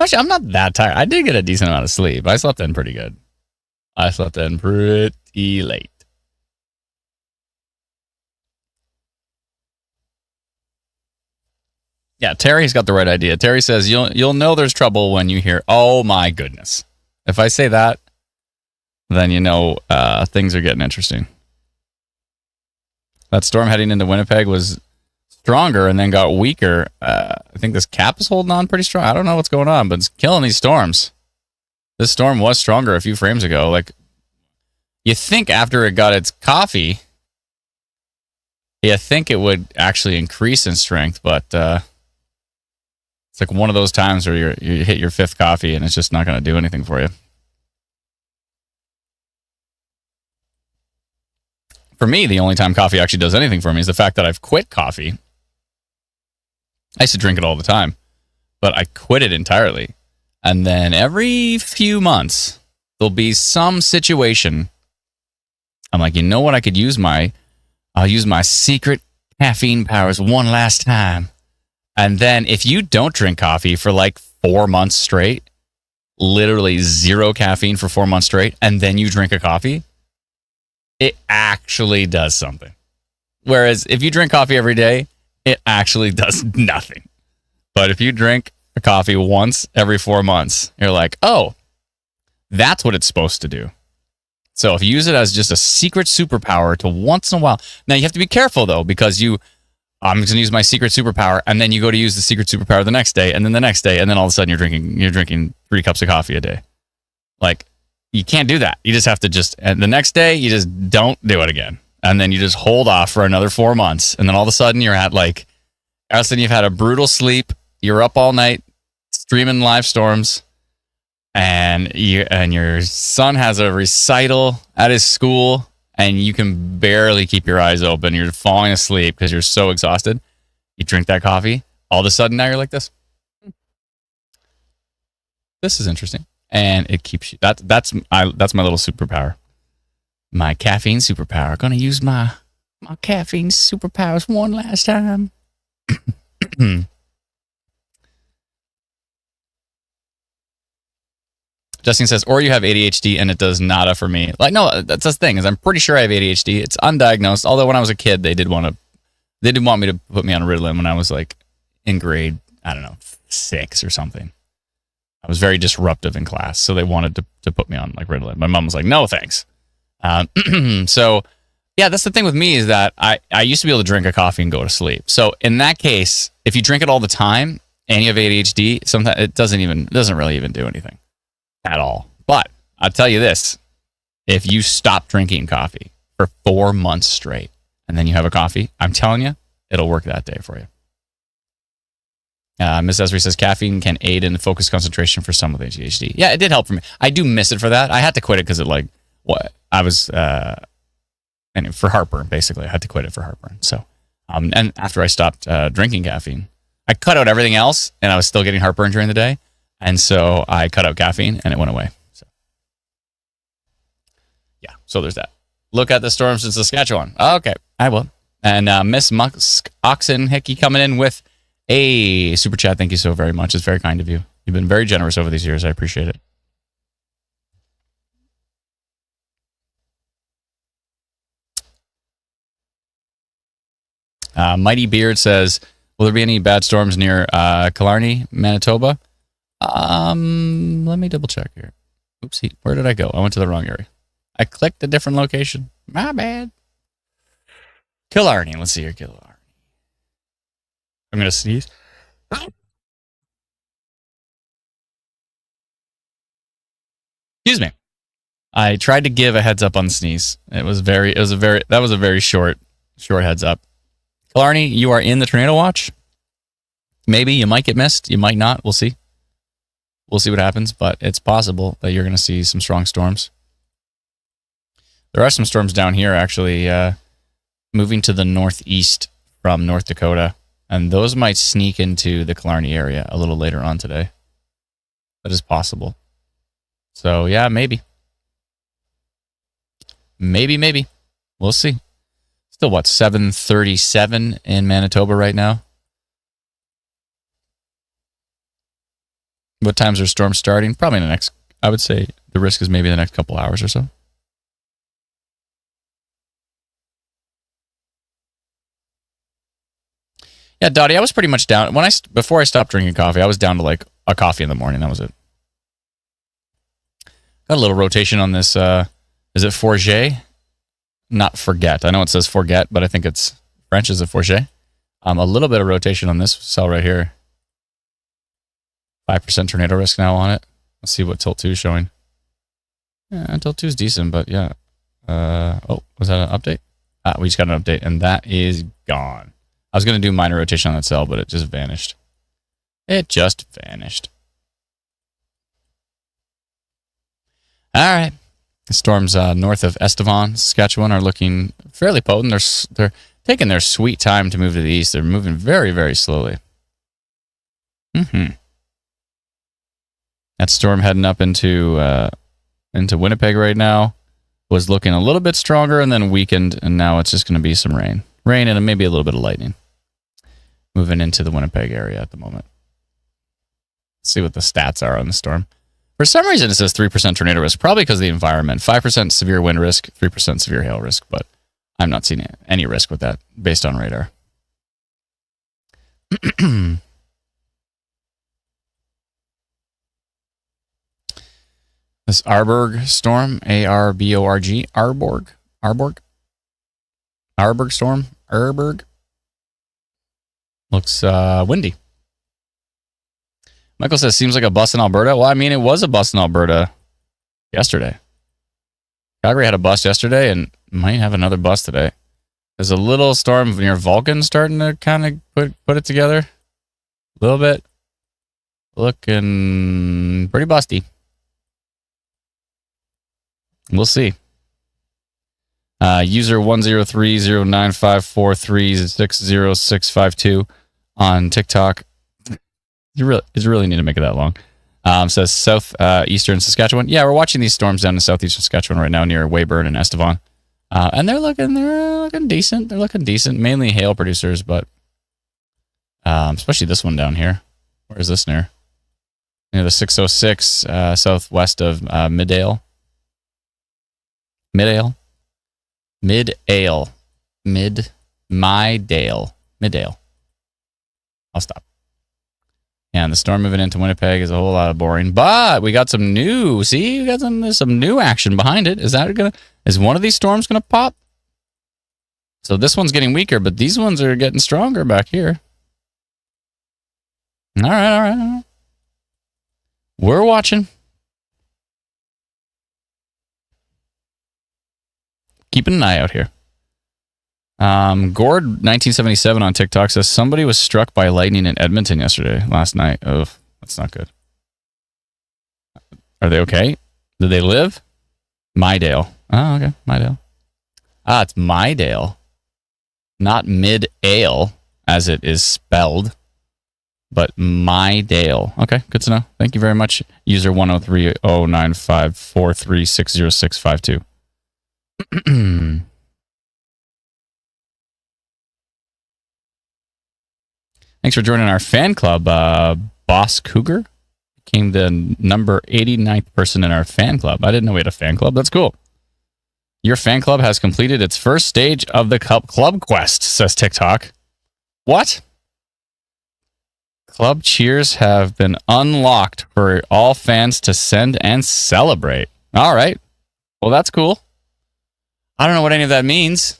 Actually, I'm not that tired. I did get a decent amount of sleep. I slept in pretty good. I slept in pretty late. Yeah, Terry's got the right idea. Terry says, you'll know there's trouble when you hear, oh my goodness. If I say that, then you know things are getting interesting. That storm heading into Winnipeg was stronger and then got weaker. I think this cap is holding on pretty strong. I don't know what's going on, but it's killing these storms. This storm was stronger a few frames ago. Like, you think after it got its coffee, you think it would actually increase in strength, but it's like one of those times where you hit your 5th coffee and it's just not going to do anything for you. For me, the only time coffee actually does anything for me is the fact that I've quit coffee. I used to drink it all the time, but I quit it entirely. And then every few months, there'll be some situation. I'm like, you know what? I'll use my secret caffeine powers one last time. And then if you don't drink coffee for like 4 months straight, literally 0 caffeine for 4 months straight, and then you drink a coffee, it actually does something. Whereas if you drink coffee every day, it actually does nothing. But if you drink a coffee once every 4 months, you're like, oh, that's what it's supposed to do. So if you use it as just a secret superpower to once in a while. Now you have to be careful though, because I'm going to use my secret superpower, and then you go to use the secret superpower the next day, and then the next day, and then all of a sudden you're drinking 3 cups of coffee a day. Like, you can't do that. You just have to and the next day you just don't do it again. And then you just hold off for another 4 months. And then all of a sudden you're all of a sudden you've had a brutal sleep. You're up all night streaming live storms. And your son has a recital at his school, and you can barely keep your eyes open. You're falling asleep because you're so exhausted. You drink that coffee. All of a sudden now you're like this. This is interesting. And it keeps you. That's my little superpower. My caffeine superpower. Gonna use my caffeine superpowers one last time. Justin says, or you have ADHD and it does nada for me. Like, no, that's the thing, is I'm pretty sure I have ADHD. It's undiagnosed. Although when I was a kid, they did want me to put me on Ritalin when I was like in grade, I don't know, 6 or something. I was very disruptive in class, so they wanted to put me on like Ritalin. My mom was like, no, thanks. So yeah, that's the thing with me, is that I used to be able to drink a coffee and go to sleep. So in that case, if you drink it all the time and you have ADHD, sometimes it doesn't really even do anything at all. But I'll tell you this, if you stop drinking coffee for 4 months straight and then you have a coffee, I'm telling you, it'll work that day for you. Miss Esri says caffeine can aid in the focus concentration for some with ADHD. Yeah, it did help for me. I do miss it for that. I had to quit it because I was and for heartburn, basically. I had to quit it for heartburn. So, and after I stopped drinking caffeine, I cut out everything else, and I was still getting heartburn during the day. And so I cut out caffeine, and it went away. So, yeah, so there's that. Look at the storms in Saskatchewan. Okay, I will. And Miss Musk Oxen Hickey coming in with a super chat. Thank you so very much. It's very kind of you. You've been very generous over these years. I appreciate it. Mighty Beard says, will there be any bad storms near Killarney, Manitoba? Let me double check here. Oopsie, where did I go? I went to the wrong area. I clicked a different location. My bad. Killarney. Let's see here, Killarney. I'm going to sneeze. Excuse me. I tried to give a heads up on the sneeze. That was a very short heads up. Killarney, you are in the tornado watch. Maybe you might get missed. You might not. We'll see. We'll see what happens, but it's possible that you're going to see some strong storms. There are some storms down here, actually, moving to the northeast from North Dakota, and those might sneak into the Killarney area a little later on today. That is possible. So, yeah, maybe. Maybe. We'll see. Still, 7:37 in Manitoba right now? What times are storms starting? Probably in the next, I would say the risk is maybe the next couple hours or so. Yeah, Dottie, I was pretty much down. Before I stopped drinking coffee, I was down to like a coffee in the morning. That was it. Got a little rotation on this. Is it Forget? Not forget. I know it says forget, but I think it's French. Is it Forget? A little bit of rotation on this cell right here. 5% tornado risk now on it. Let's see what Tilt 2 is showing. Yeah, until 2 is decent, but yeah. Oh, was that an update? We just got an update, and that is gone. I was going to do minor rotation on that cell, but it just vanished. It just vanished. All right. The storms north of Estevan, Saskatchewan, are looking fairly potent. They're taking their sweet time to move to the east. They're moving very, very slowly. That storm heading up into Winnipeg right now was looking a little bit stronger and then weakened, and now it's just going to be some rain. Rain and maybe a little bit of lightning. Moving into the Winnipeg area at the moment. Let's see what the stats are on the storm. For some reason, it says 3% tornado risk, probably because of the environment. 5% severe wind risk, 3% severe hail risk, but I'm not seeing any risk with that based on radar. This Arborg storm, A-R-B-O-R-G, Arborg storm, Arborg. Looks windy. Michael says, seems like a bust in Alberta. Well, I mean, it was a bust in Alberta yesterday. Calgary had a bust yesterday and might have another bust today. There's a little storm near Vulcan starting to kind of put it together. A little bit. Looking pretty busty. We'll see. User 1030954360652 on TikTok. You really need to make it that long. Says south eastern Saskatchewan. Yeah, we're watching these storms down in southeastern Saskatchewan right now near Weyburn and Estevan. And they're looking decent. They're looking decent. Mainly hail producers, but especially this one down here. Where is this near? Near the 606 southwest of Midale. Midale. I'll stop. And the storm moving into Winnipeg is a whole lot of boring, but we got some new. See, we got some new action behind it. Is one of these storms gonna pop? So this one's getting weaker, but these ones are getting stronger back here. All right. We're watching. Keeping an eye out here. Gord 1977 on TikTok says somebody was struck by lightning in Edmonton last night. Oh, that's not good. Are they okay? Did they live? Mydale. Oh, okay. Mydale. It's Mydale. Not mid-ale, as it is spelled, but Mydale. Okay, good to know. Thank you very much. User 1030954360652. Thanks for joining our fan club, Boss Cougar. Became the number 89th person in our fan club. I didn't know we had a fan club. That's cool. Your fan club has completed its first stage of the club quest, says TikTok. What? Club cheers have been unlocked for all fans to send and celebrate. All right. Well, that's cool. I don't know what any of that means,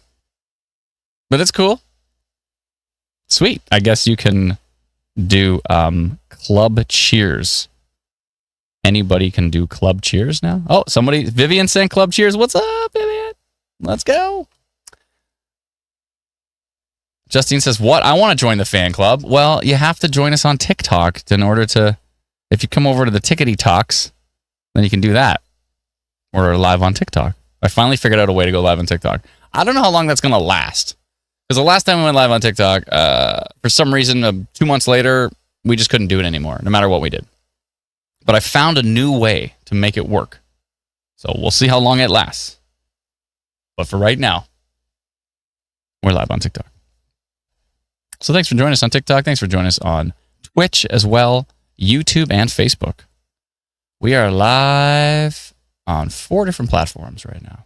but it's cool. Sweet. I guess you can do club cheers. Anybody can do club cheers now? Oh, Vivian sent club cheers. What's up, Vivian? Let's go. Justine says, what? I want to join the fan club. Well, you have to join us on TikTok in order to, if you come over to the Tickety Talks, then you can do that. Or live on TikTok. I finally figured out a way to go live on TikTok. I don't know how long that's going to last. Because the last time we went live on TikTok, for some reason, 2 months later, we just couldn't do it anymore, no matter what we did. But I found a new way to make it work. So we'll see how long it lasts. But for right now, we're live on TikTok. So thanks for joining us on TikTok. Thanks for joining us on Twitch as well, YouTube, and Facebook. We are live on 4 different platforms right now.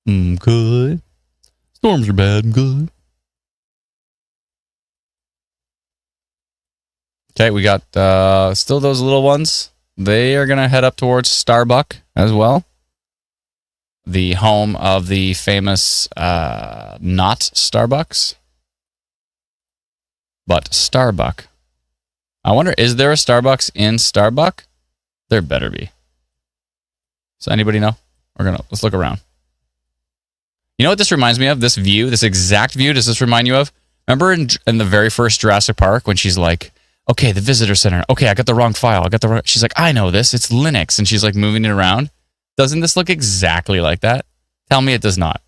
Good. Storms are bad. Good. Okay, we got still those little ones. They are going to head up towards Starbuck as well. The home of the famous not Starbucks, but Starbuck. I wonder, is there a Starbucks in Starbuck? There better be. Does anybody know? Let's look around. You know what this reminds me of? This view, this exact view. Does this remind you of? Remember in the very first Jurassic Park when she's like, okay, the visitor center. Okay, I got the wrong file. She's like, I know this. It's Linux. And she's like moving it around. Doesn't this look exactly like that? Tell me it does not.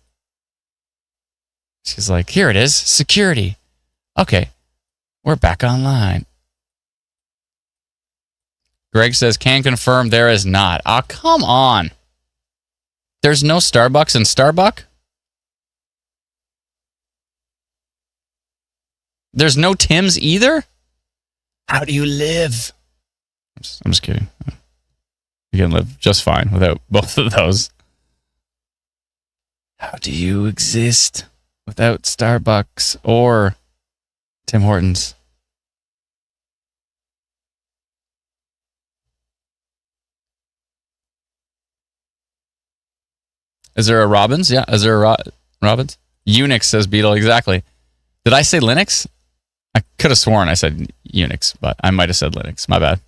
She's like, here it is. Security. Okay, we're back online. Greg says, can confirm there is not. Ah, come on. There's no Starbucks in Starbuck? There's no Tim's either? How do you live? I'm just kidding. You can live just fine without both of those. How do you exist without Starbucks or Tim Hortons? Is there a Robbins? Yeah. Is there a Robbins? Unix, says Beetle. Exactly. Did I say Linux? I could have sworn I said Unix, but I might have said Linux. My bad.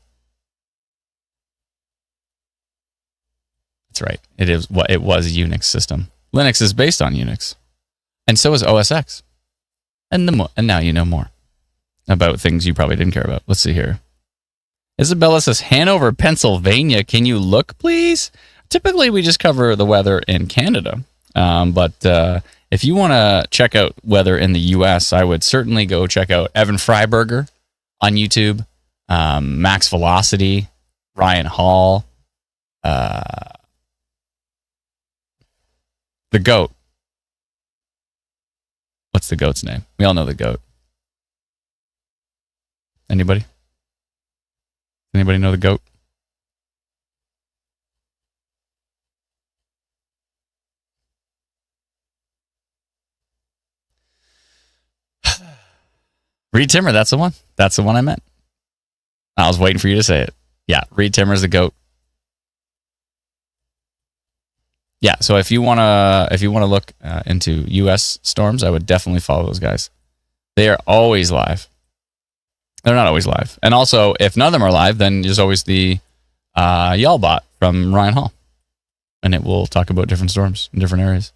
That's right. It was a Unix system. Linux is based on Unix. And so is OS X. And now you know more about things you probably didn't care about. Let's see here. Isabella says, Hanover, Pennsylvania. Can you look, please? Typically, we just cover the weather in Canada. But if you want to check out weather in the U.S., I would certainly go check out Evan Freiberger on YouTube, Max Velocity, Ryan Hall, the GOAT. What's the GOAT's name? We all know the GOAT. Anybody? Anybody know the GOAT? Reed Timmer, that's the one. That's the one I meant. I was waiting for you to say it. Yeah, Reed Timmer's the GOAT. Yeah, so if you wanna look into U.S. storms, I would definitely follow those guys. They are always live. They're not always live, and also if none of them are live, then there's always the Y'all Bot from Ryan Hall, and it will talk about different storms in different areas.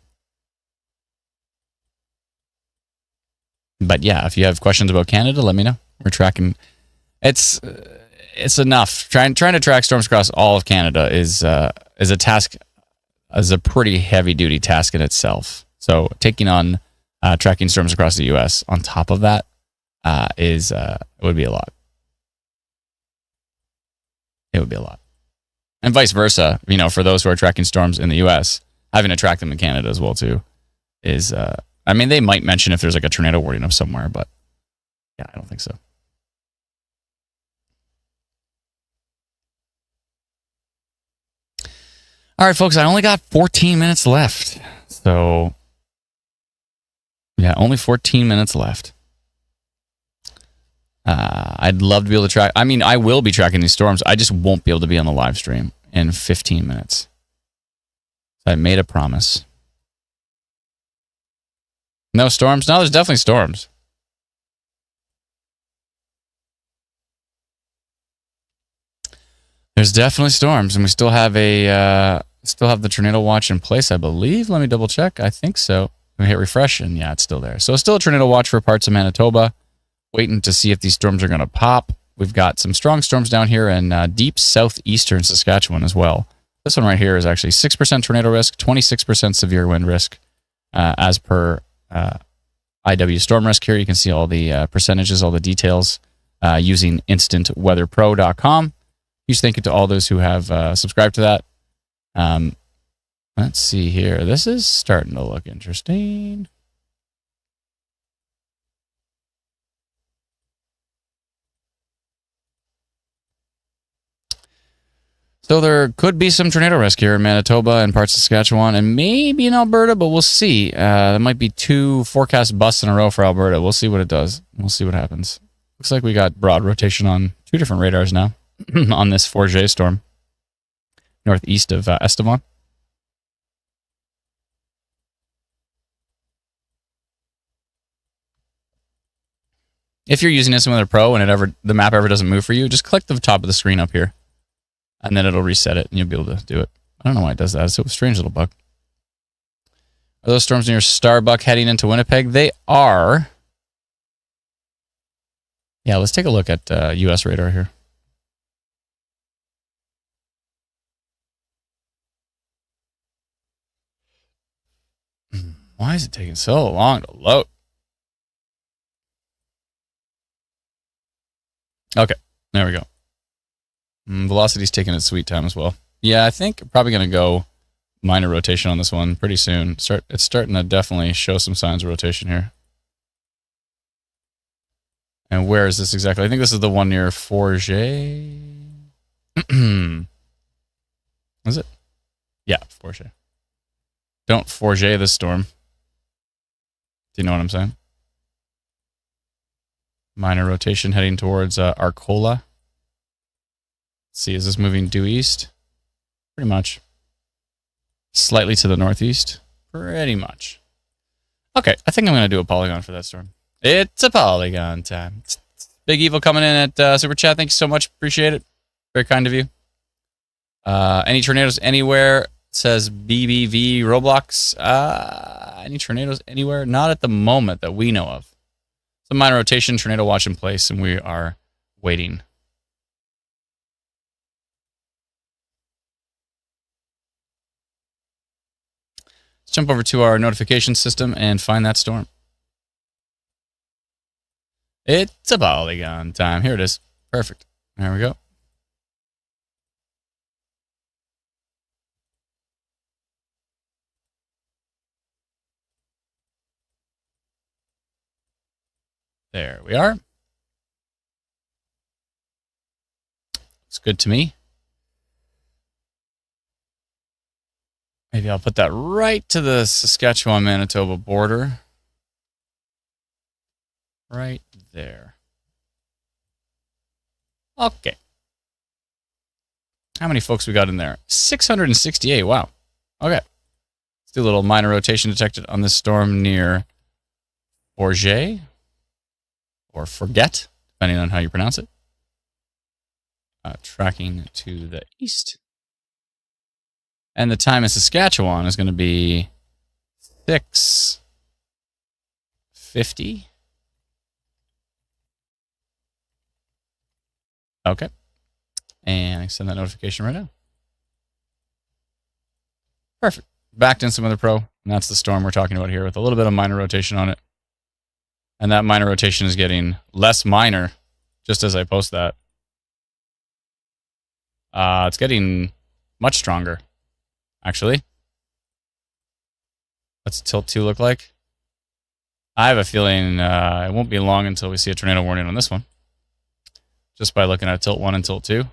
But yeah, if you have questions about Canada, let me know. We're tracking. It's enough. Trying to track storms across all of Canada is a task, is a pretty heavy duty task in itself. So taking on tracking storms across the U.S. on top of that it would be a lot. It would be a lot, and vice versa. You know, for those who are tracking storms in the U.S., having to track them in Canada as well too is. I mean, they might mention if there's like a tornado warning up somewhere, but yeah, I don't think so. All right, folks, I only got 14 minutes left. So, yeah, only 14 minutes left. I'd love to be able to track. I mean, I will be tracking these storms. I just won't be able to be on the live stream in 15 minutes. I made a promise. No storms? No, there's definitely storms. There's definitely storms, and we still have the tornado watch in place, I believe. Let me double check. I think so. Let me hit refresh, and yeah, it's still there. So it's still a tornado watch for parts of Manitoba. Waiting to see if these storms are going to pop. We've got some strong storms down here in deep southeastern Saskatchewan as well. This one right here is actually 6% tornado risk, 26% severe wind risk, as per IW Storm Risk here. You can see all the percentages, all the details using instantweatherpro.com. Huge thank you to all those who have subscribed to that. Let's see here. This is starting to look interesting. So there could be some tornado risk here in Manitoba and parts of Saskatchewan and maybe in Alberta, but we'll see. There might be 2 forecast busts in a row for Alberta. We'll see what it does. We'll see what happens. Looks like we got broad rotation on 2 different radars now on this Forget storm northeast of Estevan. If you're using Instrument Pro and the map ever doesn't move for you, just click the top of the screen up here, and then it'll reset it, and you'll be able to do it. I don't know why it does that. It's a strange little bug. Are those storms near Starbuck heading into Winnipeg? They are. Yeah, let's take a look at U.S. radar here. Why is it taking so long to load? Okay, there we go. Velocity's taking its sweet time as well. Yeah, I think I'm probably going to go minor rotation on this one pretty soon. It's starting to definitely show some signs of rotation here. And where is this exactly? I think this is the one near Forget. Is it? Yeah, Forget. Don't Forget this storm. Do you know what I'm saying? Minor rotation heading towards Arcola. Let's see, is this moving due east? Pretty much. Slightly to the northeast? Pretty much. Okay, I think I'm going to do a polygon for that storm. It's a polygon time. It's Big Evil coming in at Super Chat. Thank you so much. Appreciate it. Very kind of you. Any tornadoes anywhere? Says BBV Roblox. Any tornadoes anywhere? Not at the moment that we know of. Some minor rotation, tornado watch in place, and we are waiting. Let's jump over to our notification system and find that storm. It's a polygon time. Here it is. Perfect. There we go. There we are. Looks good to me. Maybe I'll put that right to the Saskatchewan-Manitoba border. Right there. Okay. How many folks we got in there? 668. Wow. Okay. Let's do a little minor rotation detected on this storm near Forget or Forget, depending on how you pronounce it. Tracking to the east. And the time in Saskatchewan is going to be 6:50. Okay. And I send that notification right now. Perfect. Backed in some other pro. And that's the storm we're talking about here with a little bit of minor rotation on it. And that minor rotation is getting less minor just as I post that. It's getting much stronger, actually. What's Tilt 2 look like? I have a feeling it won't be long until we see a tornado warning on this one. Just by looking at Tilt 1 and Tilt 2.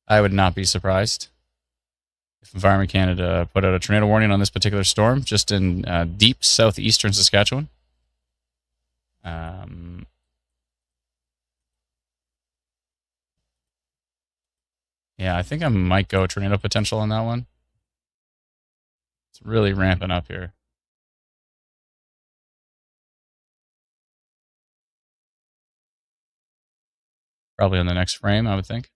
I would not be surprised if Environment Canada put out a tornado warning on this particular storm, just in deep southeastern Saskatchewan. Yeah, I think I might go tornado potential on that one. It's really ramping up here. Probably on the next frame, I would think.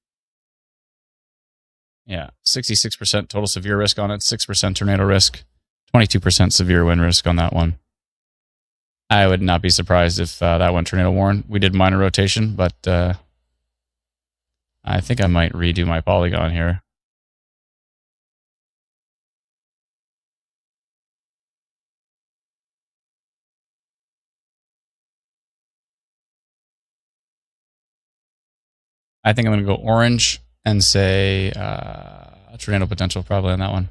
Yeah, 66% total severe risk on it, 6% tornado risk, 22% severe wind risk on that one. I would not be surprised if that one tornado warned. We did minor rotation, but I think I might redo my polygon here. I think I'm going to go orange and say tornado potential probably on that one.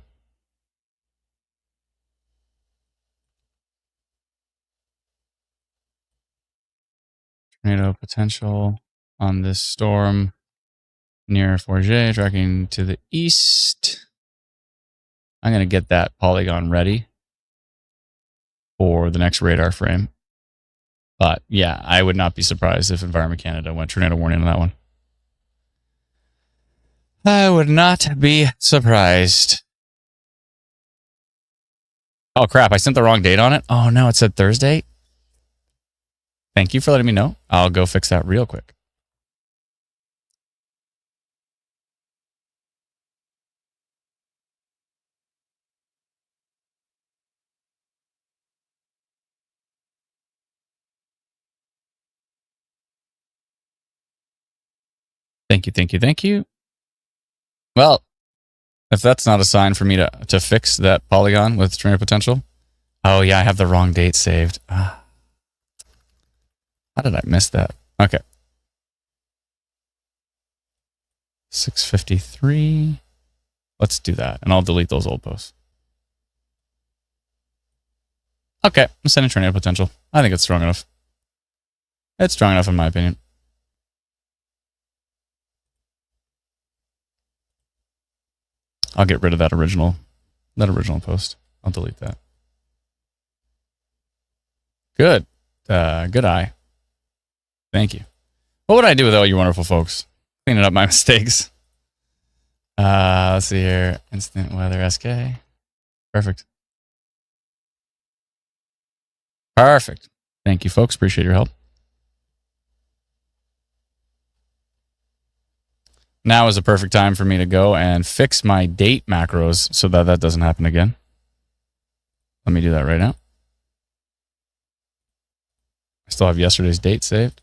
Tornado potential on this storm near Forget, tracking to the east. I'm going to get that polygon ready for the next radar frame. But yeah, I would not be surprised if Environment Canada went tornado warning on that one. I would not be surprised. Oh crap, I sent the wrong date on it. Oh no, it said Thursday. Thank you for letting me know. I'll go fix that real quick. Thank you, thank you, thank you. Well, if that's not a sign for me to fix that polygon with tornado potential. Oh, yeah, I have the wrong date saved. How did I miss that? Okay. 653. Let's do that, and I'll delete those old posts. Okay, I'm sending tornado potential. I think it's strong enough. It's strong enough in my opinion. I'll get rid of that original post. I'll delete that. Good. Good eye. Thank you. What would I do with all you wonderful folks? Cleaning up my mistakes. Let's see here. Instant weather SK. Perfect. Perfect. Thank you, folks. Appreciate your help. Now is a perfect time for me to go and fix my date macros so that that doesn't happen again. Let me do that right now. I still have yesterday's date saved.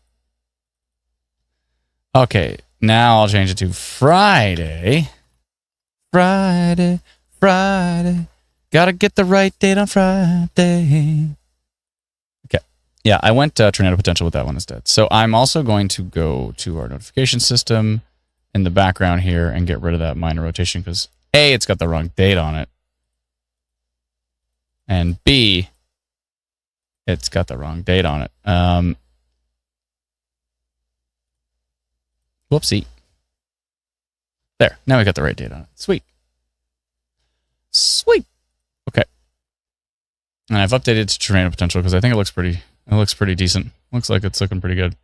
Okay, now I'll change it to Friday. Friday. Gotta get the right date on Friday. Okay. Yeah, I went tornado potential with that one instead. So I'm also going to go to our notification system in the background here and get rid of that minor rotation because A, it's got the wrong date on it. And B, it's got the wrong date on it. Whoopsie. There. Now we got the right date on it. Sweet. Sweet. Okay. And I've updated to tornado potential because I think it looks pretty decent. Looks like it's looking pretty good.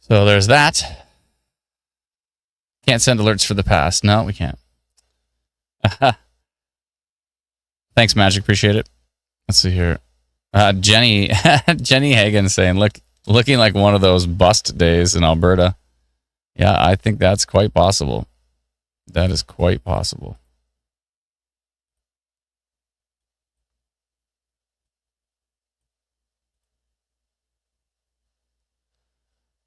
So there's that. Can't send alerts for the past. No, we can't. Thanks, Magic. Appreciate it. Let's see here. Jenny Hagen saying, looking like one of those bust days in Alberta. Yeah, I think that's quite possible. That is quite possible.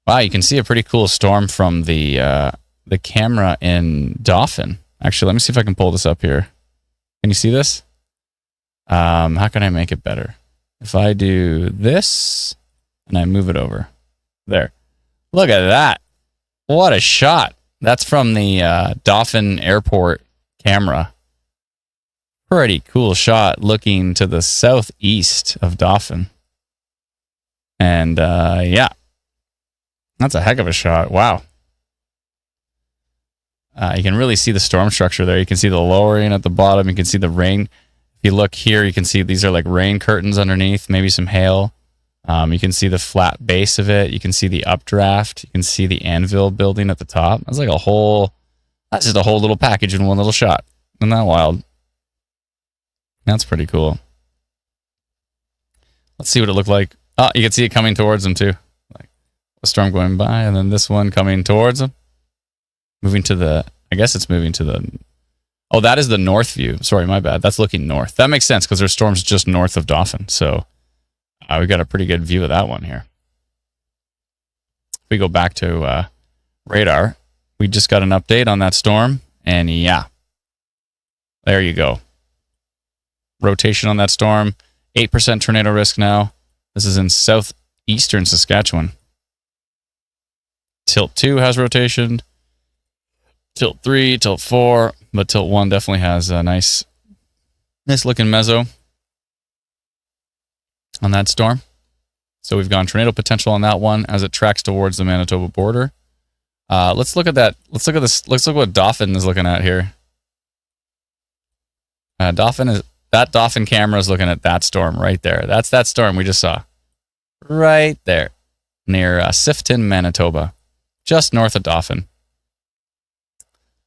Wow, you can see a pretty cool storm from the camera in Dauphin. Actually, let me see if I can pull this up here. Can you see this? How can I make it better? If I do this and I move it over. There. Look at that. What a shot. That's from the Dauphin Airport camera. Pretty cool shot looking to the southeast of Dauphin. And yeah. That's a heck of a shot. Wow. You can really see the storm structure there. You can see the lowering at the bottom. You can see the rain. If you look here, you can see these are like rain curtains underneath, maybe some hail. You can see the flat base of it. You can see the updraft. You can see the anvil building at the top. That's like that's just a whole little package in one little shot. Isn't that wild? That's pretty cool. Let's see what it looked like. Oh, you can see it coming towards them too. Like a storm going by, and then this one coming towards them. Moving to the, I guess it's moving to the, oh, that is the north view. Sorry, my bad. That's looking north. That makes sense because there's storms just north of Dauphin. So we got a pretty good view of that one here. If we go back to radar, we just got an update on that storm. And yeah, there you go. Rotation on that storm. 8% tornado risk now. This is in southeastern Saskatchewan. Tilt 2 has rotation. Tilt 3, Tilt 4, but Tilt 1 definitely has a nice looking mezzo on that storm. So we've gone tornado potential on that one as it tracks towards the Manitoba border. Let's look at that. Let's look at this. Let's look at what Dauphin is looking at here. That Dauphin camera is looking at that storm right there. That's that storm we just saw. Right there. Near Sifton, Manitoba. Just north of Dauphin.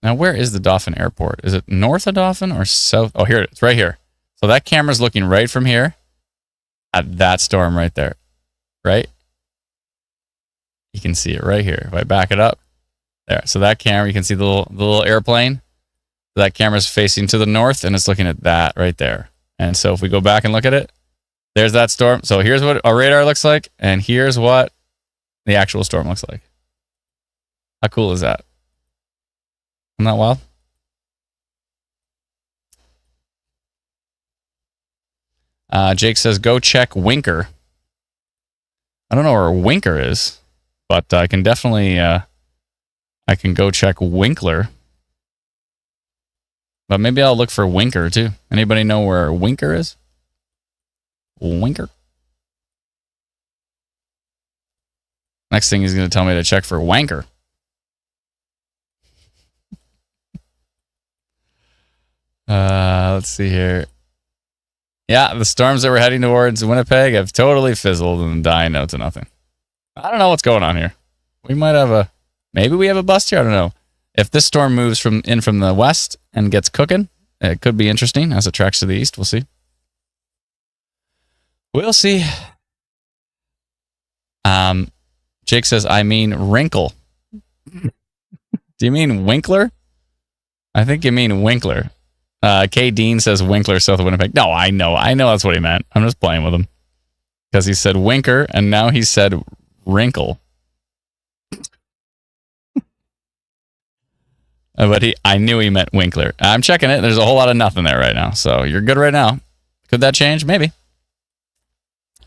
Now, where is the Dauphin Airport? Is it north of Dauphin or south? Oh, here it is, right here. So that camera's looking right from here at that storm right there. right? You can see it right here. If I back it up, there. So that camera, you can see the little airplane. That camera's facing to the north, and it's looking at that right there. And so if we go back and look at it, there's that storm. So here's what our radar looks like, and here's what the actual storm looks like. How cool is that? Isn't that wild? Jake says, go check Winker. I don't know where Winker is, but I can definitely, I can go check Winkler. But maybe I'll look for Winker too. Anybody know where Winker is? Winker? Next thing he's going to tell me to check for Wanker. Let's see here. Yeah, the storms that were heading towards Winnipeg have totally fizzled and died out to nothing. I don't know what's going on here. We might have maybe we have a bust here. I don't know. If this storm moves from the west and gets cooking, it could be interesting as it tracks to the east. We'll see. We'll see. Jake says, I mean wrinkle. Do you mean Winkler? I think you mean Winkler. K. Dean says Winkler, south of Winnipeg. No, I know that's what he meant. I'm just playing with him. Because he said Winker, and now he said wrinkle. But I knew he meant Winkler. I'm checking it. There's a whole lot of nothing there right now. So you're good right now. Could that change? Maybe.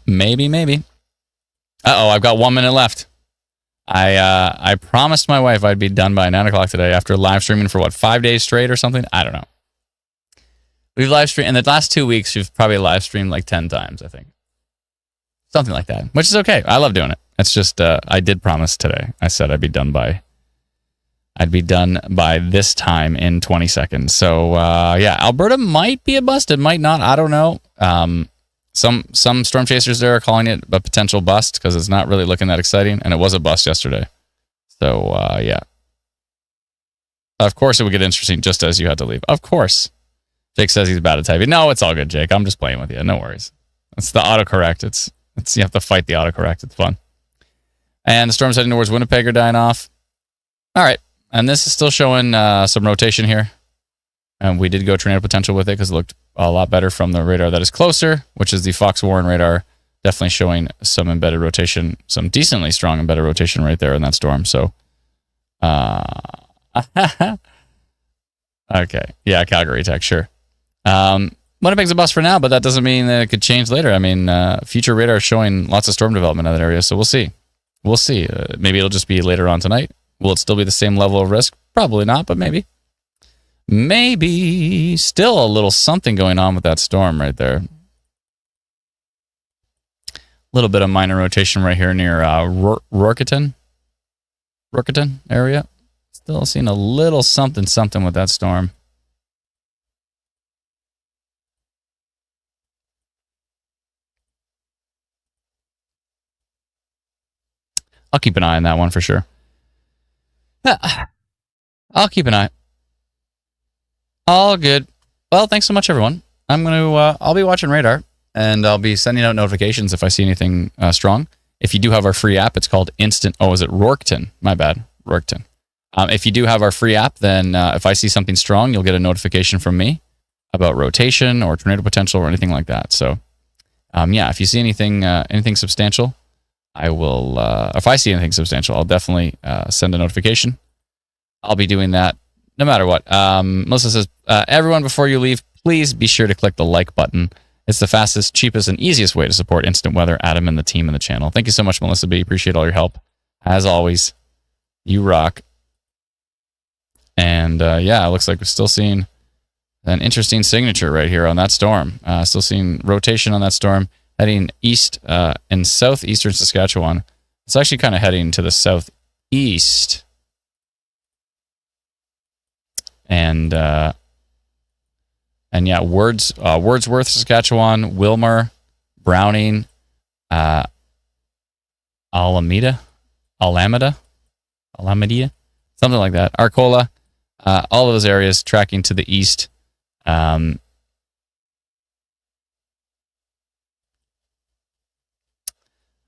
Maybe. Uh-oh, I've got 1 minute left. I promised my wife I'd be done by 9 o'clock today after live streaming for 5 days straight or something? I don't know. We've live streamed, in the last 2 weeks, we've probably live streamed like 10 times, I think. Something like that, which is okay. I love doing it. It's just, I did promise today. I said I'd be done by this time in 20 seconds. So, yeah, Alberta might be a bust. It might not. I don't know. Some storm chasers there are calling it a potential bust because it's not really looking that exciting, and it was a bust yesterday. So, yeah. Of course it would get interesting just as you had to leave. Of course. Jake says he's bad at typing. No, it's all good, Jake. I'm just playing with you. No worries. It's the autocorrect. It's you have to fight the autocorrect. It's fun. And the storms heading towards Winnipeg are dying off. All right. And this is still showing some rotation here. And we did go tornado potential with it because it looked a lot better from the radar that is closer, which is the Fox Warren radar. Definitely showing some embedded rotation, some decently strong embedded rotation right there in that storm. So, okay. Yeah, Calgary Tech, sure. Winnipeg's a bust for now, but that doesn't mean that it could change later. I mean, future radar is showing lots of storm development in that area, so we'll see. We'll see. Maybe it'll just be later on tonight. Will it still be the same level of risk? Probably not, but maybe. Maybe. Still a little something going on with that storm right there. A little bit of minor rotation right here near Rorketon area. Still seeing a little something with that storm. I'll keep an eye on that one for sure. I'll keep an eye. All good. Well, thanks so much, everyone. I'll be watching radar, and I'll be sending out notifications if I see anything strong. If you do have our free app, it's called Instant. Oh, is it Rorketon? My bad, Rorketon. If you do have our free app, then if I see something strong, you'll get a notification from me about rotation or tornado potential or anything like that. So, yeah, if you see anything substantial, I will. If I see anything substantial, I'll definitely send a notification. I'll be doing that no matter what. Melissa says, everyone, before you leave, please be sure to click the like button. It's the fastest, cheapest, and easiest way to support Instant Weather, Adam, and the team and the channel. Thank you so much, Melissa B. Appreciate all your help. As always, you rock. And yeah, it looks like we're still seeing an interesting signature right here on that storm. Still seeing rotation on that storm heading east and southeastern Saskatchewan. It's actually kind of heading to the southeast. And yeah, Wordsworth, Saskatchewan, Wilmer, Browning, Alameda, something like that. Arcola, all of those areas tracking to the east.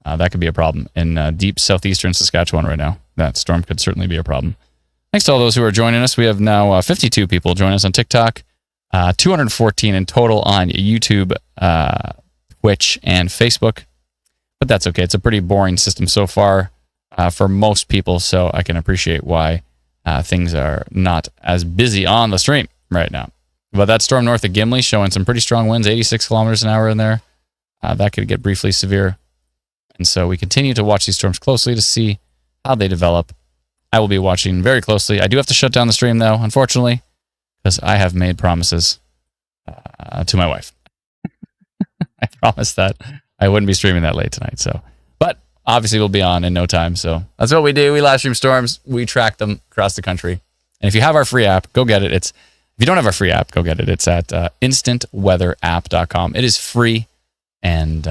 That could be a problem in deep southeastern Saskatchewan right now. That storm could certainly be a problem. Thanks to all those who are joining us. We have now 52 people join us on TikTok, 214 in total on YouTube, Twitch, and Facebook. But that's okay. It's a pretty boring system so far for most people, so I can appreciate why things are not as busy on the stream right now. But that storm north of Gimli showing some pretty strong winds, 86 kilometers an hour in there. That could get briefly severe. And so we continue to watch these storms closely to see how they develop. I will be watching very closely. I do have to shut down the stream, though, unfortunately, because I have made promises to my wife. I promised that I wouldn't be streaming that late tonight. So, but obviously we'll be on in no time. So that's what we do. We live stream storms. We track them across the country. And if you have our free app, go get it. If you don't have our free app, go get it. It's at instantweatherapp.com. It is free. And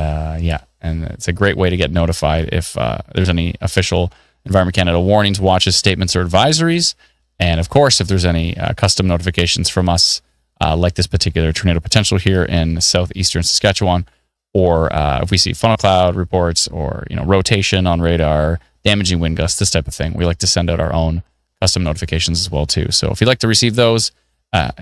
and it's a great way to get notified if there's any official Environment Canada warnings, watches, statements, or advisories. And of course, if there's any custom notifications from us, like this particular tornado potential here in southeastern Saskatchewan, or if we see funnel cloud reports or rotation on radar, damaging wind gusts, this type of thing, we like to send out our own custom notifications as well too. So if you'd like to receive those,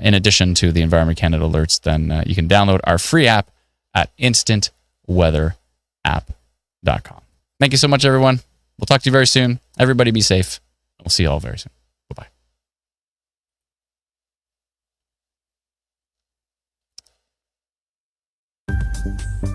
in addition to the Environment Canada alerts, then you can download our free app at instantweatherapp.com. Thank you so much, everyone. We'll talk to you very soon. Everybody be safe. We'll see you all very soon. Bye-bye.